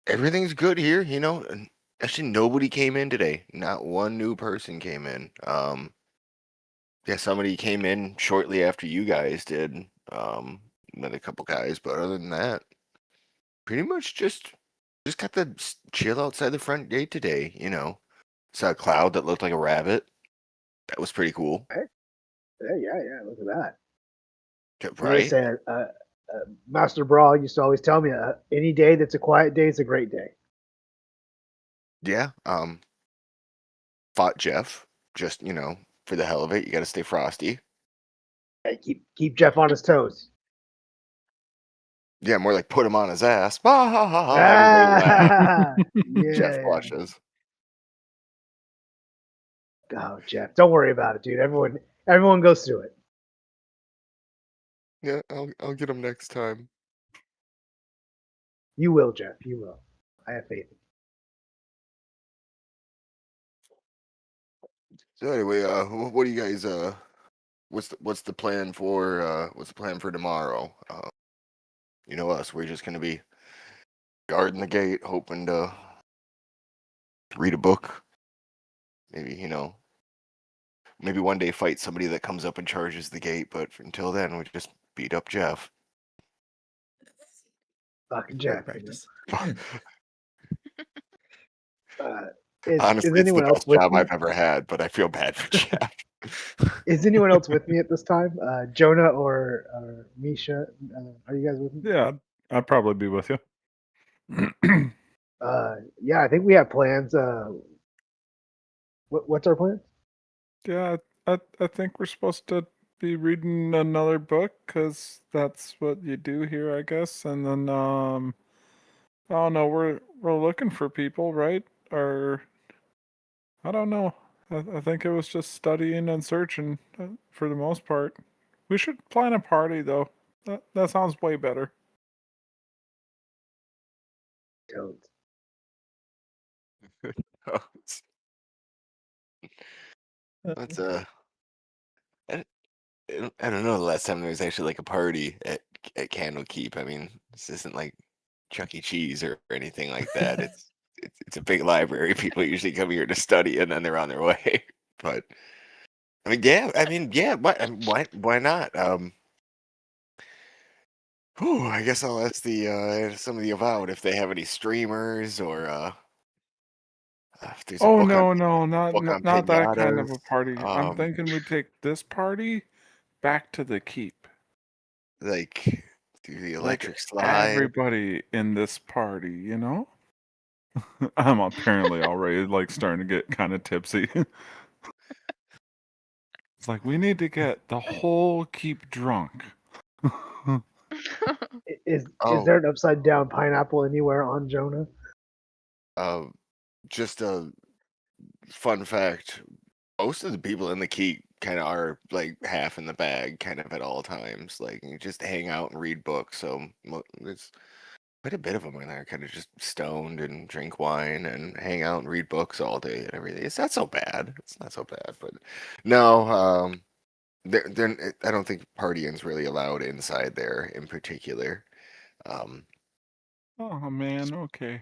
Everything's good here. And actually, nobody came in today. Not one new person came in. Yeah, somebody came in shortly after you guys did. Met a couple guys, but other than that, pretty much just got to chill outside the front gate today. Saw a cloud that looked like a rabbit. That was pretty cool. Yeah. Look at that. They Right? said, Master Brawl used to always tell me, any day that's a quiet day is a great day. Yeah. Fought Jeff. Just for the hell of it, you got to stay frosty. Hey, keep Jeff on his toes. Yeah, more like put him on his ass. Ha ha ha ha. Everybody laugh. Yeah. Jeff blushes. Oh, Jeff, don't worry about it, dude. Everyone goes through it. Yeah, I'll get him next time. You will, Jeff. You will. I have faith. So anyway, what do you guys what's the plan for tomorrow? You know us, we're just gonna be guarding the gate, hoping to read a book. Maybe maybe one day fight somebody that comes up and charges the gate. But until then, we just beat up Jeff. Fucking Great Jeff. practice. Honestly, Is it's anyone the else best with job me? I've ever had, but I feel bad for Jeff. Is anyone else with me at this time? Jonah or Misha? Are you guys with me? Yeah, I'd probably be with you. Yeah, I think we have plans. What's our plan? Yeah, I think we're supposed to be reading another book because that's what you do here, I guess. And then oh no, we're looking for people, right? Or I don't know. I think it was just studying and searching for the most part. We should plan a party though. That sounds way better. Toads. That's I don't know the last time there was actually like a party at Candlekeep. I mean, this isn't like Chuck E. Cheese or anything like that. it's a big library. People usually come here to study, and then they're on their way. But I mean, yeah. Why not? I guess I'll ask the some of the avowed if they have any streamers or if there's a Oh book on no, no, not book on not that kind of pinatas. a party. I'm Um, thinking we take this party back to the keep. like do the Like electric slide. everybody in this party, you know? I'm apparently already like starting to get kind of tipsy. It's like we need to get the whole keep drunk. Is Oh, there an upside down pineapple anywhere on Jonah? just a fun fact. Most of the people in the keep kind of are like half in the bag, kind of at all times. Like you just hang out and read books. So it's quite a bit of them in there, kind of just stoned and drink wine and hang out and read books all day and everything. It's not so bad. It's not so bad, but no, they're I don't think partying's really allowed inside there in particular. Um, Oh man, okay.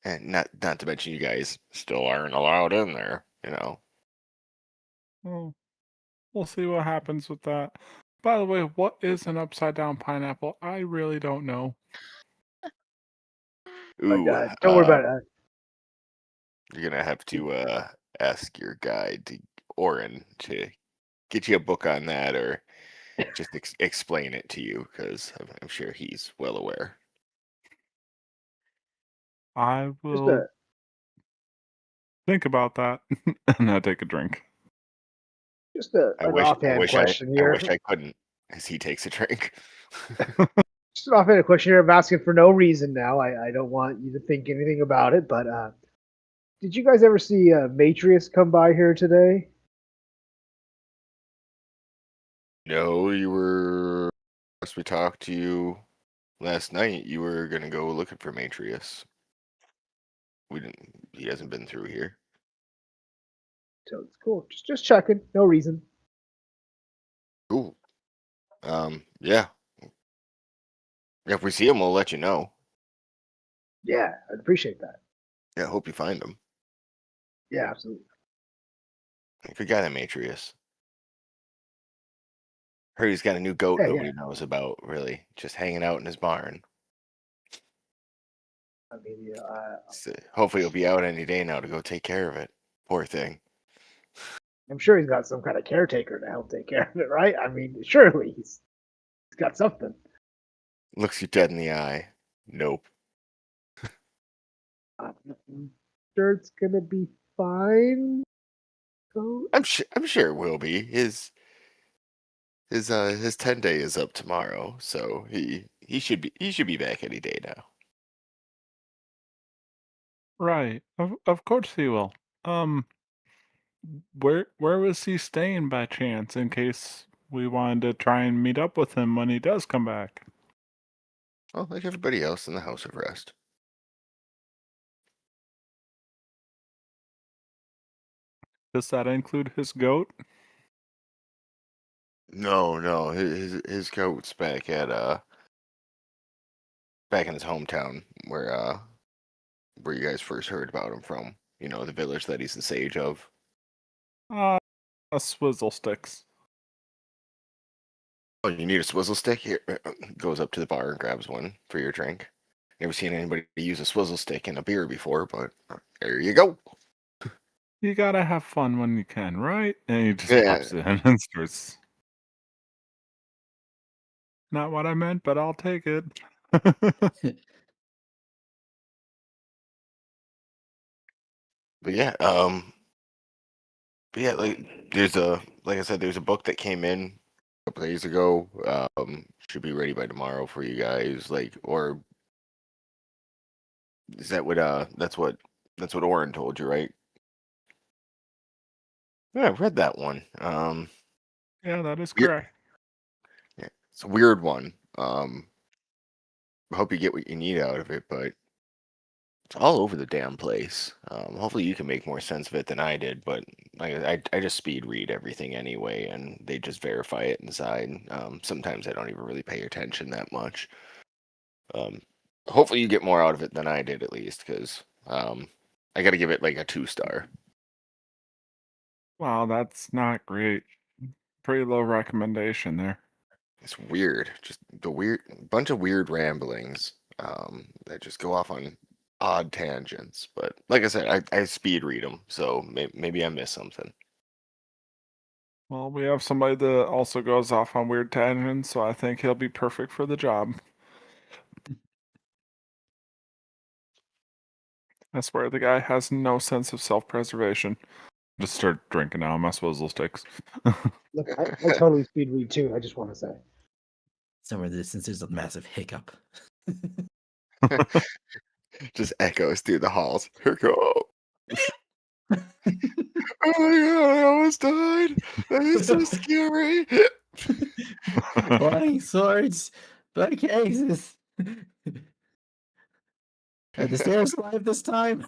and not to mention you guys still aren't allowed in there, you know. Well, we'll see what happens with that. By the way, what is an upside down pineapple? I really don't know. But Ooh, don't worry about it. you're gonna have to ask your guide to Orin to get you a book on that, or just explain it to you, because I'm sure he's well aware. I Just will think about that and I take a drink. an offhand question I here. wish I couldn't, as he takes a drink. Just an offhand question here. I'm asking for no reason now. I don't want you to think anything about it. But did you guys ever see Matrius come by here today? No, as we talked to you last night, you were gonna go looking for Matrius. We didn't. He hasn't been through here. So it's cool. Just checking. No reason. Cool. Yeah. If we see him, we'll let you know. Yeah, I'd appreciate that. Yeah, hope you find him. Yeah, absolutely. Good guy, that Matrius. Heard he's got a new goat Yeah, nobody yeah. knows about, really. Just hanging out in his barn. I mean, So hopefully he'll be out any day now to go take care of it. Poor thing. I'm sure he's got some kind of caretaker to help take care of it, right? I mean, surely he's got something. Looks you dead in the eye. Nope. I'm sure it's gonna be fine. I'm sure it will be. His 10 day is up tomorrow, so he should be back any day now. Right. Of course he will. Where was he staying by chance in case we wanted to try and meet up with him when he does come back? Well, like everybody else in the House of Rest. Does that include his goat? No, his goat's back in his hometown where you guys first heard about him from. You know, the village that he's the sage of. Swizzle sticks. Oh, you need a swizzle stick? Here, goes up to the bar and grabs one for your drink. Never seen anybody use a swizzle stick in a beer before, but there you go. You gotta have fun when you can, right? And he just Yeah. pops in and starts. Not what I meant, but I'll take it. But yeah, like I said, there's a book that came in a couple days ago. Should be ready by tomorrow for you guys. Or is that what that's what Oren told you, right? Yeah, I've read that one. Yeah, that is Weird- correct. yeah, it's a weird one. I hope you get what you need out of it, but it's all over the damn place. Hopefully you can make more sense of it than I did, but I just speed read everything anyway, and they just verify it inside. Sometimes I don't even really pay attention that much. Hopefully you get more out of it than I did, at least, because I got to give it like a 2-star. Wow, that's not great. Pretty low recommendation there. It's weird. Just the weird bunch of weird ramblings that just go off on odd tangents. But like I said, I speed read them, so maybe I missed something. Well, we have somebody that also goes off on weird tangents, so I think he'll be perfect for the job. I swear the guy has no sense of self-preservation. Just start drinking now. My swizzle sticks. Look, I totally speed read too. I just want to say. Somewhere in the distance, there's a massive hiccup. Just echoes through the halls. Here go. Oh my god, I almost died. That is so scary. Flying swords, black axes. Are the stairs alive this time?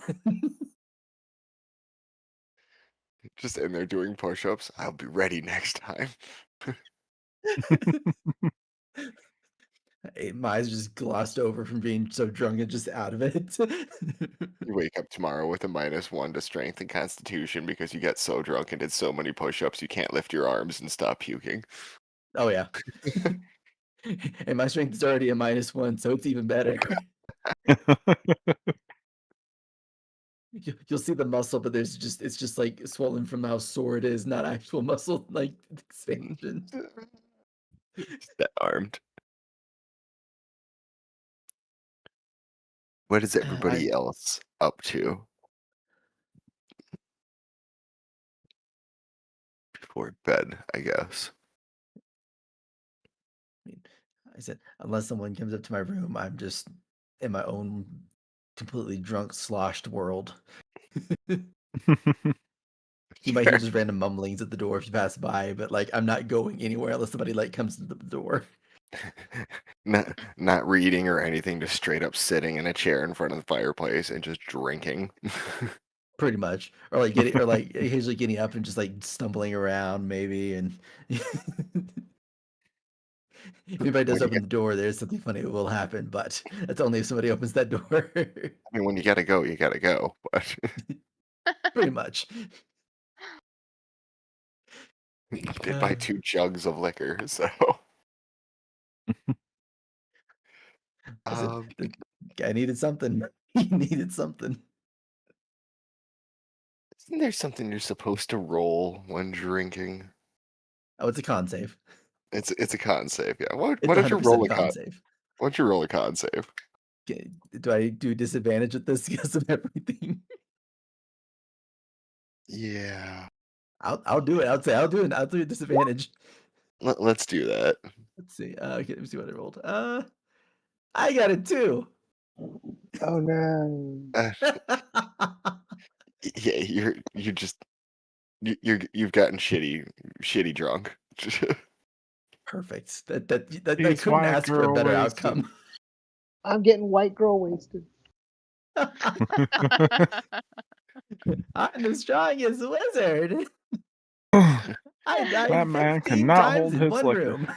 Just in there doing push-ups. I'll be ready next time. My eyes just glossed over from being so drunk and just out of it. You wake up tomorrow with a -1 to strength and constitution because you got so drunk and did so many push-ups you can't lift your arms and stop puking. Oh yeah. And my strength is already a -1, so it's even better. You'll see the muscle, but it's just like swollen from how sore it is, not actual muscle like expansion. Just that armed. What is everybody else up to before bed, I guess? I said, unless someone comes up to my room, I'm just in my own completely drunk, sloshed world. You might hear just random mumblings at the door if you pass by, but like I'm not going anywhere unless somebody like comes to the door. Not reading or anything, just straight up sitting in a chair in front of the fireplace and just drinking. Pretty much, or like getting, or like occasionally getting up and just like stumbling around, maybe. And if anybody does When you open the door, there's something funny that will happen, but that's only if somebody opens that door. I mean, when you gotta go, you gotta go. But Pretty much. you did buy 2 jugs of liquor, so. I said, the guy needed something. He needed something. Isn't there something you're supposed to roll when drinking? Oh, it's a con save. It's a con save, yeah. Why It's don't you roll 100% a con con? save. Why don't you roll a con save? Okay, do I do disadvantage at this because of everything? Yeah. I'll do it. I'll do it. I'll do a disadvantage. Let's do that. Let's see. Okay, let me see what I rolled. I got it too. Oh no. Yeah, you're just you've gotten shitty drunk. Perfect. That These couldn't white ask for a girl better wasted. outcome. I'm getting white girl wasted. I'm the strongest wizard. I died That man 15 cannot times hold in his one liquor. room.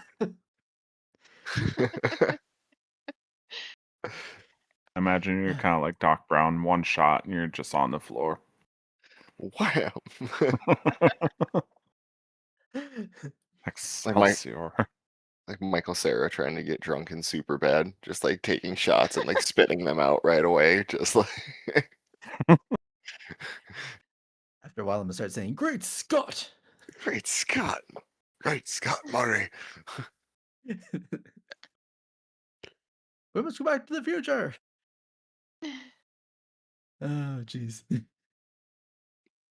Imagine you're kind of like Doc Brown, one shot, and you're just on the floor. Wow. Excelsior. Like Michael Cera trying to get drunk and super bad, just like taking shots and like spitting them out right away, just like. After a while, I'm gonna start saying, "Great Scott!" Great Scott, great Scott Murray. We must go back to the future. Oh, jeez.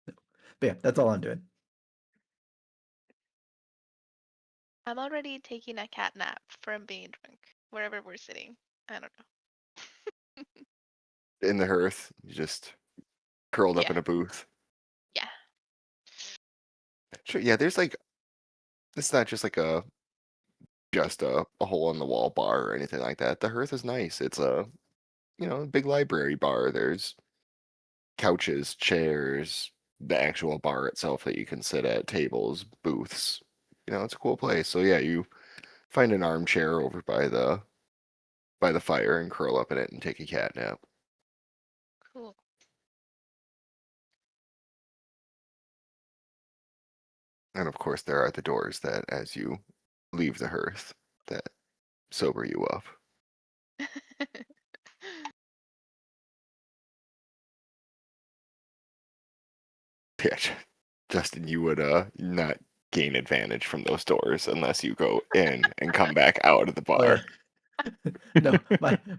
But yeah, that's all I'm doing. I'm already taking a cat nap from being drunk, wherever we're sitting. I don't know. In the hearth, you just curled up Yeah. in a booth. Yeah. Sure, yeah. There's like, it's not just like just a hole in the wall bar or anything like that. The hearth is nice. It's a big library bar. There's couches, chairs, the actual bar itself that you can sit at, tables, booths. It's a cool place. So yeah, you find an armchair over by the fire and curl up in it and take a cat nap. Cool. And of course, there are the doors that, as you leave the hearth, that sober you up. Yeah, Justin, you would not gain advantage from those doors unless you go in and come back out of the Oh, bar. No,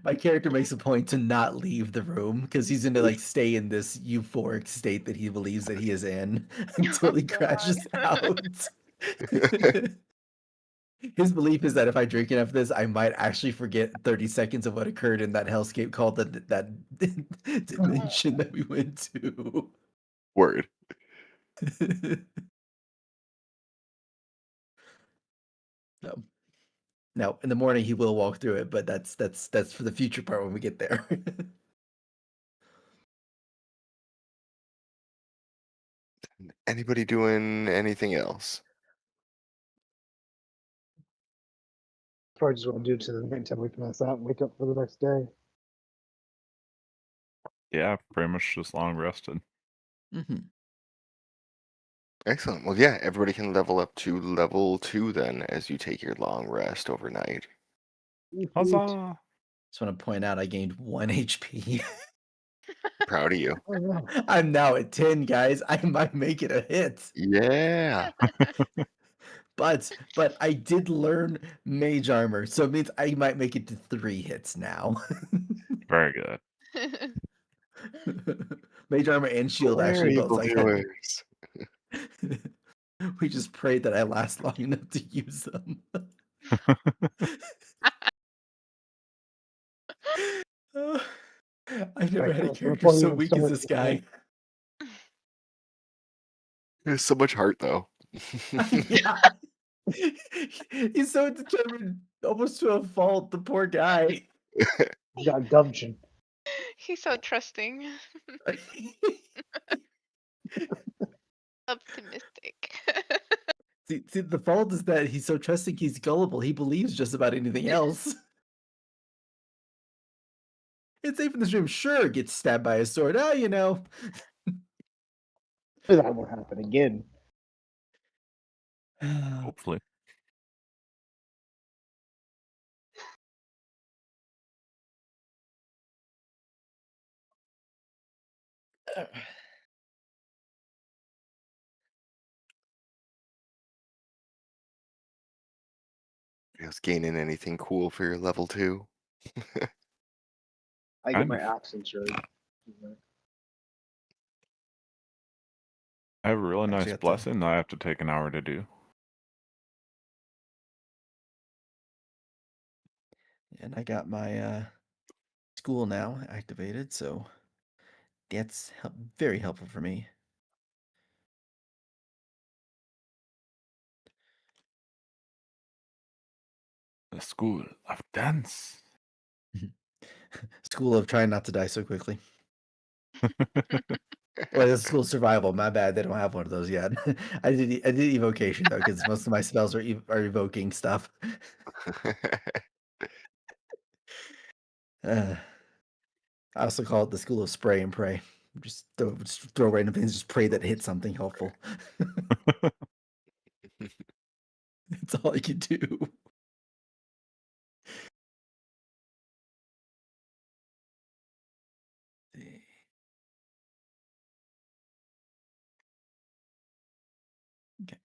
my character makes a point to not leave the room because he's going to like stay in this euphoric state that he believes that he is in until he God. crashes out. His belief is that if I drink enough of this, I might actually forget 30 seconds of what occurred in that hellscape called that dimension that we went to. Word. No. Now, in the morning he will walk through it, but that's for the future part when we get there. Anybody doing anything else? Probably just want to do to the next time we pass out and wake up for the next day. Yeah, pretty much just long rested. hmm Excellent. Well, yeah, everybody can level up to level 2 then as you take your long rest overnight. Huzzah! Just want to point out I gained 1 HP. Proud of you. Oh, no. I'm now at 10, guys. I might make it a hit. Yeah. But I did learn mage armor, so it means I might make it to 3 hits now. Very good. Mage armor and shield Where actually both. So I got, evildoers? we just prayed that I last long enough to use them. I've never had a Right, character before you so even weak as start, this guy. There's so much heart, though. Yeah. He's so determined, almost to a fault, the poor guy. You got gumption. He's so trusting, optimistic. See, the fault is that he's so trusting, he's gullible. He believes just about anything else. It's safe in this room. Sure, gets stabbed by a sword. Oh, you know. That won't happen again. Hopefully. You guys gaining anything cool for your level 2? I get Kind my of. accent shirt. I have a really Actually nice got the- blessing that I have to take an hour to do. And I got my school now activated, so that's very helpful for me. The school of dance. School of trying not to die so quickly. Well, it's school survival. My bad. They don't have one of those yet. I did evocation though, because most of my spells are evoking stuff. I also call it the school of spray and pray. Just throw random things, just pray that hit something helpful. That's all I can do. Okay.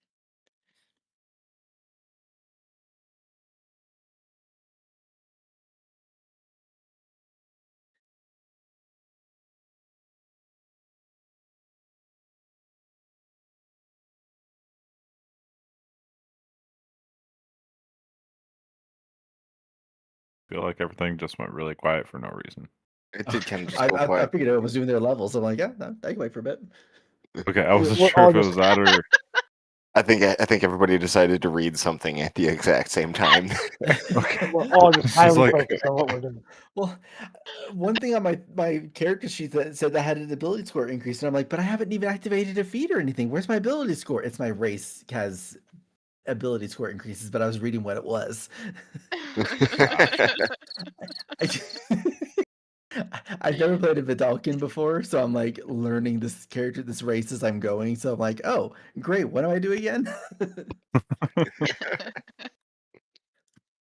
Feel like everything just went really quiet for no reason. It did kind of just I, go I quiet. figured everyone was doing their levels. I'm like, yeah, no, I can wait for a bit. Okay, I wasn't We're sure all if it just- was that or I think everybody decided to read something at the exact same time. okay. We're all just It's highly like- focused on what we're doing. Well, one thing on my character sheet that said I had an ability score increase, and I'm like, but I haven't even activated a feat or anything. Where's my ability score? It's my race has ability score increases, but I was reading what it was. I've never played a Vidalkin before, so I'm like learning this character, this race as I'm going. So I'm like, oh, great. What do I do again? This is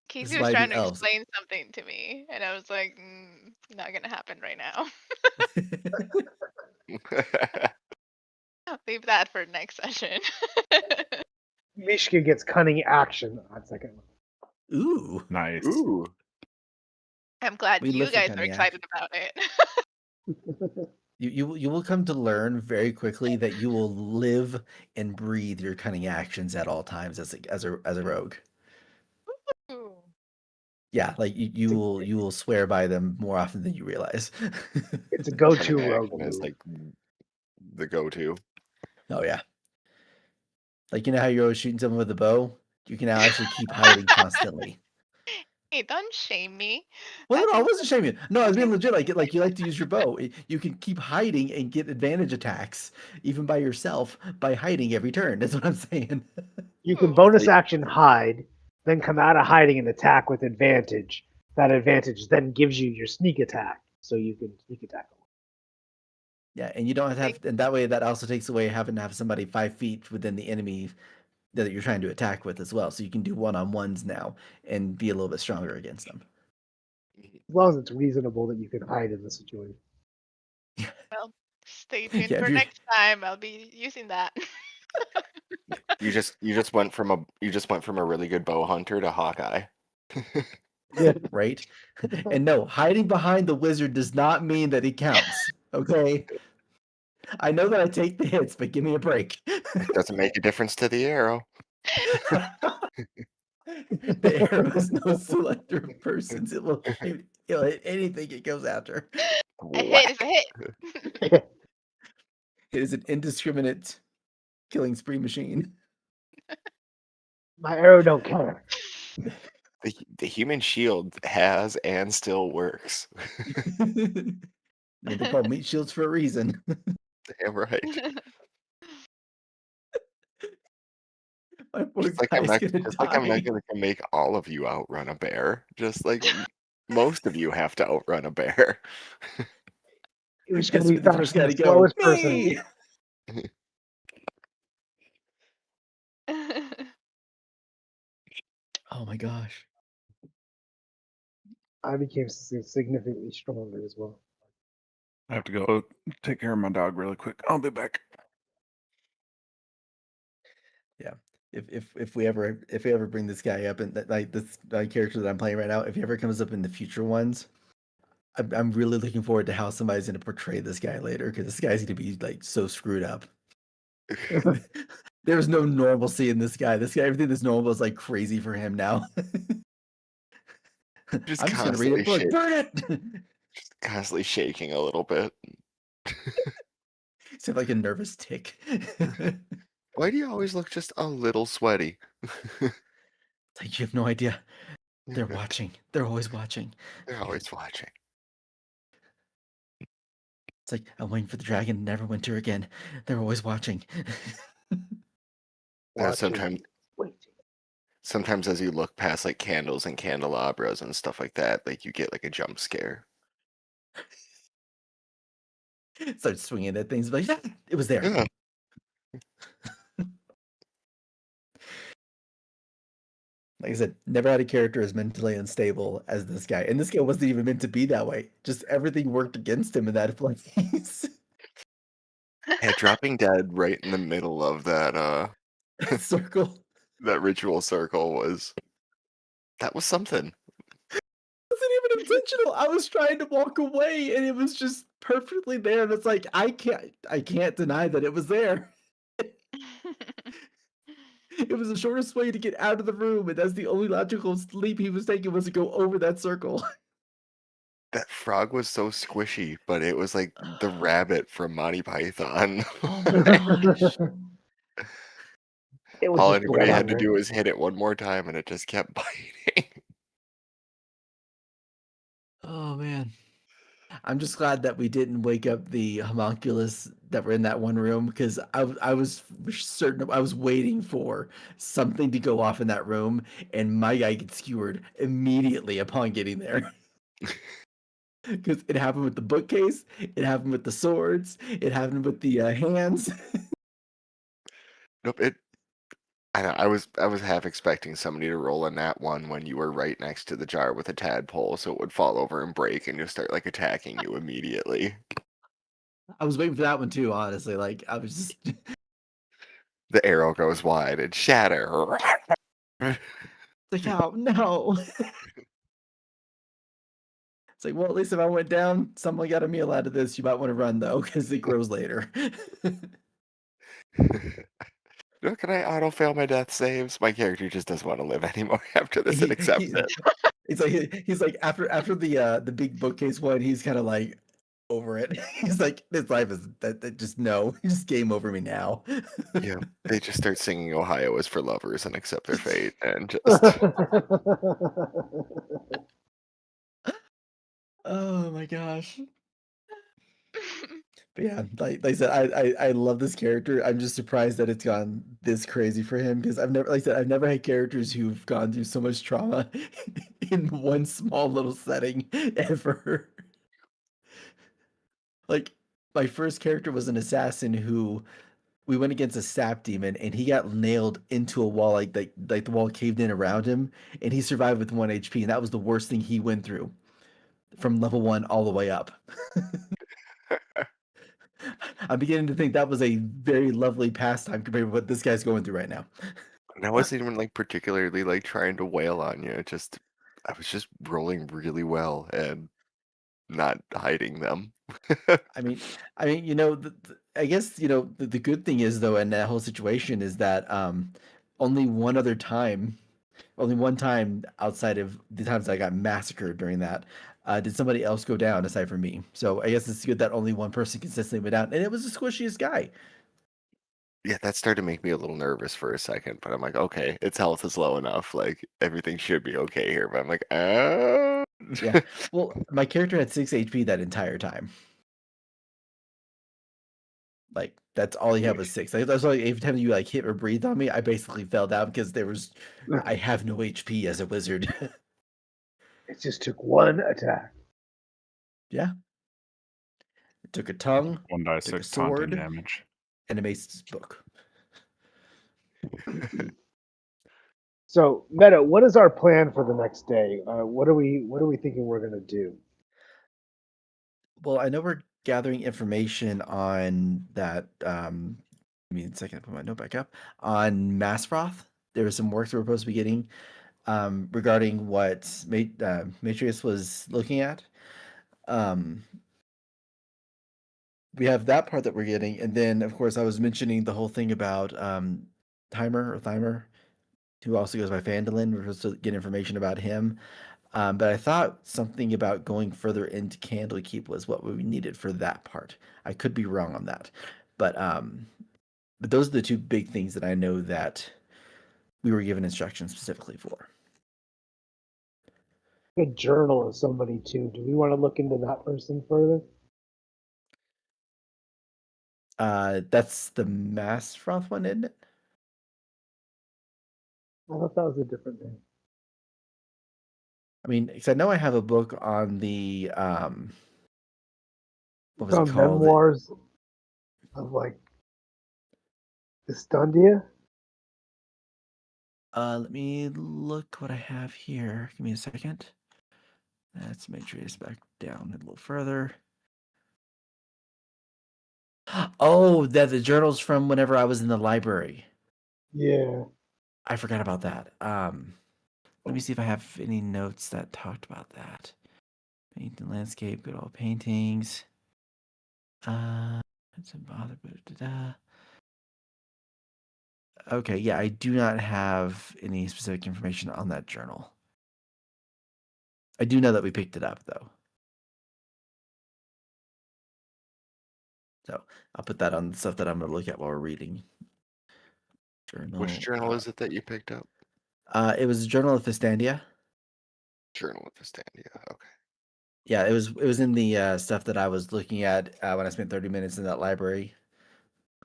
Casey was why trying the to elves. explain something to me, and I was like, not gonna happen right now. Leave that for next session. Mishka gets cunning action on second Ooh, Nice. Ooh. I'm glad we you live for guys are cunning excited about it. level. you will come to learn very quickly that you will live and breathe your cunning actions at all times as a rogue. Ooh. Yeah, like you will swear by them more often than you realize. It's a go-to Cunning rogue action is move. like the go-to. Oh yeah. Like, you know how you're always shooting someone with a bow? You can now actually keep hiding constantly. Hey, don't shame me. Well, That's no, I wasn't shaming you. No, I was being okay. legit. Like you like to use your bow. You can keep hiding and get advantage attacks, even by yourself, by hiding every turn. That's what I'm saying. You can Ooh. bonus action hide, then come out of hiding and attack with advantage. That advantage then gives you your sneak attack, so you can sneak attack them. Yeah, and you don't have, and that way that also takes away having to have somebody 5 feet within the enemy that you're trying to attack with as well. So you can do one-on-ones now and be a little bit stronger against them. As long as it's reasonable that you can hide in the situation. Well, stay tuned Yeah, if for you're next time. I'll be using that. You just went from a really good bow hunter to Hawkeye. Yeah. right, and no, hiding behind the wizard does not mean that he counts. Okay, I know that I take the hits, but give me a break. It doesn't make a difference to the arrow. The arrow has no selector of persons. It'll hit anything it goes after. A hit is a Whack. hit. It is an indiscriminate killing spree machine. My arrow don't count. The human shield has and still works. Yeah, they're called meat shields for a reason. Damn right. My poor Just like guy's gonna I'm not die. gonna make all of you outrun a bear. Just like most of you have to outrun a bear. It was Has going to to be be the first faster guy than to the go. slowest person. Me. Oh my gosh. I became significantly stronger as well. I have to go take care of my dog really quick. I'll be back. Yeah. If we ever bring this guy up and like this character that I'm playing right now, if he ever comes up in the future ones, I'm really looking forward to how somebody's gonna portray this guy later because this guy's gonna be like so screwed up. There's no normalcy in this guy. This guy, everything that's normal is like crazy for him now. Just I'm just gonna read a book. Burn it. constantly shaking a little bit. It's like a nervous tick. Why do you always look just a little sweaty? It's like you have no idea. They're watching. They're always watching. They're always watching. It's like I'm waiting for the dragon to never winter again. They're always watching. Sometimes Wait. sometimes as you look past like candles and candelabras and stuff like that, like you get like a jump scare. Start swinging at things, like, yeah, it was there. Yeah. Like I said, never had a character as mentally unstable as this guy. And this guy wasn't even meant to be that way. Just everything worked against him in that place. Yeah, dropping dead right in the middle of that Circle. that ritual circle was something. It wasn't even intentional. I was trying to walk away and it was just perfectly there. And it's like I can't deny that it was there. It was the shortest way to get out of the room, and that's the only logical leap he was taking was to go over that circle. That frog was so squishy, but it was like the rabbit from Monty Python. Oh my gosh. It was All just anybody blood had to hunger. do was hit it one more time and it just kept biting. Oh man. I'm just glad that we didn't wake up the homunculus that were in that one room because I was certain I was waiting for something to go off in that room and my guy gets skewered immediately upon getting there. Because it happened with the bookcase, it happened with the swords, it happened with the hands. Nope. I was half expecting somebody to roll a nat one when you were right next to the jar with a tadpole, so it would fall over and break, and just start like attacking you immediately. I was waiting for that one too, honestly. Like I was just The arrow goes wide and shatter. like, oh no. It's like, well, at least if I went down, someone got a meal out of this. You might want to run though, because it grows later. Look, can I auto fail my death saves? My character just doesn't want to live anymore after this and He, accepts he, it. he's like after the big bookcase one, he's kind of like over it. He's like, this life is that just no, just game over me now. Yeah, they just start singing "Ohio is for lovers" and accept their fate, and just Oh my gosh. But yeah, like I said, I love this character. I'm just surprised that it's gone this crazy for him because I've never, like I said, I've never had characters who've gone through so much trauma in one small little setting ever. Like my first character was an assassin who we went against a sap demon and he got nailed into a wall, like the wall caved in around him, and he survived with 1 HP, and that was the worst thing he went through from level 1 all the way up. I'm beginning to think that was a very lovely pastime compared to what this guy's going through right now. and I wasn't even like particularly like trying to wail on you. Just I was just rolling really well and not hiding them. I mean, you know, I guess you know the good thing is though in that whole situation is that only one other time, only one time outside of the times I got massacred during that, did somebody else go down aside from me. So I guess it's good that only one person consistently went down, and it was the squishiest guy. Yeah, that started to make me a little nervous for a second, but I'm like, okay, its health is low enough. Like everything should be okay here. But I'm like, Yeah. Well, my character had 6 HP that entire time. Like that's all he had was 6. Like, that's why every time you like hit or breathe on me, I basically fell down because I have no HP as a wizard. It just took one attack. Yeah. It took a tongue, 1d6 took a taunting sword, damage. and a mace's book. So, Meta, what is our plan for the next day? What are we thinking we're gonna do? Well, I know we're gathering information on that. Give me a second to put my note back up. On Massfroth, there was some work that we're supposed to be getting regarding what Matrius was looking at. We have that part that we're getting, and then of course I was mentioning the whole thing about Thymer, who also goes by Fandolin. We're supposed to get information about him. But I thought something about going further into Candlekeep was what we needed for that part. I could be wrong on that, but those are the two big things that I know that we were given instructions specifically for. A journal of somebody too. Do we want to look into that person further? That's the Massfroth one, isn't it? I thought that was a different thing. I mean, because I know I have a book on the what was it Some called? memoirs of like Estundia. Let me look what I have here. Give me a second. Let's make sure it's back down a little further. Oh, that the journals from whenever I was in the library. Yeah. I forgot about that. Let me see if I have any notes that talked about that. Paint and landscape, good old paintings. It's a bother, but okay, yeah, I do not have any specific information on that journal. I do know that we picked it up though. So I'll put that on the stuff that I'm going to look at while we're reading. Journal. Which journal is it that you picked up? It was a Journal of Fistandia. Journal of Estandia. Okay. Yeah, it was in the stuff that I was looking at when I spent 30 minutes in that library.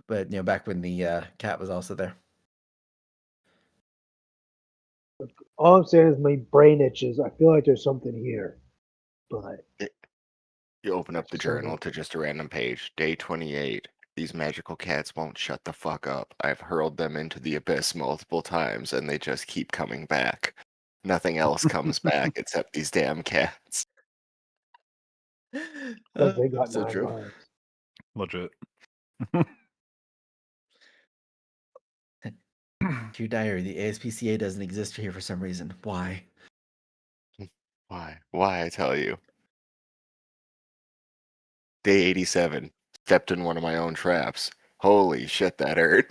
But back when the cat was also there. All I'm saying is my brain itches. I feel like there's something here, but You open up the Just sort journal of- to just a random page. Day 28. These magical cats won't shut the fuck up. I've hurled them into the abyss multiple times and they just keep coming back. Nothing else comes back except these damn cats. Because they got so 9 true. lives. Legit. Dear Diary, the ASPCA doesn't exist here for some reason. Why? Why? Why, I tell you. Day 87. Stepped in one of my own traps. Holy shit, that hurt.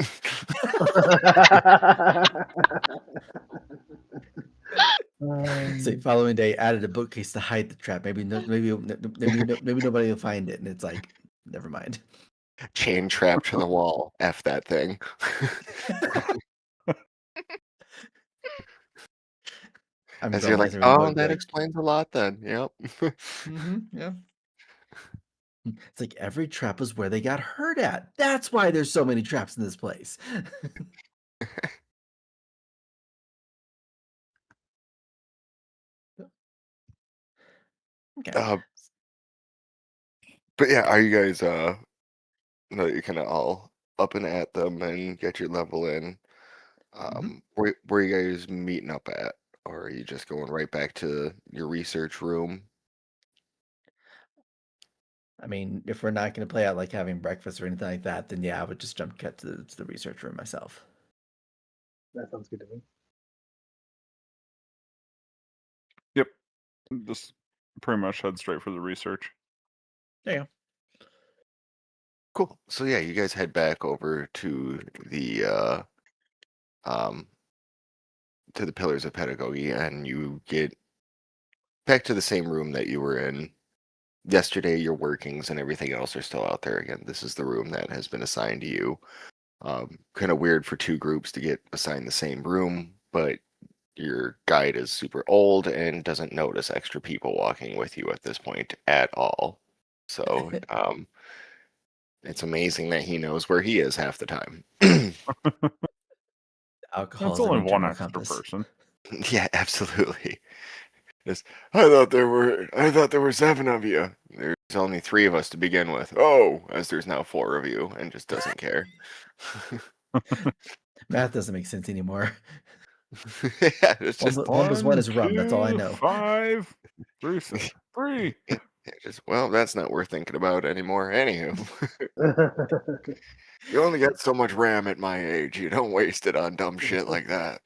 So following day, added a bookcase to hide the trap. Maybe nobody will find it, and it's like, never mind. Chain trapped to the wall. F that thing. I'm As you're like, Grumbles, oh, everybody that like, explains a lot then. Yep. yeah. It's like every trap was where they got hurt at. That's why there's so many traps in this place. Okay. But yeah, are you guys no, you're kind of all up and at them and get your level in? Where you guys meeting up at, or are you just going right back to your research room? I mean, if we're not going to play out like having breakfast or anything like that, then yeah, I would just jump cut to the research room myself. That sounds good to me. Yep. Just pretty much head straight for the research. There you go. Cool. So yeah, you guys head back over to the Pillars of Pedagogy, and you get back to the same room that you were in yesterday. Your workings and everything else are still out there again. This is the room that has been assigned to you. Kind of weird for two groups to get assigned the same room, but your guide is super old and doesn't notice extra people walking with you at this point at all. So it's amazing that he knows where he is half the time. Alcohol It's is an only one internal extra compass. person. Yeah, absolutely. I thought there were 7 of you. There's only 3 of us to begin with. Oh, as there's now 4 of you, and just doesn't care. Math doesn't make sense anymore. Yeah, it's just 1 plus 1 is rum. That's all I 2, know. 5, 3, 7, 3. yeah, just well, that's not worth thinking about anymore. Anywho, you only got so much RAM at my age. You don't waste it on dumb shit like that.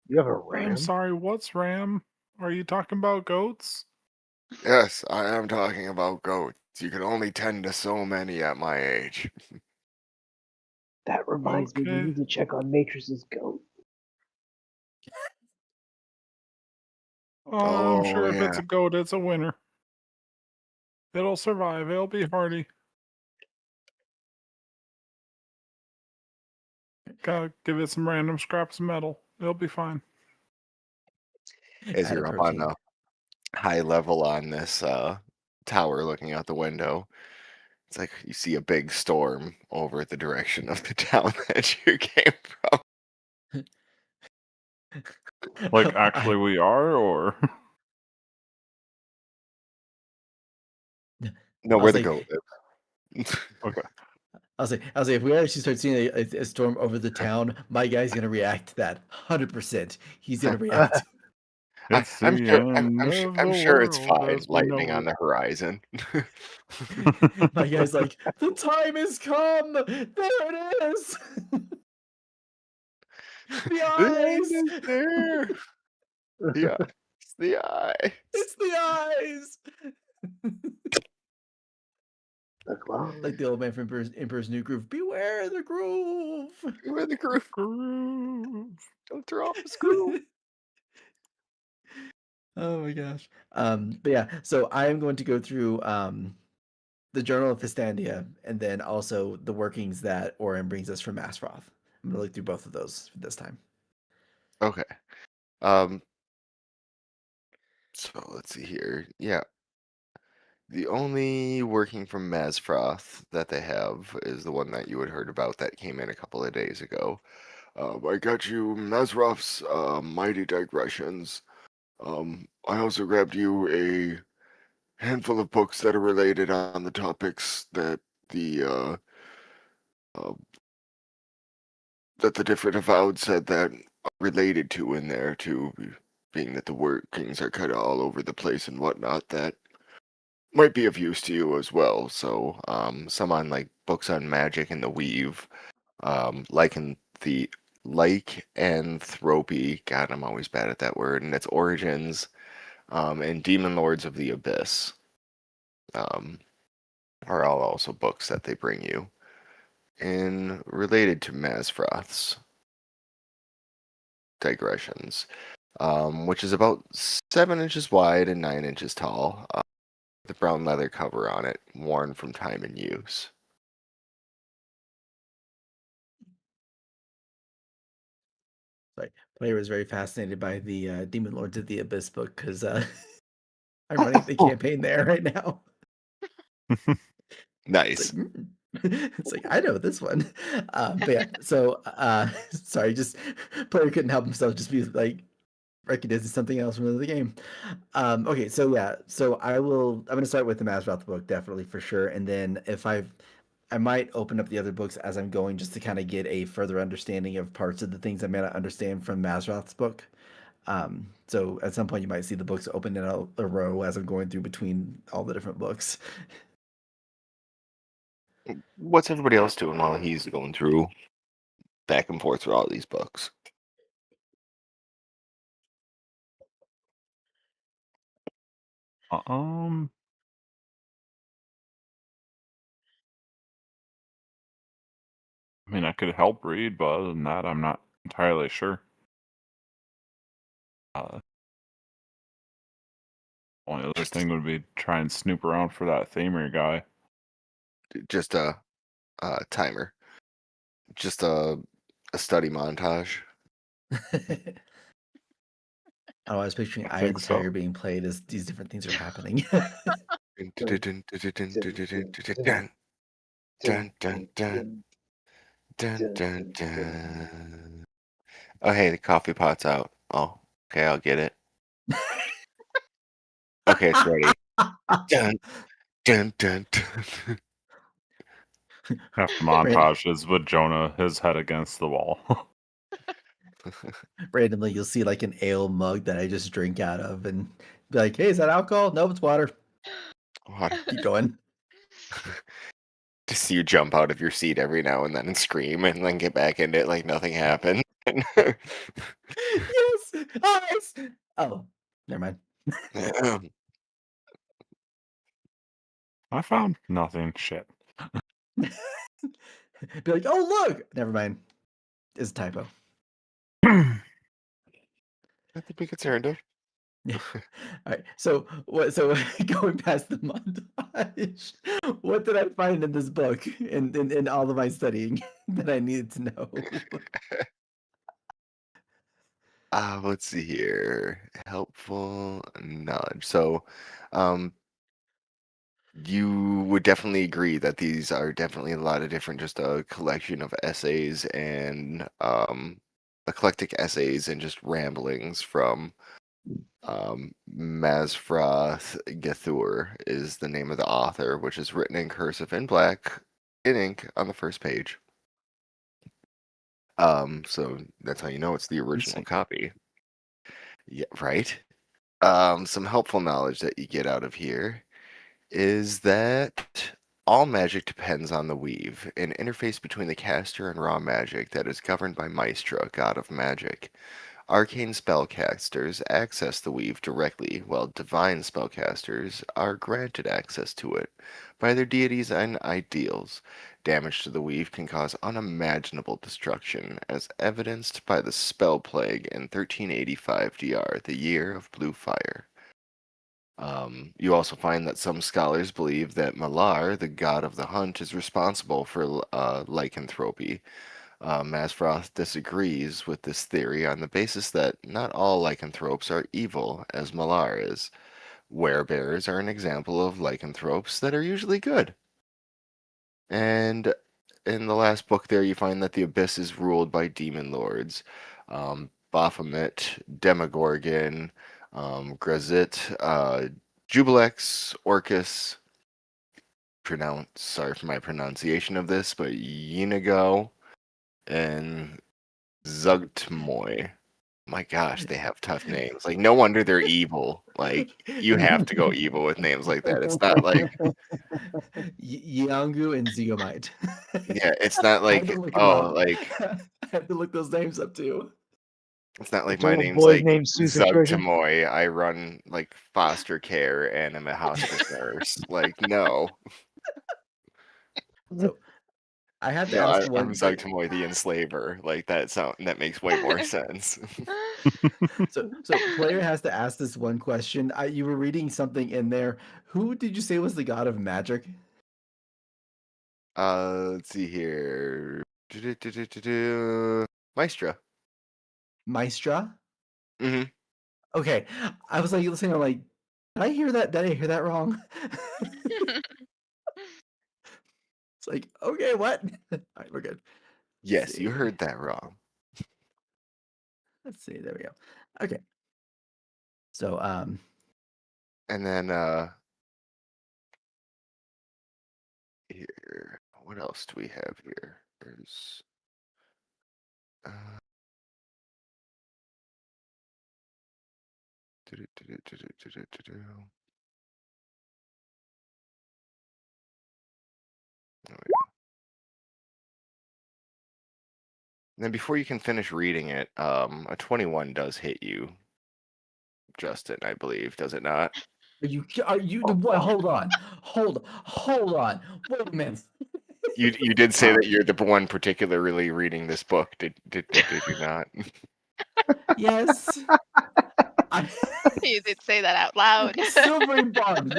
You have a I'm ram? sorry, what's RAM? Are you talking about goats? Yes, I am talking about goats. You can only tend to so many at my age. That reminds me, we Okay. need to check on Matrix's goat. Oh, I'm sure Oh, if it's yeah. a goat, it's a winner. It'll survive. It'll be hardy. Gotta give it some random scraps of metal. It'll be fine. As Add a you're up on protein. the high level on this tower looking out the window, it's like you see a big storm over the direction of the town that you came from. Like, actually, we are, or No, I where was the like, goat lives. okay. I was like, if we actually start seeing a storm over the town, my guy's gonna react to that 100%. He's gonna react. It's I'm the sure. end of I'm the sure it's world fine. as we Lightning know on it. the horizon. My guy's like, the time has come. There it is. The The end eyes. is there. Yeah, it's the eye. It's the eyes. The clown. Like the old man from Emperor's New Groove. Beware the groove. Where the groove? Groove. Don't throw off the screw. Oh my gosh. But yeah, so I am going to go through the Journal of Fistandia and then also the workings that Orin brings us from Masfroth. I'm gonna look through both of those this time. Okay. So let's see here. Yeah. The only working from Mazfroth that they have is the one that you had heard about that came in a couple of days ago. I got you Mazfroth's Mighty Digressions. I also grabbed you a handful of books that are related on the topics that the uh, that the different avowed said that are related to in there too, being that the workings are kind of all over the place and whatnot. That might be of use to you as well. So, some on like books on magic and the weave, the lycanthropy. God, I'm always bad at that word, and its origins, and Demon Lords of the Abyss, um, are all also books that they bring you, and related to Mazfroth's digressions, which is about 7 inches wide and 9 inches tall. The brown leather cover on it, worn from time and use. Sorry, player was very fascinated by the Demon Lords of the Abyss book because I'm running the campaign there right now. Nice. It's like I know this one, but yeah. So sorry, just player couldn't help himself, just be like recognizing something else from the game. Okay, so yeah, so I'm gonna start with the Mazroth book definitely for sure, and then if I might open up the other books as I'm going just to kind of get a further understanding of parts of the things I may not understand from Mazroth's book. So at some point you might see the books open in a row as I'm going through between all the different books. What's everybody else doing while he's going through back and forth through all these books? Um, I mean, I could help read, but other than that, I'm not entirely sure. Only other thing would be try and snoop around for that Thamer guy. Just a timer. Just a study montage. Oh, I was picturing I Eye of think the so. Tiger being played as these different things are happening. Dun, dun, dun, dun, dun, dun. Oh, hey, the coffee pot's out. Oh, okay, I'll get it. Okay, it's ready. Dun, dun, dun, dun. Half the montage is with Jonah, his head against the wall. Randomly, you'll see like an ale mug that I just drink out of, and be like, "Hey, is that alcohol? No, it's water." Water. Keep going. To see you jump out of your seat every now and then and scream and then get back into it like nothing happened. Yes, eyes. Oh, never mind. I found nothing. Shit. Be like, "Oh, look." Never mind. It's a typo. Nothing to be concerned of. Yeah. All right. So what? So going past the montage, what did I find in this book and in all of my studying that I needed to know? Let's see here. Helpful knowledge. So, um, you would definitely agree that these are definitely a lot of different, just a collection of essays and eclectic essays and just ramblings from Masfroth Gathur is the name of the author, which is written in cursive in black in ink on the first page. So that's how you know it's the original Insane. copy. Yeah, right. Some helpful knowledge that you get out of here is that all magic depends on the weave, an interface between the caster and raw magic that is governed by Maestra, god of magic. Arcane spellcasters access the weave directly, while divine spellcasters are granted access to it by their deities and ideals. Damage to the weave can cause unimaginable destruction, as evidenced by the spell plague in 1385 DR, the year of blue fire. You also find that some scholars believe that Malar, the god of the hunt, is responsible for lycanthropy. Masfroth disagrees with this theory on the basis that not all lycanthropes are evil, as Malar is. Werebears are an example of lycanthropes that are usually good. And in the last book there, you find that the Abyss is ruled by demon lords. Baphomet, Demogorgon, Grazit, Jubilex, Orcus, sorry for my pronunciation of this, but Yinago and Zugtmoy. My gosh, they have tough names. Like, no wonder they're evil. Like, you have to go evil with names like that. It's not like, Yangu and Zeomite. yeah, it's not I had like, to look 'em oh, up. like, I had to look those names up too. it's not like It's a my little name's boy like named Sue Zug situation. Tamoy. I run like foster care and I'm a hospice nurse. Like, no. So I had to No, ask I'm one. Zug Tamoy the enslaver. Like that makes way more sense. So player has to ask this one question. You were reading something in there. Who did you say was the god of magic? Let's see here. Maestra. Maestra? Hmm. Okay. I was like listening, I'm like, did I hear that? Did I hear that wrong? It's like, okay, what? All right, we're good. Yes, you See. heard that wrong. Let's see. There we go. Okay. So And then here, what else do we have here? There's uh, do-do-do-do-do-do-do-do. There we go. And then before you can finish reading it, a 21 does hit you, Justin, I believe, does it not? are you what? Hold on. Hold on. Wait a minute. You did say that you're the one particularly reading this book, did you not? Yes. You did say that out loud. Silvery barbs.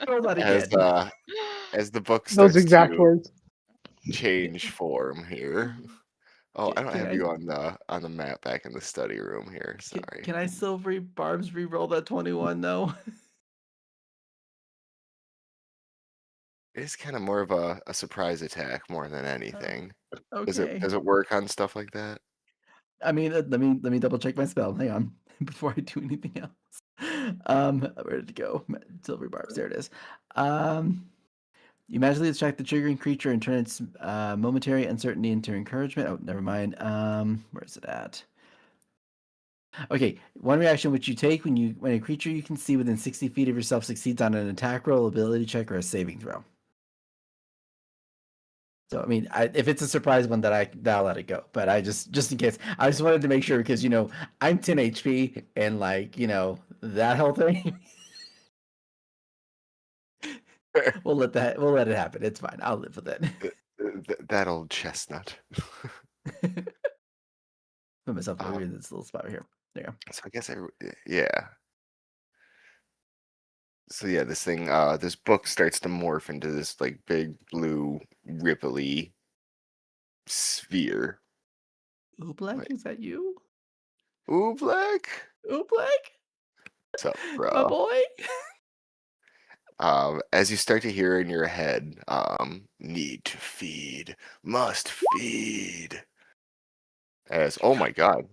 Roll that again. As the book Those starts exact to words. change form here. Oh, I don't Can have I- you on the map back in the study room here. Sorry. Can I silvery barbs re-roll that 21 though? It's kind of more of a surprise attack more than anything. Okay. Does it work on stuff like that? I mean, let me double check my spell. Hang on, before I do anything else. Where did it go? Silvery barbs. There it is. You magically distract the triggering creature and turn its momentary uncertainty into encouragement. Oh, never mind. Where is it at? Okay, one reaction which you take when a creature you can see within 60 feet of yourself succeeds on an attack roll, ability check, or a saving throw. So I mean, if it's a surprise one, I'll let it go. But I just in case, I just wanted to make sure because I'm 10 HP and that whole thing. we'll let it happen. It's fine. I'll live with it. That old chestnut. Put myself over in this little spot right here. There you go. So I guess yeah. So yeah, this book starts to morph into this like big blue ripply sphere. Oobleck, Wait. is that you? Oobleck? Oobleck? What's up, My bro? boy? As you start to hear in your head, need to feed, must feed. Oh my god.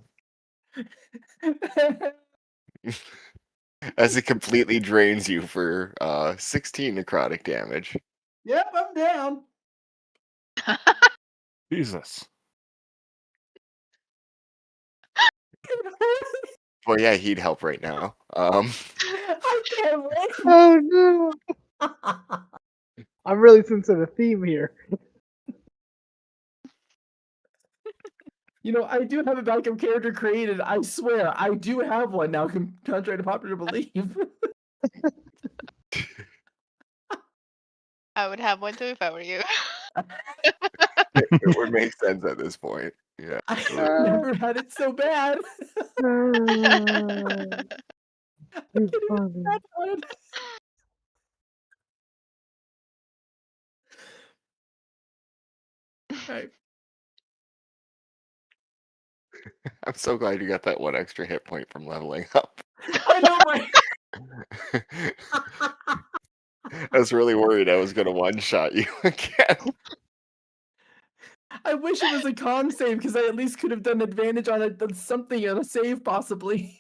As it completely drains you for 16 necrotic damage. Yep, I'm down. Jesus. Well, yeah, he'd help right now. I can't wait. Oh no! I'm really sensing a theme here. I do have a backup character created. I swear, I do have one now, contrary to popular belief. I would have one too if I were you. It would make sense at this point. Yeah. I've never had it so bad. Too funny. That's one. Right. I'm so glad you got that one extra hit point from leveling up. I know my. I was really worried I was going to one-shot you again. I wish it was a con save because I at least could have done advantage on something on a save possibly.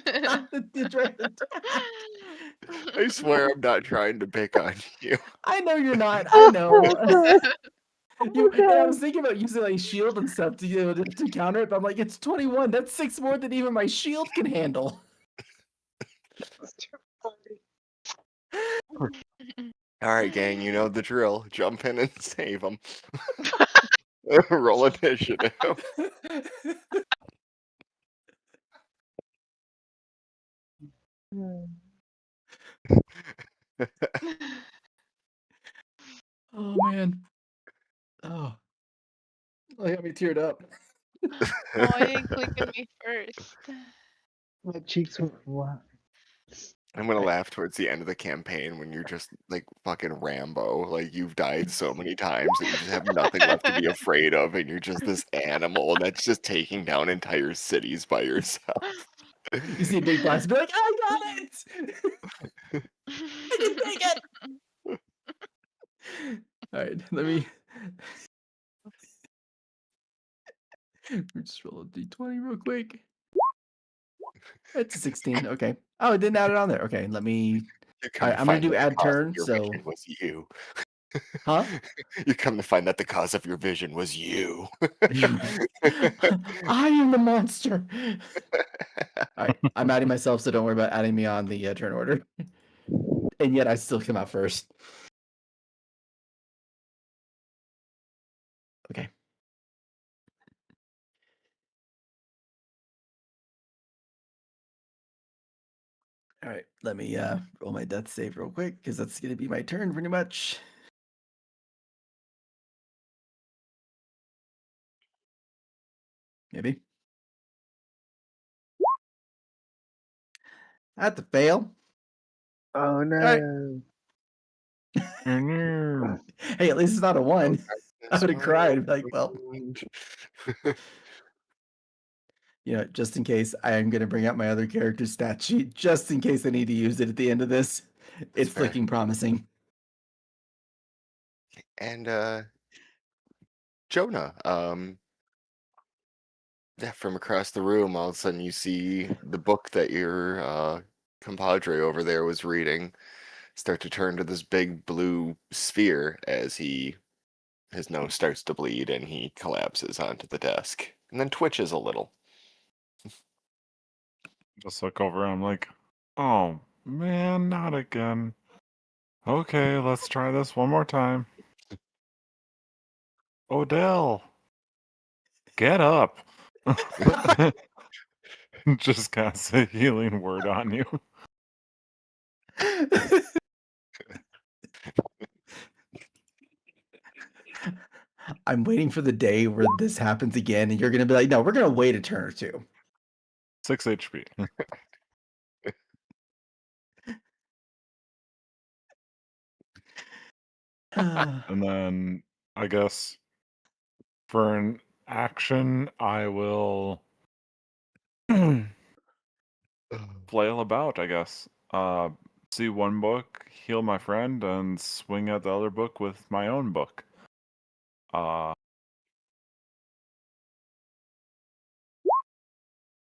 Not the direct attack. I swear I'm not trying to pick on you. I know you're not. I know. Oh And I was God. thinking about using like shield and stuff to counter it, but I'm like, it's 21. That's 6 more than even my shield can handle. That's too funny. All right, gang, you know the drill. Jump in and save them. Roll initiative. Oh man. Oh, I got me teared up. Oh, I didn't click on me first. My cheeks were flat. I'm gonna Right. laugh towards the end of the campaign when you're just like fucking Rambo. Like you've died so many times that you just have nothing left to be afraid of, and you're just this animal that's just taking down entire cities by yourself. You see a big blast, be like, I got it! I can take it! All right, let me just roll a d20 real quick. It's a 16. Okay. Oh, it didn't add it on there. Okay, let me. You come to I'm gonna find do that the add cause of turn. your So, vision was you. huh? You come to find that the cause of your vision was you. I am the monster. All right, I'm adding myself, so don't worry about adding me on the turn order. And yet, I still come out first. Okay. All right, let me roll my death save real quick because that's gonna be my turn pretty much. Maybe. I had to fail. Oh right. no. Hey, at least it's not a 1. I would have cried. I'd be like, well, just in case, I am going to bring out my other character stat sheet, just in case I need to use it at the end of this. It's fair. looking promising. And Jonah, yeah, from across the room, all of a sudden you see the book that your compadre over there was reading start to turn to this big blue sphere as his nose starts to bleed and he collapses onto the desk and then twitches a little. Just look over and I'm like, oh man, not again. Okay, let's try this one more time. Odell, get up. Just cast a healing word on you. I'm waiting for the day where this happens again, and you're going to be like, no, we're going to wait a turn or two. 6 HP. And then I guess for an action, I will flail about, I guess. See one book, heal my friend, and swing at the other book with my own book.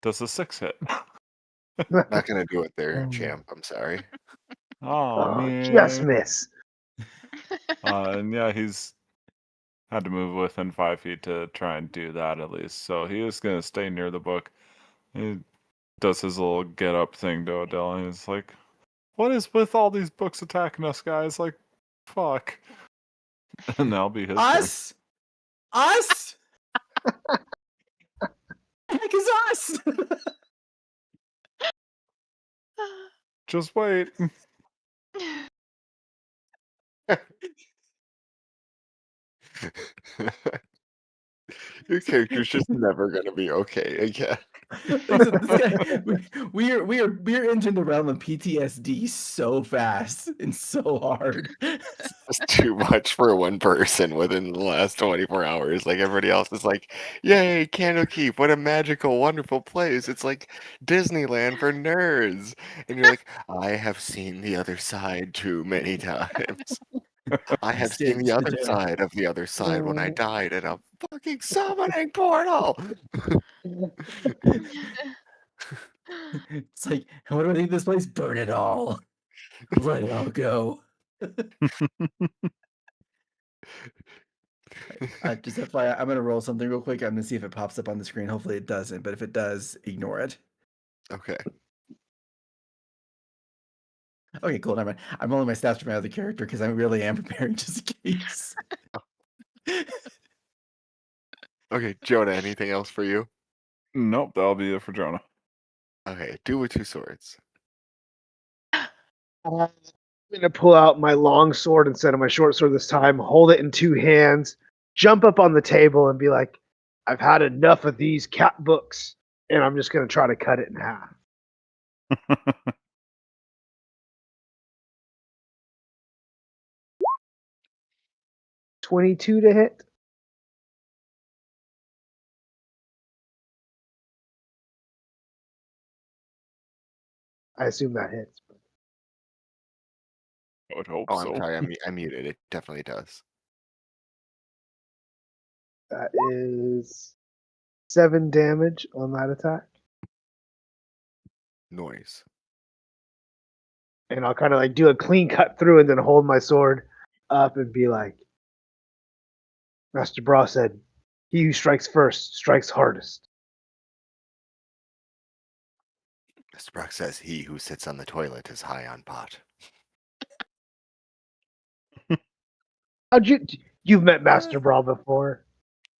Does a 6 hit? Not gonna do it there, champ. I'm sorry. Oh, man. Just miss. And yeah, he's had to move within 5 feet to try and do that at least. So he is going to stay near the book. He does his little get up thing to Odell, and he's like, what is with all these books attacking us, guys? Like, fuck. And that'll be his turn. Us? Us? The heck is us? Just wait. Your character's just never gonna be okay again. Listen, this guy, we are entering the realm of PTSD so fast and so hard. It's too much for one person within the last 24 hours. Like everybody else is like, yay, Candlekeep, what a magical, wonderful place. It's like Disneyland for nerds. And you're like, I have seen the other side too many times. I have seen the other side of the other side when I died in a fucking summoning portal. It's like, what do I think of this place? Burn it all. Let it all go. Just FYI, I'm gonna roll something real quick. I'm gonna see if it pops up on the screen. Hopefully it doesn't, but if it does, ignore it. Okay. Okay, cool. Never mind. I'm rolling my stats for my other character because I really am preparing just in case. Okay, Jonah, anything else for you? Nope, that'll be it for Jonah. Okay, do with 2 swords. I'm gonna pull out my long sword instead of my short sword this time, hold it in 2 hands, jump up on the table and be like, I've had enough of these cat books, and I'm just gonna try to cut it in half. 22 to hit. I assume that hits. I would hope Oh, I'm so. sorry, I muted. It definitely does. That is 7 damage on that attack. Noise. And I'll kind of like do a clean cut through and then hold my sword up and be like, Master Bra said, he who strikes first strikes hardest. Mr. Brock says he who sits on the toilet is high on pot. How'd you've met Master Bra before?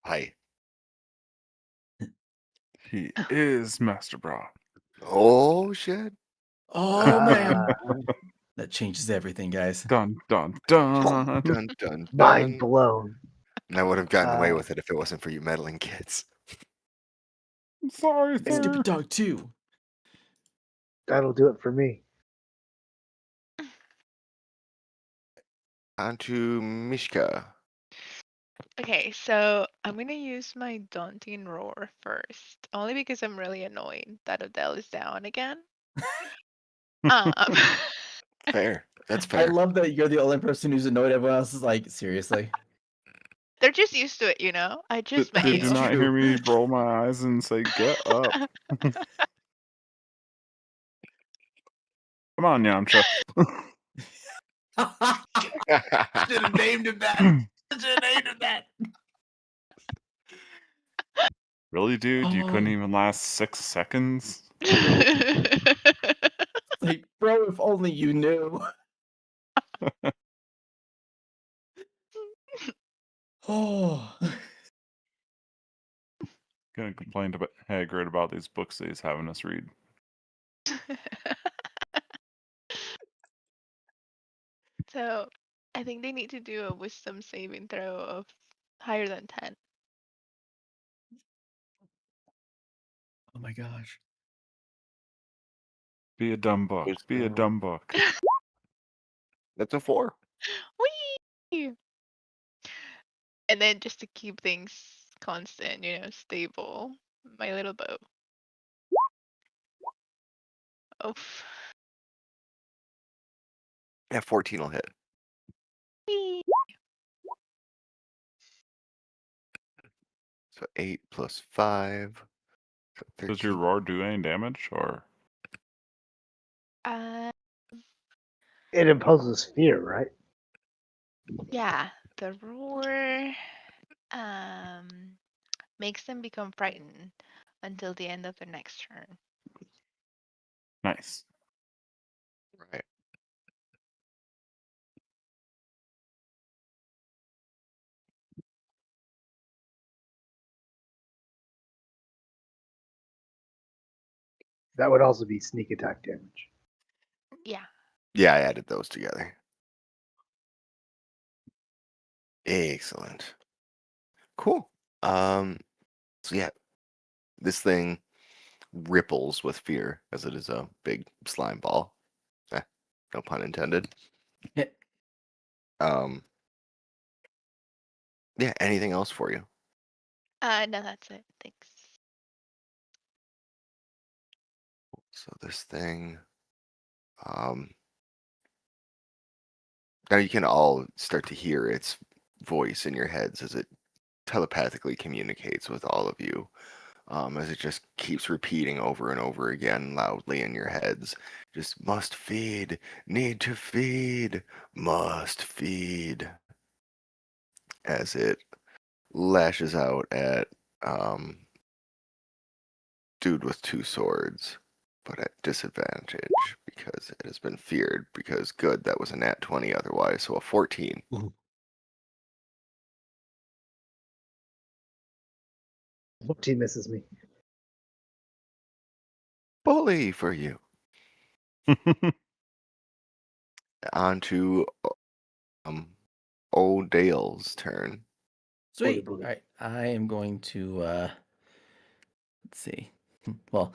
Hi. He is Master Bra. Oh, shit. Oh man, Ah, that changes everything, guys. Dun dun dun. Dun, dun, mind dun. blown. And I would have gotten away Uh, with it if it wasn't for you meddling kids. I'm sorry, sir. Stupid dog too. That'll do it for me. On to Mishka. Okay, so I'm gonna use my daunting roar first, only because I'm really annoyed that Adele is down again. Um, Fair. That's I fair. love that you're the only person who's annoyed. Everyone else is like, seriously. they're just used to it, you know. I just met Did It's you you. not true. hear me roll my eyes and say, "Get up"? Come on, Yamcha. Should have named him that. Should have named him that. Really, dude? You couldn't Oh, even last 6 seconds? like, bro, if only you knew. Oh, Gonna complain to Hagrid about these books that he's having us read. So I think they need to do a wisdom saving throw of higher than 10. oh my gosh. Be a dumb book. Be a dumb book. That's a 4. Whee! And then just to keep things constant, you know, stable, my little bow. Oh. Yeah, 14 will hit. Whee! So 8 plus 5. So Does your 13. roar do any damage, or Uh, It imposes fear, right? yeah, the roar makes them become frightened until the end of their next turn. nice? Right. That would also be sneak attack damage. Yeah. Yeah, I added those together. Excellent. Cool. So yeah, this thing ripples with fear as it is a big slime ball. No pun intended. Um, yeah, anything else for you? No, that's it. Thanks. So this thing, now you can all start to hear its voice in your heads as it telepathically communicates with all of you. as it just keeps repeating over and over again loudly in your heads. Just must feed, need to feed, must feed. As it lashes out at dude with two swords, but at disadvantage because it has been feared. Because good, that was a nat 20 otherwise, so a 14. Ooh. 14 misses me. Bully for you. On to O'Dale's turn. Sweet. Bully. All right. I am going to let's see. Well,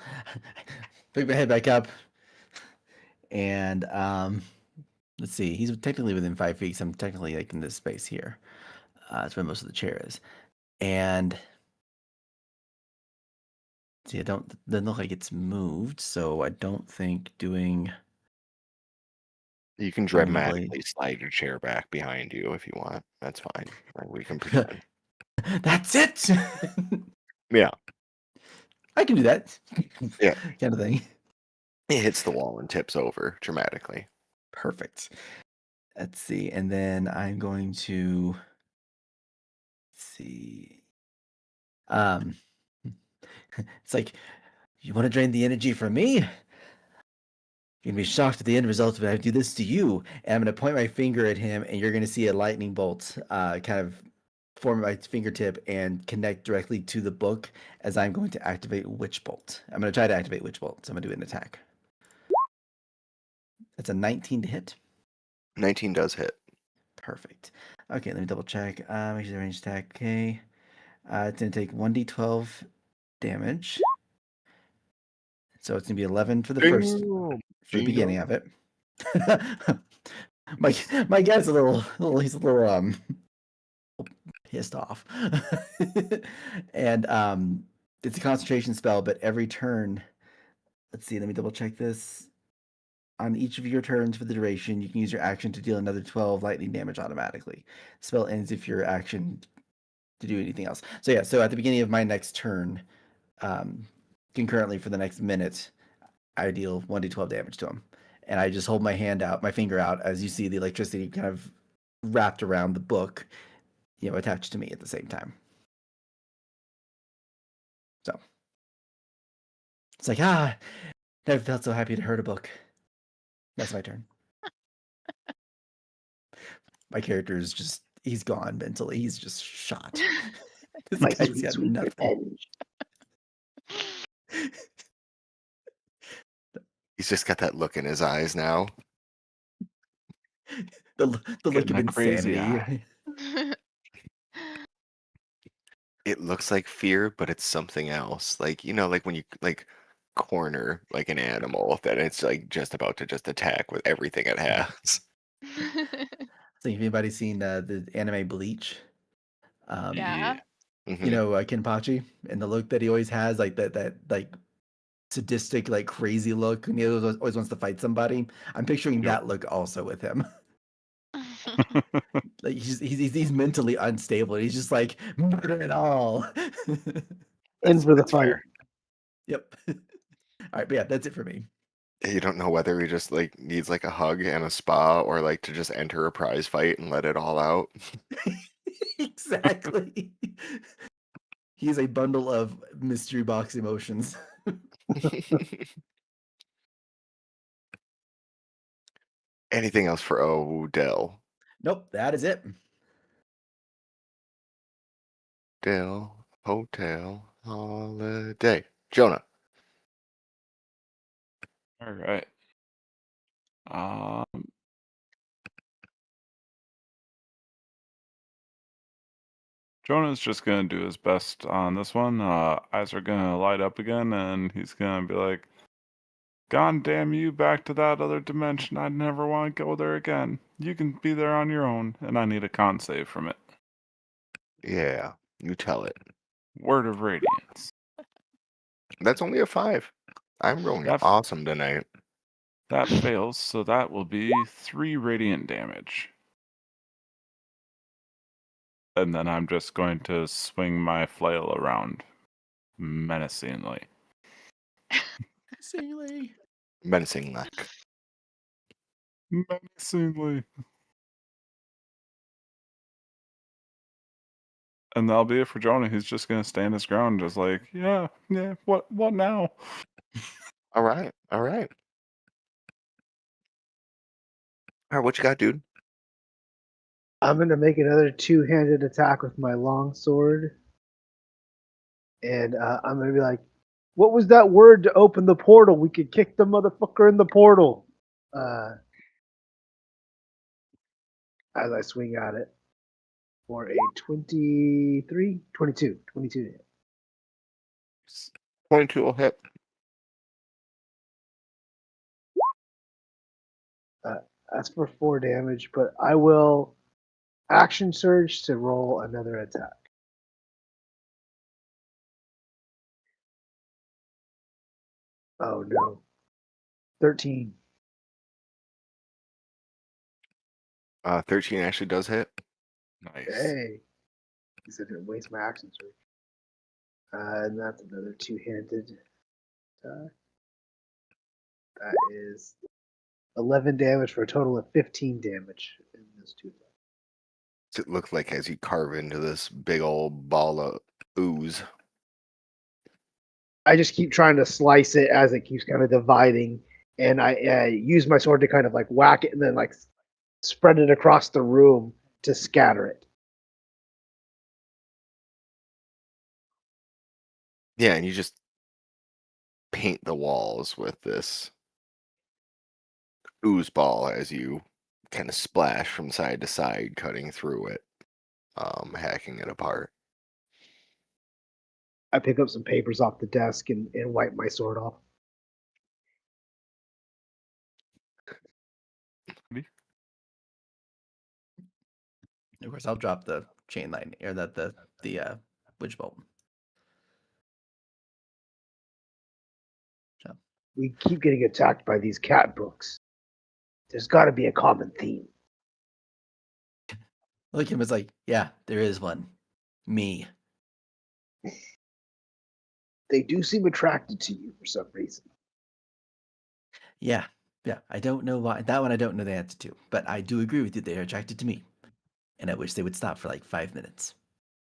pick my head back up. And let's see. He's technically within 5 feet. So I'm technically like in this space here. That's where most of the chair is. And see, doesn't look like it's moved, so I don't think doing You can Binding dramatically blade. slide your chair back behind you if you want. That's fine. We can pretend. That's it. Yeah. I can do that. Yeah. Kind of thing. It hits the wall and tips over dramatically. Perfect. Let's see. And then I'm going to see. It's like, you want to drain the energy from me? You're gonna be shocked at the end result when I do this to you. And I'm gonna point my finger at him, and you're gonna see a lightning bolt kind of form my fingertip and connect directly to the book as I'm going to activate Witch Bolt. I'm gonna try to activate Witch Bolt, so I'm gonna do an attack. That's a 19 to hit. 19 does hit. Perfect. Okay, let me double check. Make sure the range attack. Okay. It's gonna take 1d12 damage. So it's gonna be 11 for the first, for the beginning of it. my guy's a little he's a little pissed off. And it's a concentration spell, but every turn, let's see, let me double check this. On each of your turns for the duration, you can use your action to deal another 12 lightning damage automatically. The spell ends if your action to do anything else. So yeah, so at the beginning of my next turn, concurrently for the next minute, I deal 1d12 damage to him. And I just hold my hand out, my finger out, as you see the electricity kind of wrapped around the book, attached to me at the same time. So it's like, never felt so happy to hurt a book. That's my turn. My character is just, he's gone mentally. He's just shot. This My guy's sweet, got sweet nothing. revenge. He's just got that look in his eyes now. The look Getting of a crazy insanity. It looks like fear, but it's something else. Like, like when you corner like an animal that it's like just about to just attack with everything it has. So if anybody's seen the anime Bleach, Yeah. Mhm. Kenpachi, and the look that he always has, like that like sadistic, like crazy look, and he always wants to fight somebody. I'm picturing Yep. that look also with him. Like he's mentally unstable. He's just like, murder it all. In for the That's fight. fair. Yep. All right, but yeah, that's it for me. You don't know whether he just like needs like a hug and a spa or like to just enter a prize fight and let it all out. Exactly. He's a bundle of mystery box emotions. Anything else for Odell? Nope, that is it. Dell, hotel, holiday. Jonah. All right. Jonah's just gonna do his best on this one. Eyes are gonna light up again, and he's gonna be like, "God damn you, back to that other dimension. I'd never want to go there again. You can be there on your own, and I need a con save from it. Yeah, you tell it. Word of Radiance. That's only a 5. I'm rolling That awesome tonight. fails, so that will be 3 radiant damage. And then I'm just going to swing my flail around menacingly. Silly. Menacing lack. Menacingly. And that'll be it for Jonah. He's just gonna stand his ground, just like, yeah, what now? All right. All right. All right. What you got, dude? I'm gonna make another two-handed attack with my long sword, and I'm gonna be like, "What was that word to open the portal? We could kick the motherfucker in the portal." As I swing at it for a 22. 22 will hit. That's for 4 damage, but I will action surge to roll another attack. Oh no. 13. 13 actually does hit. Nice. Hey. He said didn't waste my action surge. And that's another two-handed attack. That is 11 damage for a total of 15 damage in those two attacks. It looked like as you carve into this big old ball of ooze. I just keep trying to slice it as it keeps kind of dividing, and I use my sword to kind of like whack it and then like spread it across the room to scatter it. Yeah, and you just paint the walls with this ooze ball as you kind of splash from side to side, cutting through it, hacking it apart. I pick up some papers off the desk and wipe my sword off. Of course, I'll drop the chain lightning or the witch bolt. So We keep getting attacked by these cat books. There's got to be a common theme. look at him. It's like, yeah, there is one. Me. They do seem attracted to you for some reason. Yeah. I don't know why. That one I don't know the answer to, but I do agree with you. They are attracted to me, and I wish they would stop for like 5 minutes.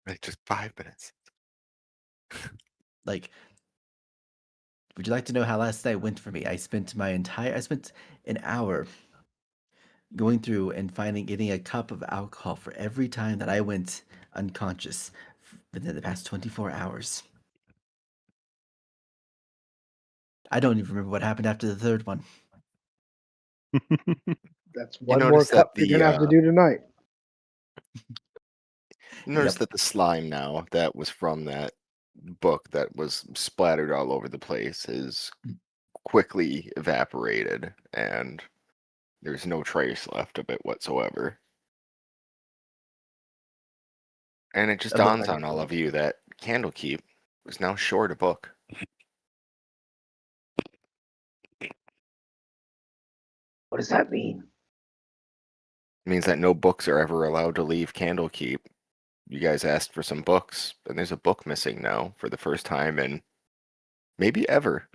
Like just 5 minutes. Like, would you like to know how last night went for me? I spent an hour going through and getting a cup of alcohol for every time that I went unconscious within the past 24 hours. I don't even remember what happened after the third one. That's You one more notice that cup you're gonna have to do tonight. you notice Yep. that the slime now that was from that book that was splattered all over the place is quickly evaporated, and there's no trace left of it whatsoever. And it just It looked dawns like on all of you that Candlekeep is now short a book. What does that mean? It means that no books are ever allowed to leave Candlekeep. You guys asked for some books, and there's a book missing now for the first time in maybe ever.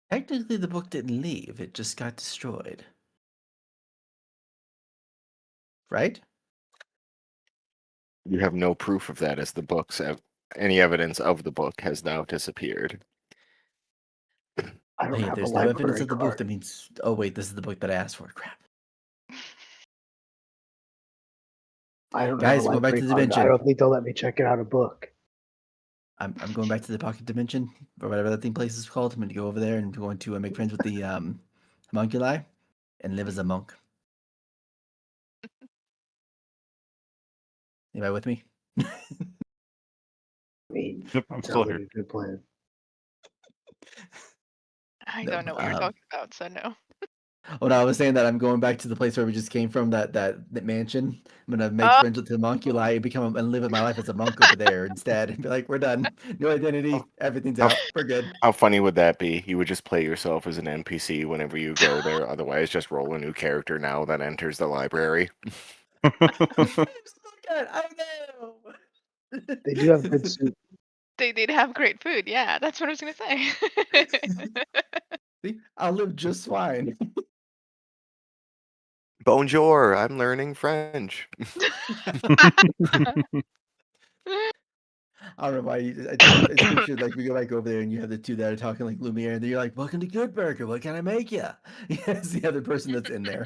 technically the book didn't leave; it just got destroyed. Right? You have no proof of that, as the books have any evidence of the book has now disappeared. I don't Hey, have a there's no evidence library of the book. card. That means, oh wait, this is the book that I asked for. Crap. I don't Guys, have a go back library to the card. dimension. I don't think they'll let me check out a book. I'm going back to the pocket dimension or whatever that place is called. I'm going to go over there and I'm going to make friends with the homunculi and live as a monk. Anybody with me? I mean, Yep, I'm still sounds like here. a good plan. I No, don't know what you're talking about, so no. Oh no, I was saying that I'm going back to the place where we just came from, that mansion. I'm gonna make Oh. friends with the homunculi, and live my life as a monk over there instead, and be like, we're done, no identity, everything's How- out, we're good. How funny would that be? You would just play yourself as an NPC whenever you go there. Otherwise, just roll a new character now that enters the library. I'm so good. I know. They do have good soup. They did have great food. Yeah, that's what I was gonna say. See, I'll live just fine. Bonjour, I'm learning French. I don't know why. It's pictured like we go back over there and you have the two that are talking like Lumiere, and then you're like, "Welcome to Good Burger. What can I make you?" Yes, the other person that's in there.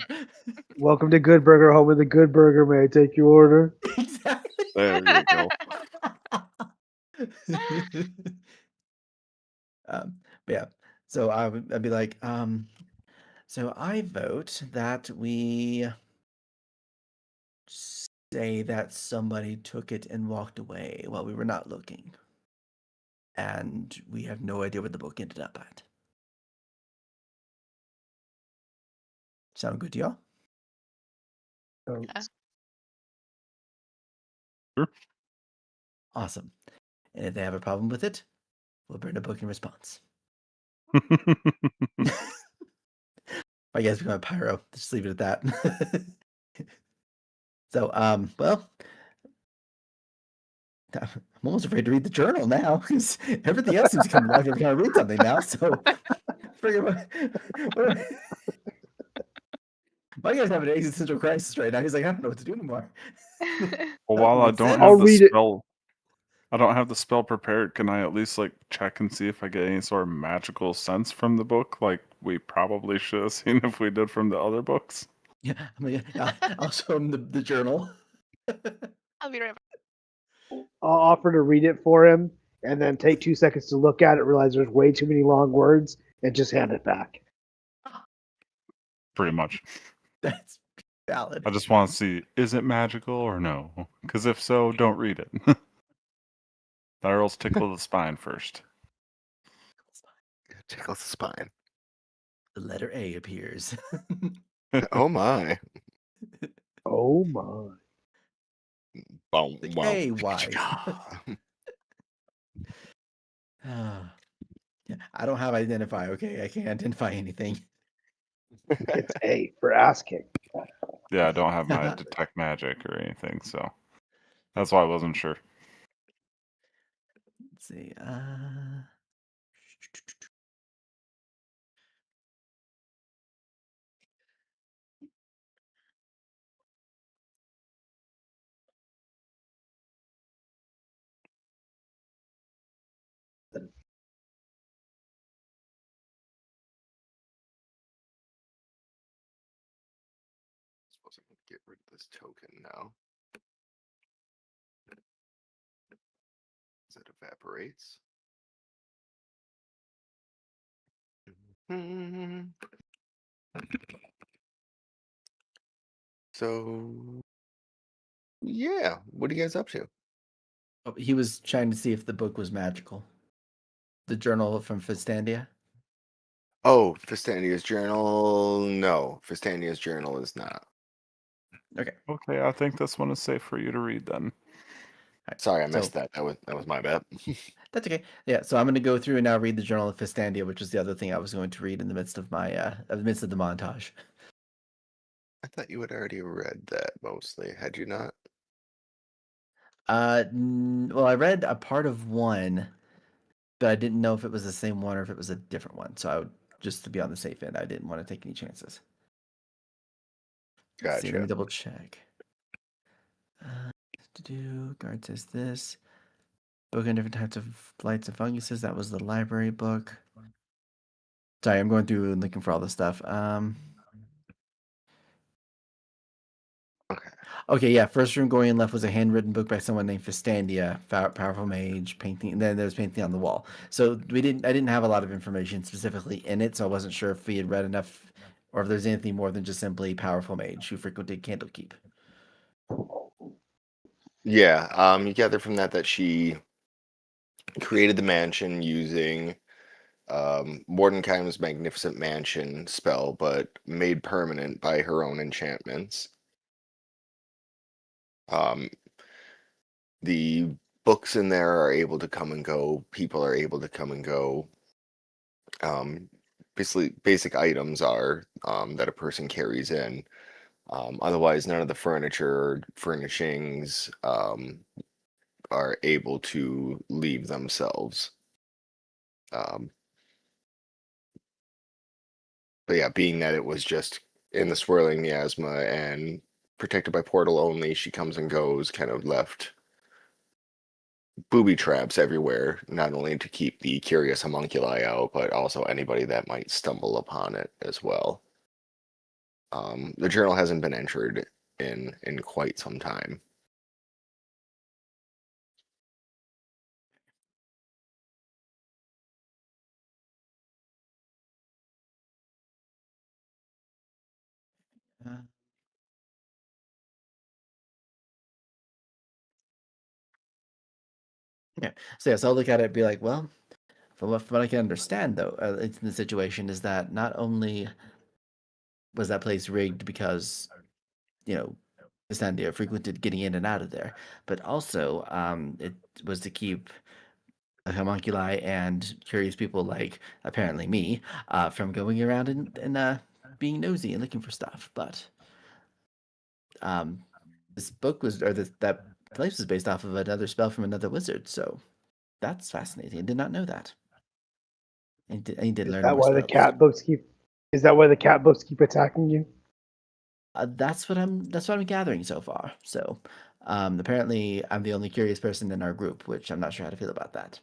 Welcome to Good Burger, home of the Good Burger. May I take your order? Exactly. There you go. But yeah, so I'd be like, so I vote that we say that somebody took it and walked away while we were not looking, and we have no idea where the book ended up at. Sound good to y'all? Yeah. Sure. Awesome. And if they have a problem with it, we'll burn a book in response. I guess become a pyro. Just leave it at that. So, well, I'm almost afraid to read the journal now because everything else seems to come alive every time I read something now. So, my guy's having an existential crisis right now. He's like, I don't know what to do anymore. Well, while I Nothing don't makes have I'll the read it. spell, I don't have the spell prepared. Can I at least like check and see if I get any sort of magical sense from the book, like we probably should have seen if we did from the other books? Yeah, I'll show him the journal. I'll be right back. I'll offer to read it for him, and then take 2 seconds to look at it, realize there's way too many long words, and just hand it back. Pretty much. That's valid. I just want to see, is it magical or no? Because if so, don't read it. That'll tickle the spine first. Tickles the spine. The letter A appears. Oh my. Oh my. Boom, Like, wow. hey, why? Yeah, I don't have identify. Okay, I can't identify anything. It's A for asking. Yeah, I don't have my detect magic or anything, so that's why I wasn't sure. Let's see. Suppose I can get rid of this token now. As it evaporates. So, yeah, what are you guys up to? Oh, he was trying to see if the book was magical. The journal from Fistandia. Oh, Fistandia's journal. No, Fistandia's journal is not. Okay. Okay, I think this one is safe for you to read then. Sorry, I So- missed that. That was my bad. That's okay. Yeah, so I'm going to go through and now read the Journal of Fistandia, which is the other thing I was going to read in the midst of my the midst of the montage. I thought you had already read that mostly. Had you not? Well, I read a part of one, but I didn't know if it was the same one or if it was a different one. So I would just to be on the safe end, I didn't want to take any chances. Let's see, let me Gotcha. double check. Guard says this. Book on different types of lights and funguses. That was the library book. Sorry, I'm going through and looking for all this stuff. Okay. Okay, yeah. First room going in left was a handwritten book by someone named Fistandia, powerful mage, painting. And then there was painting on the wall. So I didn't have a lot of information specifically in it, so I wasn't sure if we had read enough, or if there's anything more than just simply powerful mage who frequented Candlekeep. Yeah, you gather from that she created the mansion using Mordenkaim's magnificent mansion spell, but made permanent by her own enchantments. The books in there are able to come and go. People are able to come and go. Basically, basic items are that a person carries in. Otherwise, none of the furniture, furnishings, are able to leave themselves. But yeah, being that it was just in the swirling miasma and protected by portal only, she comes and goes, kind of left booby traps everywhere, not only to keep the curious homunculi out, but also anybody that might stumble upon it as well. The journal hasn't been entered in quite some time. Uh, yeah. So yes, I'll look at it and be like, well, from what I can understand, though, it's in the situation is that not only was that place rigged because, you know, Istandia frequented getting in and out of there, but also it was to keep homunculi and curious people like apparently me from going around and being nosy and looking for stuff. But this book was, or that place was based off of another spell from another wizard, so that's fascinating. I did not know that. I did Is learn that more why the spells. cat books keep? Is that why the cat books keep attacking you? That's what I'm gathering so far. So apparently I'm the only curious person in our group, which I'm not sure how to feel about that.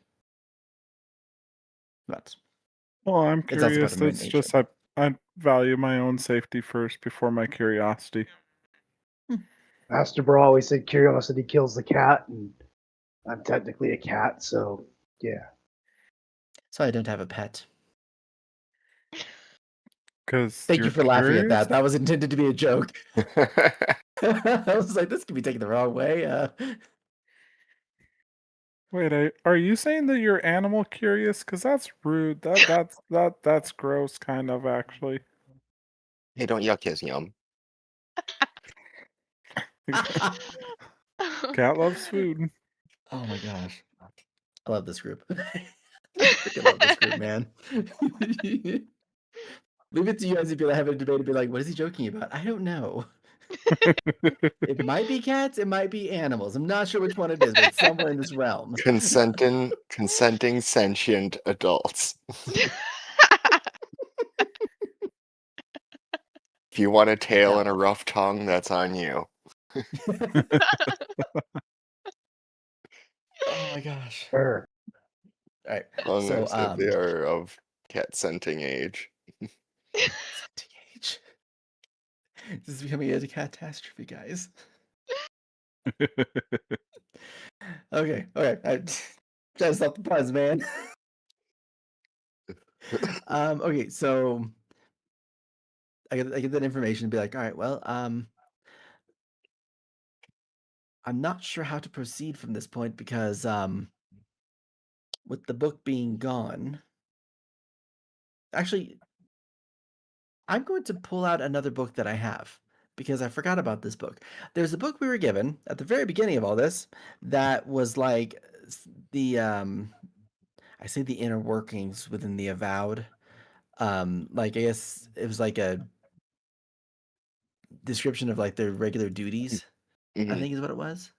But Well, I'm it's also part curious. of my It's nature. just I value my own safety first before my curiosity. Master Bra always said curiosity kills the cat, and I'm technically a cat, so yeah. So I don't have a pet. Because Thank you you're for laughing at curious. that. That was intended to be a joke. I was like, this could be taken the wrong way. Wait, are you saying that you're animal curious? Because that's rude. That's gross, kind of actually. Hey, don't yuck his yum. Cat loves food. Oh my gosh. I love this group. I freaking love this group, man. Leave it to you guys if you have a debate and be like, what is he joking about? I don't know. It might be cats, it might be animals. I'm not sure which one it is, but it's somewhere in this realm. Consenting sentient adults. If you want a tail Yeah. and a rough tongue, that's on you. Oh my gosh. Sure. All right. So Unless if they are of cat scenting age. scenting age. This is becoming a catastrophe, guys. Okay, I try to stop the puns, man. Okay, so I get that information and be like, all right, well, I'm not sure how to proceed from this point because with the book being gone, actually, I'm going to pull out another book that I have because I forgot about this book. There's a book we were given at the very beginning of all this that was like the I say the inner workings within the avowed. Like I guess it was like a description of like their regular duties, I Mhm. think is what it was.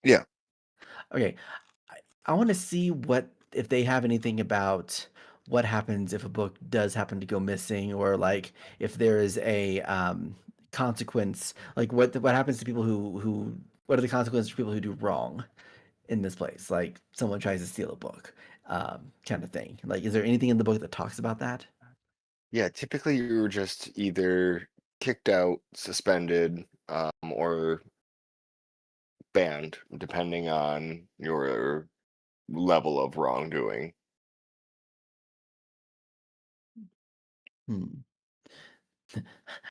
Yeah. Okay. I want to see what if they have anything about what happens if a book does happen to go missing or like if there is a consequence, like what happens to people who what are the consequences for people who do wrong in this place? Like someone tries to steal a book, kind of thing. Like is there anything in the book that talks about that? Yeah, typically you're just either kicked out, suspended, or banned, depending on your level of wrongdoing. Hmm.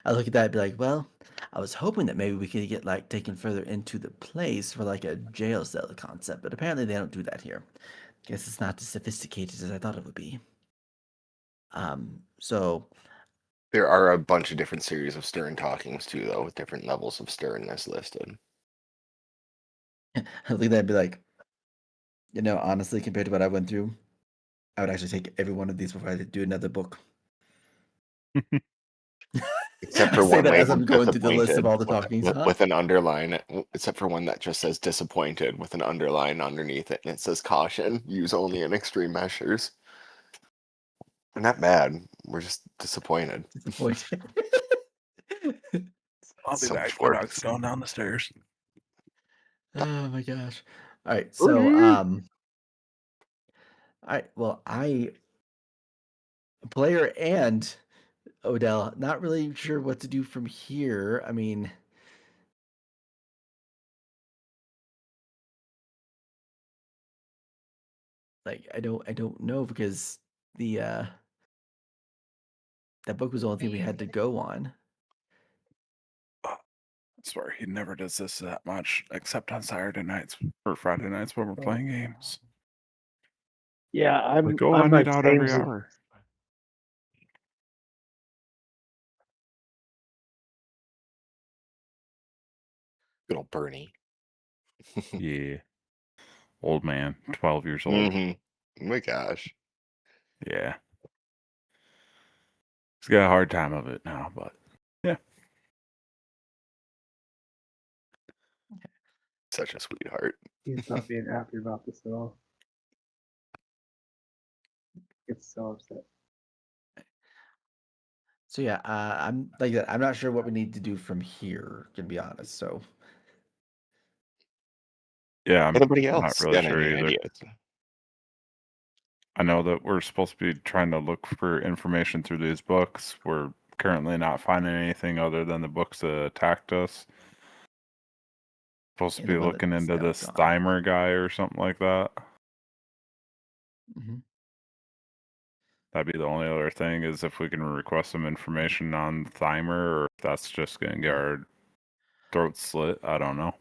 I look at that and be like, well, I was hoping that maybe we could get like taken further into the place for like a jail cell concept, but apparently they don't do that here. Guess it's not as sophisticated as I thought it would be. So There are a bunch of different series of stern talkings too, though, with different levels of sternness listed. I look at that and be like, honestly, compared to what I went through, I would actually take every one of these before I do another book. Except I for say one that as I'm labeled going through the list of disappointed all the talkings, huh? with an underline, except for one that just says disappointed with an underline underneath it, and it says caution, use only in extreme measures. We're not bad. We're just disappointed. Disappointed. I'll be So back. much My work. dog's going down the stairs. Oh my gosh. All right, so all right, well, player and Odell, not really sure what to do from here. I mean, like I don't know because the that book was the only thing we had to go on. I swear he never does this that much, except on Saturday nights or Friday nights when we're playing games. Yeah, Like, oh, I I'm need like out same every as hour. Good old Bernie. Yeah. Old man, 12 years old. Oh my gosh. Yeah. He's got a hard time of it now, but yeah. Such a sweetheart. he's not being happy about this at all. Gets so upset. So yeah, I'm like that. I'm not sure what we need to do from here, to be honest. So Yeah, I'm Anybody not else really got sure any either. ideas? I know that we're supposed to be trying to look for information through these books. We're currently not finding anything other than the books that attacked us. Supposed to and be the one looking that's into now this gone. Thymer guy or something like that. Mhm. That'd be the only other thing is if we can request some information on Thymer, or if that's just gonna get our throats slit. I don't know.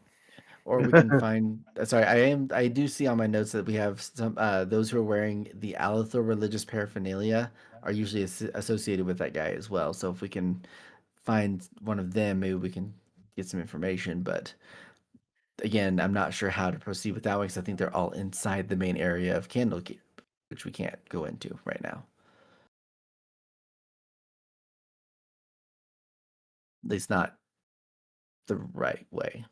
Or we can find. Sorry, I do see on my notes that we have some those who are wearing the Alethor religious paraphernalia are usually associated with that guy as well. So if we can find one of them, maybe we can get some information. But again, I'm not sure how to proceed with that one because I think they're all inside the main area of Candlekeep, which we can't go into right now. At least not the right way.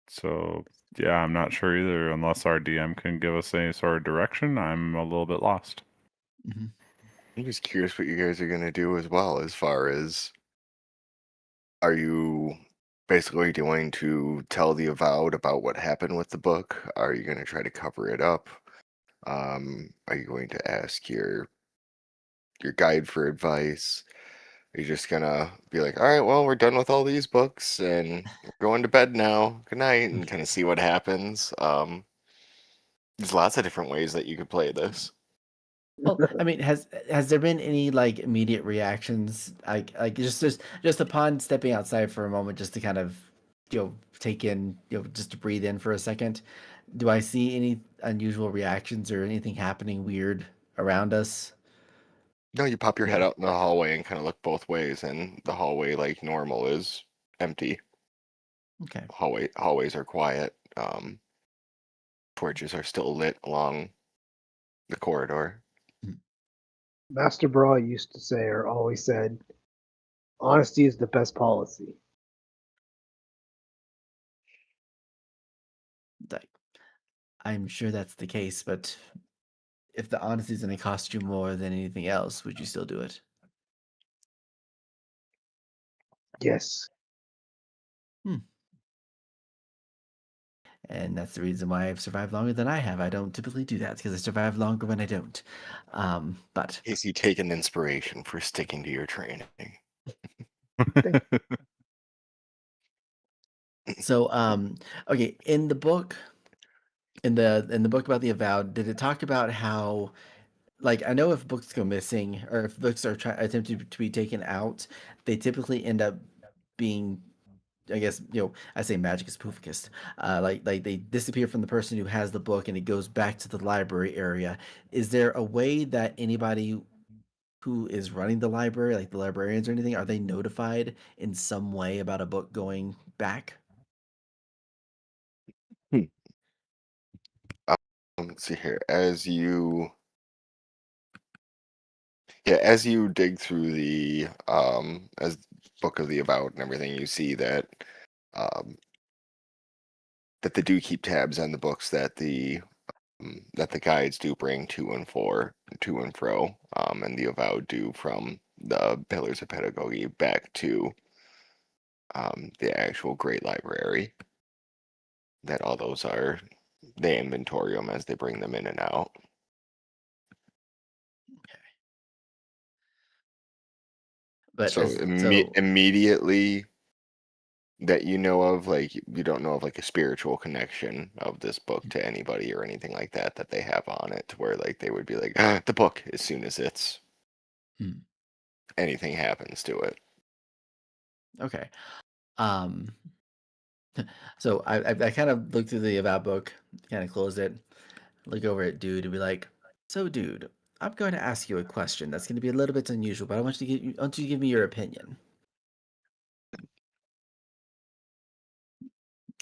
So yeah, I'm not sure either. Unless our DM can give us any sort of direction, I'm a little bit lost. Mm-hmm. I'm just curious what you guys are gonna do as well, as far as are you basically going to tell the avowed about what happened with the book? Are you gonna try to cover it up? Are you going to ask your guide for advice? Are you just gonna be like, all right, well, we're done with all these books and we're going to bed now. Good night, and kind of see what happens. There's lots of different ways that you could play this. Well, I mean, has there been any like immediate reactions, like just upon stepping outside for a moment, just to kind of take in just to breathe in for a second? Do I see any unusual reactions or anything happening weird around us? No, you pop your head Yeah. out in the hallway and kind of look both ways, and the hallway, like normal, is empty. Okay. Hallways are quiet. Torches are still lit along the corridor. Master Bra used to say, or always said, honesty is the best policy. Like, I'm sure that's the case, but if the honesty is going to cost you more than anything else, would you still do it? Yes. And that's the reason why I've survived longer than I have. I don't typically do that because I survive longer when I don't. But Is you take an inspiration for sticking to your training? so, okay, in the book, in the book about the avowed, did it talk about how, like, I know if books go missing or if books are attempted to be taken out, they typically end up being, I guess, I say magic is poofikist. Like they disappear from the person who has the book and it goes back to the library area. Is there a way that anybody who is running the library, like the librarians or anything, are they notified in some way about a book going back? Let's see here. As you Yeah, as you dig through the as Book of the Avowed and everything, you see that um that they do keep tabs on the books that the guides do bring to and fro, and the Avowed do from the Pillars of Pedagogy back to the actual Great Library. That all those are, they inventory them as they bring them in and out. But So so immediately that you know of, like you don't know of like a spiritual connection of this book to anybody or anything like that that they have on it, to where like they would be like, the book as soon as it's Hmm. anything happens to it. Okay. Um. So I kind of looked through the about book, kind of closed it, look over at dude, and be like, "So, dude, I'm going to ask you a question that's going to be a little bit unusual, but I want you to give me your opinion."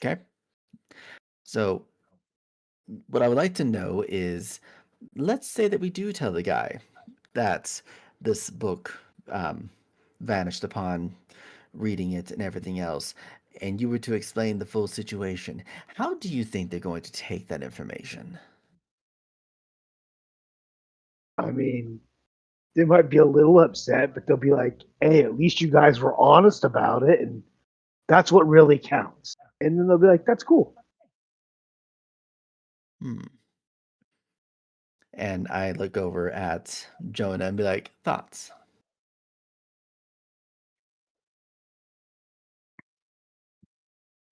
Okay. So, what I would like to know is, let's say that we do tell the guy that this book vanished upon reading it and everything else, and you were to explain the full situation. How do you think they're going to take that information? I mean, they might be a little upset, but they'll be like, "Hey, at least you guys were honest about it, and that's what really counts." And then they'll be like, "That's cool." Hmm. And I look over at Jonah and be like, thoughts?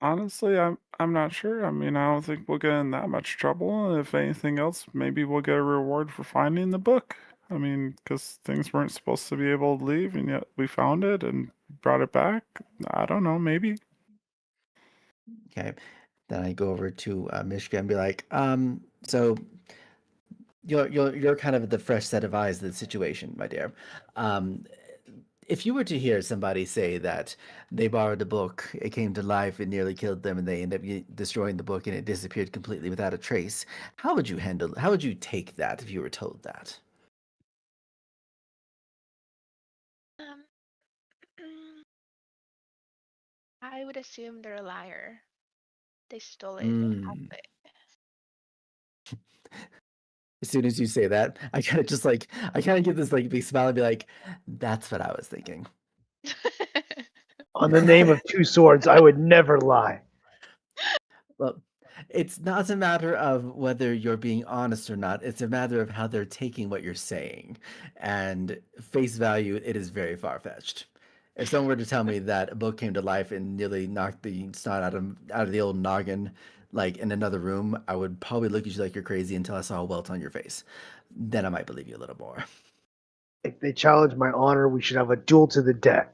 Honestly, I'm not sure. I mean, I don't think we'll get in that much trouble. If anything else, maybe we'll get a reward for finding the book. I mean, because things weren't supposed to be able to leave, and yet we found it and brought it back. I don't know, maybe. Okay. Then I go over to Mishka and be like, so you're kind of the fresh set of eyes to the situation, my dear. Um, if you were to hear somebody say that they borrowed a book, it came to life, it nearly killed them, and they end up destroying the book and it disappeared completely without a trace, how would you take that if you were told that? Um, I would assume they're a liar. They stole it. They have Mm. it. As soon as you say that, I kind of give this like big smile and be like, that's what I was thinking. On the name of two swords, I would never lie. Well, it's not a matter of whether you're being honest or not. It's a matter of how they're taking what you're saying. And face value, it is very far-fetched. If someone were to tell me that a book came to life and nearly knocked the snot out of the old noggin, like in another room, I would probably look at you like you're crazy until I saw a welt on your face. Then I might believe you a little more. If they challenge my honor, we should have a duel to the death.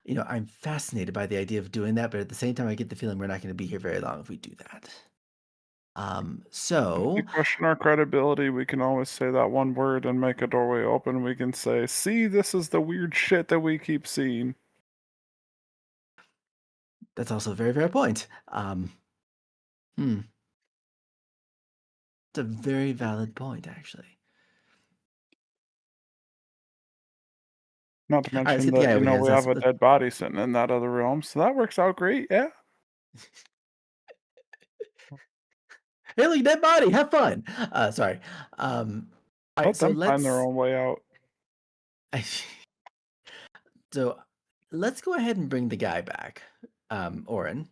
You know, I'm fascinated by the idea of doing that, but at the same time, I get the feeling we're not going to be here very long if we do that. If they So question our credibility, we can always say that one word and make a doorway open. We can say, see, this is the weird shit that we keep seeing. that's also a very fair point. Hmm, it's a very valid point, actually. Not to All right, let's mention get the that, guy over here. we have a dead body sitting in that other realm, so that works out great, yeah. Hey, look, dead body. Have fun. Sorry. All right, Let so them find their own way out. so let's go ahead and bring the guy back, Oren,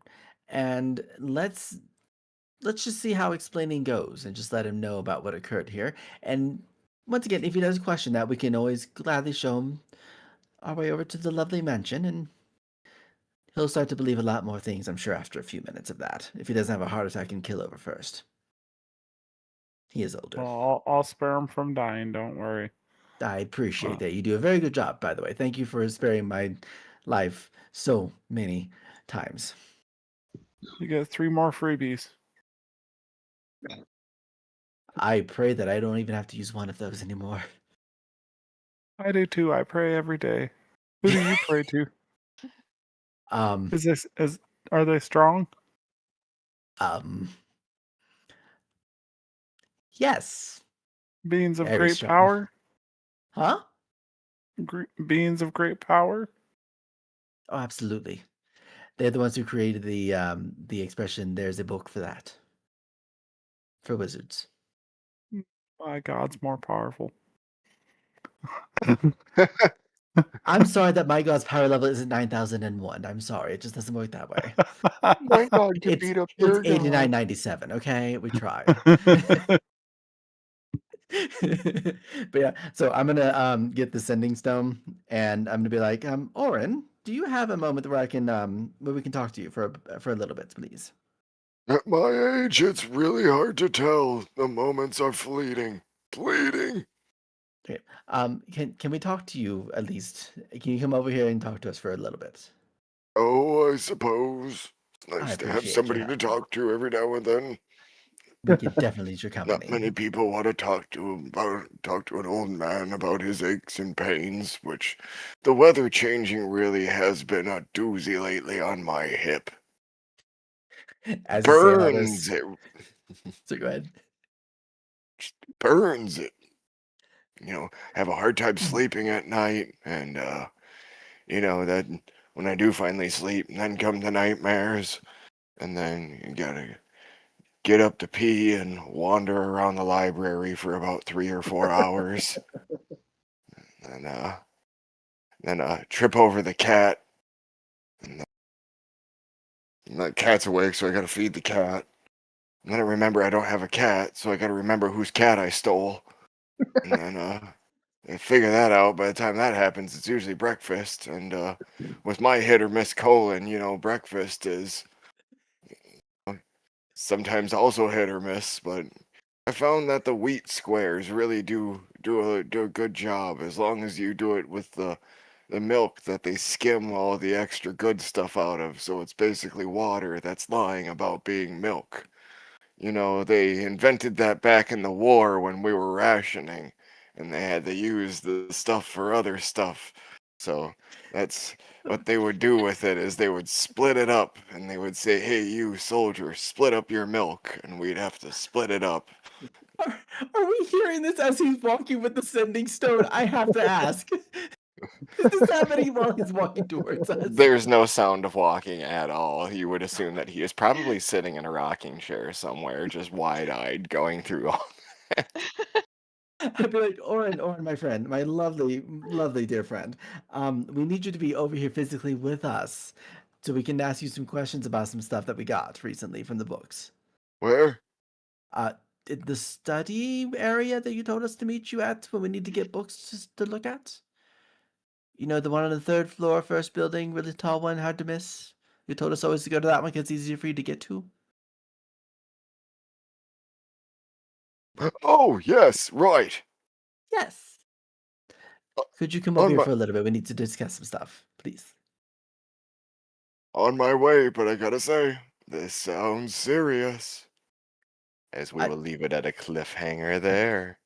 and let's just see how explaining goes, and just let him know about what occurred here. And once again, if he does question that, we can always gladly show him our way over to the lovely mansion, and he'll start to believe a lot more things, I'm sure, after a few minutes of that, if he doesn't have a heart attack and kill over first. He is older. Well, I'll spare him from dying, don't worry. I appreciate Uh, that. You do a very good job, by the way. Thank you for sparing my life so many times. You get 3 more freebies. I pray that I don't even have to use one of those anymore. I do too. I pray every day. Who do you pray to? Um, Are they strong? um, yes. Beings of Very great strong. power. Huh? Beings of great power. Oh, absolutely. They're the ones who created the expression. There's a book for that. For wizards. My God's more powerful. I'm sorry that my god's power level isn't 9001. I'm sorry, it just doesn't work that way. My God, you It's beat up it's your god. 8997. Okay, we tried. But yeah, so I'm gonna get the sending stone, and I'm gonna be like, Oren, do you have a moment where we can talk to you for a little bit, please? At my age, it's really hard to tell. The moments are fleeting. Fleeting. Okay. Can we talk to you at least? Can you come over here and talk to us for a little bit? Oh, I suppose. It's I nice to have appreciate your somebody to help. talk to every now and then. We could definitely use your Not company. many people want to talk to an old man about his aches and pains, which the weather changing really has been a doozy lately on my hip. As you say all Burns this, it, so go ahead. burns it. Have a hard time sleeping at night, and that when I do finally sleep, then come the nightmares, and then you gotta get up to pee and wander around the library for about 3 or 4 hours, and then trip over the cat, and the cat's awake, so I gotta feed the cat. And then I remember I don't have a cat, so I gotta remember whose cat I stole, and then I figure that out. By the time that happens, it's usually breakfast, and with my hit or miss colon, breakfast is sometimes also hit or miss, but I found that the wheat squares really do a good job as long as you do it with the milk that they skim all the extra good stuff out of. So it's basically water that's lying about being milk. They invented that back in the war when we were rationing, and they had to use the stuff for other stuff. So that's what they would do with it is they would split it up, and they would say, "Hey, you soldier, split up your milk," and we'd have to split it up. Are we hearing this as he's walking with the sending stone? I have to ask. Is this happening while he's walking towards us? There's no sound of walking at all. You would assume that he is probably sitting in a rocking chair somewhere, just wide-eyed, going through all. I'd be like, Oren, my friend, my lovely, lovely dear friend. We need you to be over here physically with us, so we can ask you some questions about some stuff that we got recently from the books. Where? Did the study area that you told us to meet you at when we need to get books to look at? You know, the one on the third floor, first building, really tall one, hard to miss. You told us always to go to that one because it's easier for you to get to. Oh, yes, right. Yes. Could you come on over here my- for a little bit? We need to discuss some stuff, please. On my way, but I gotta say, this sounds serious. As we I- will leave it at a cliffhanger there.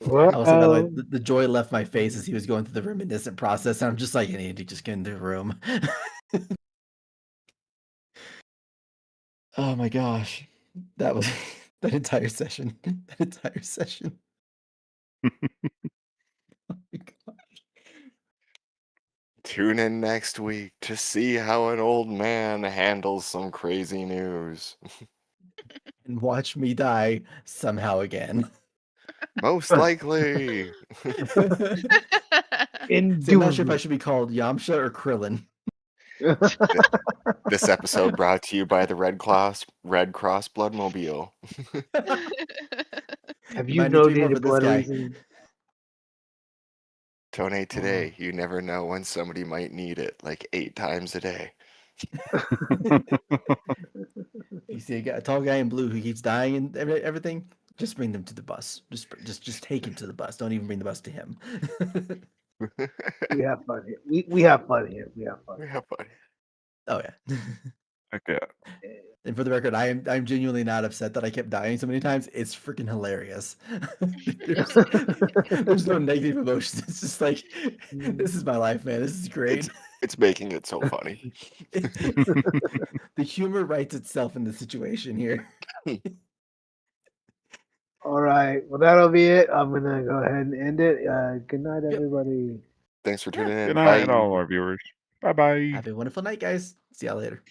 Also, by the way, Well, the joy left my face as he was going through the reminiscent process, and I'm just like, I need to just get into the room. Oh my gosh. That was that entire session. That entire session. Oh my God. Tune in next week to see how an old man handles some crazy news. And watch me die somehow again. Most likely. See, I'm not sure if I indubitably. should be called Yamcha or Krillin. This episode brought to you by the Red Cross Bloodmobile. Have You you might need 3 more donated for this blood guy. recently? Donate today. You never know when somebody might need it, like 8 times a day. You see a tall guy in blue who keeps dying and everything. Just bring them to the bus. Just take him to the bus. Don't even bring the bus to him. We have fun here. We have fun here. We have fun. Yeah, buddy. Oh yeah. Okay. And for the record, I'm genuinely not upset that I kept dying so many times. It's freaking hilarious. there's no negative emotions. It's just like this is my life, man. This is great. It's making it so funny. The humor writes itself in the situation here. All right. Well, that'll be it. I'm gonna go ahead and end it. Good night, Yep. everybody. Thanks for Yeah. tuning in. Good night, Bye. all our viewers. Bye bye. Have a wonderful night, guys. See y'all later.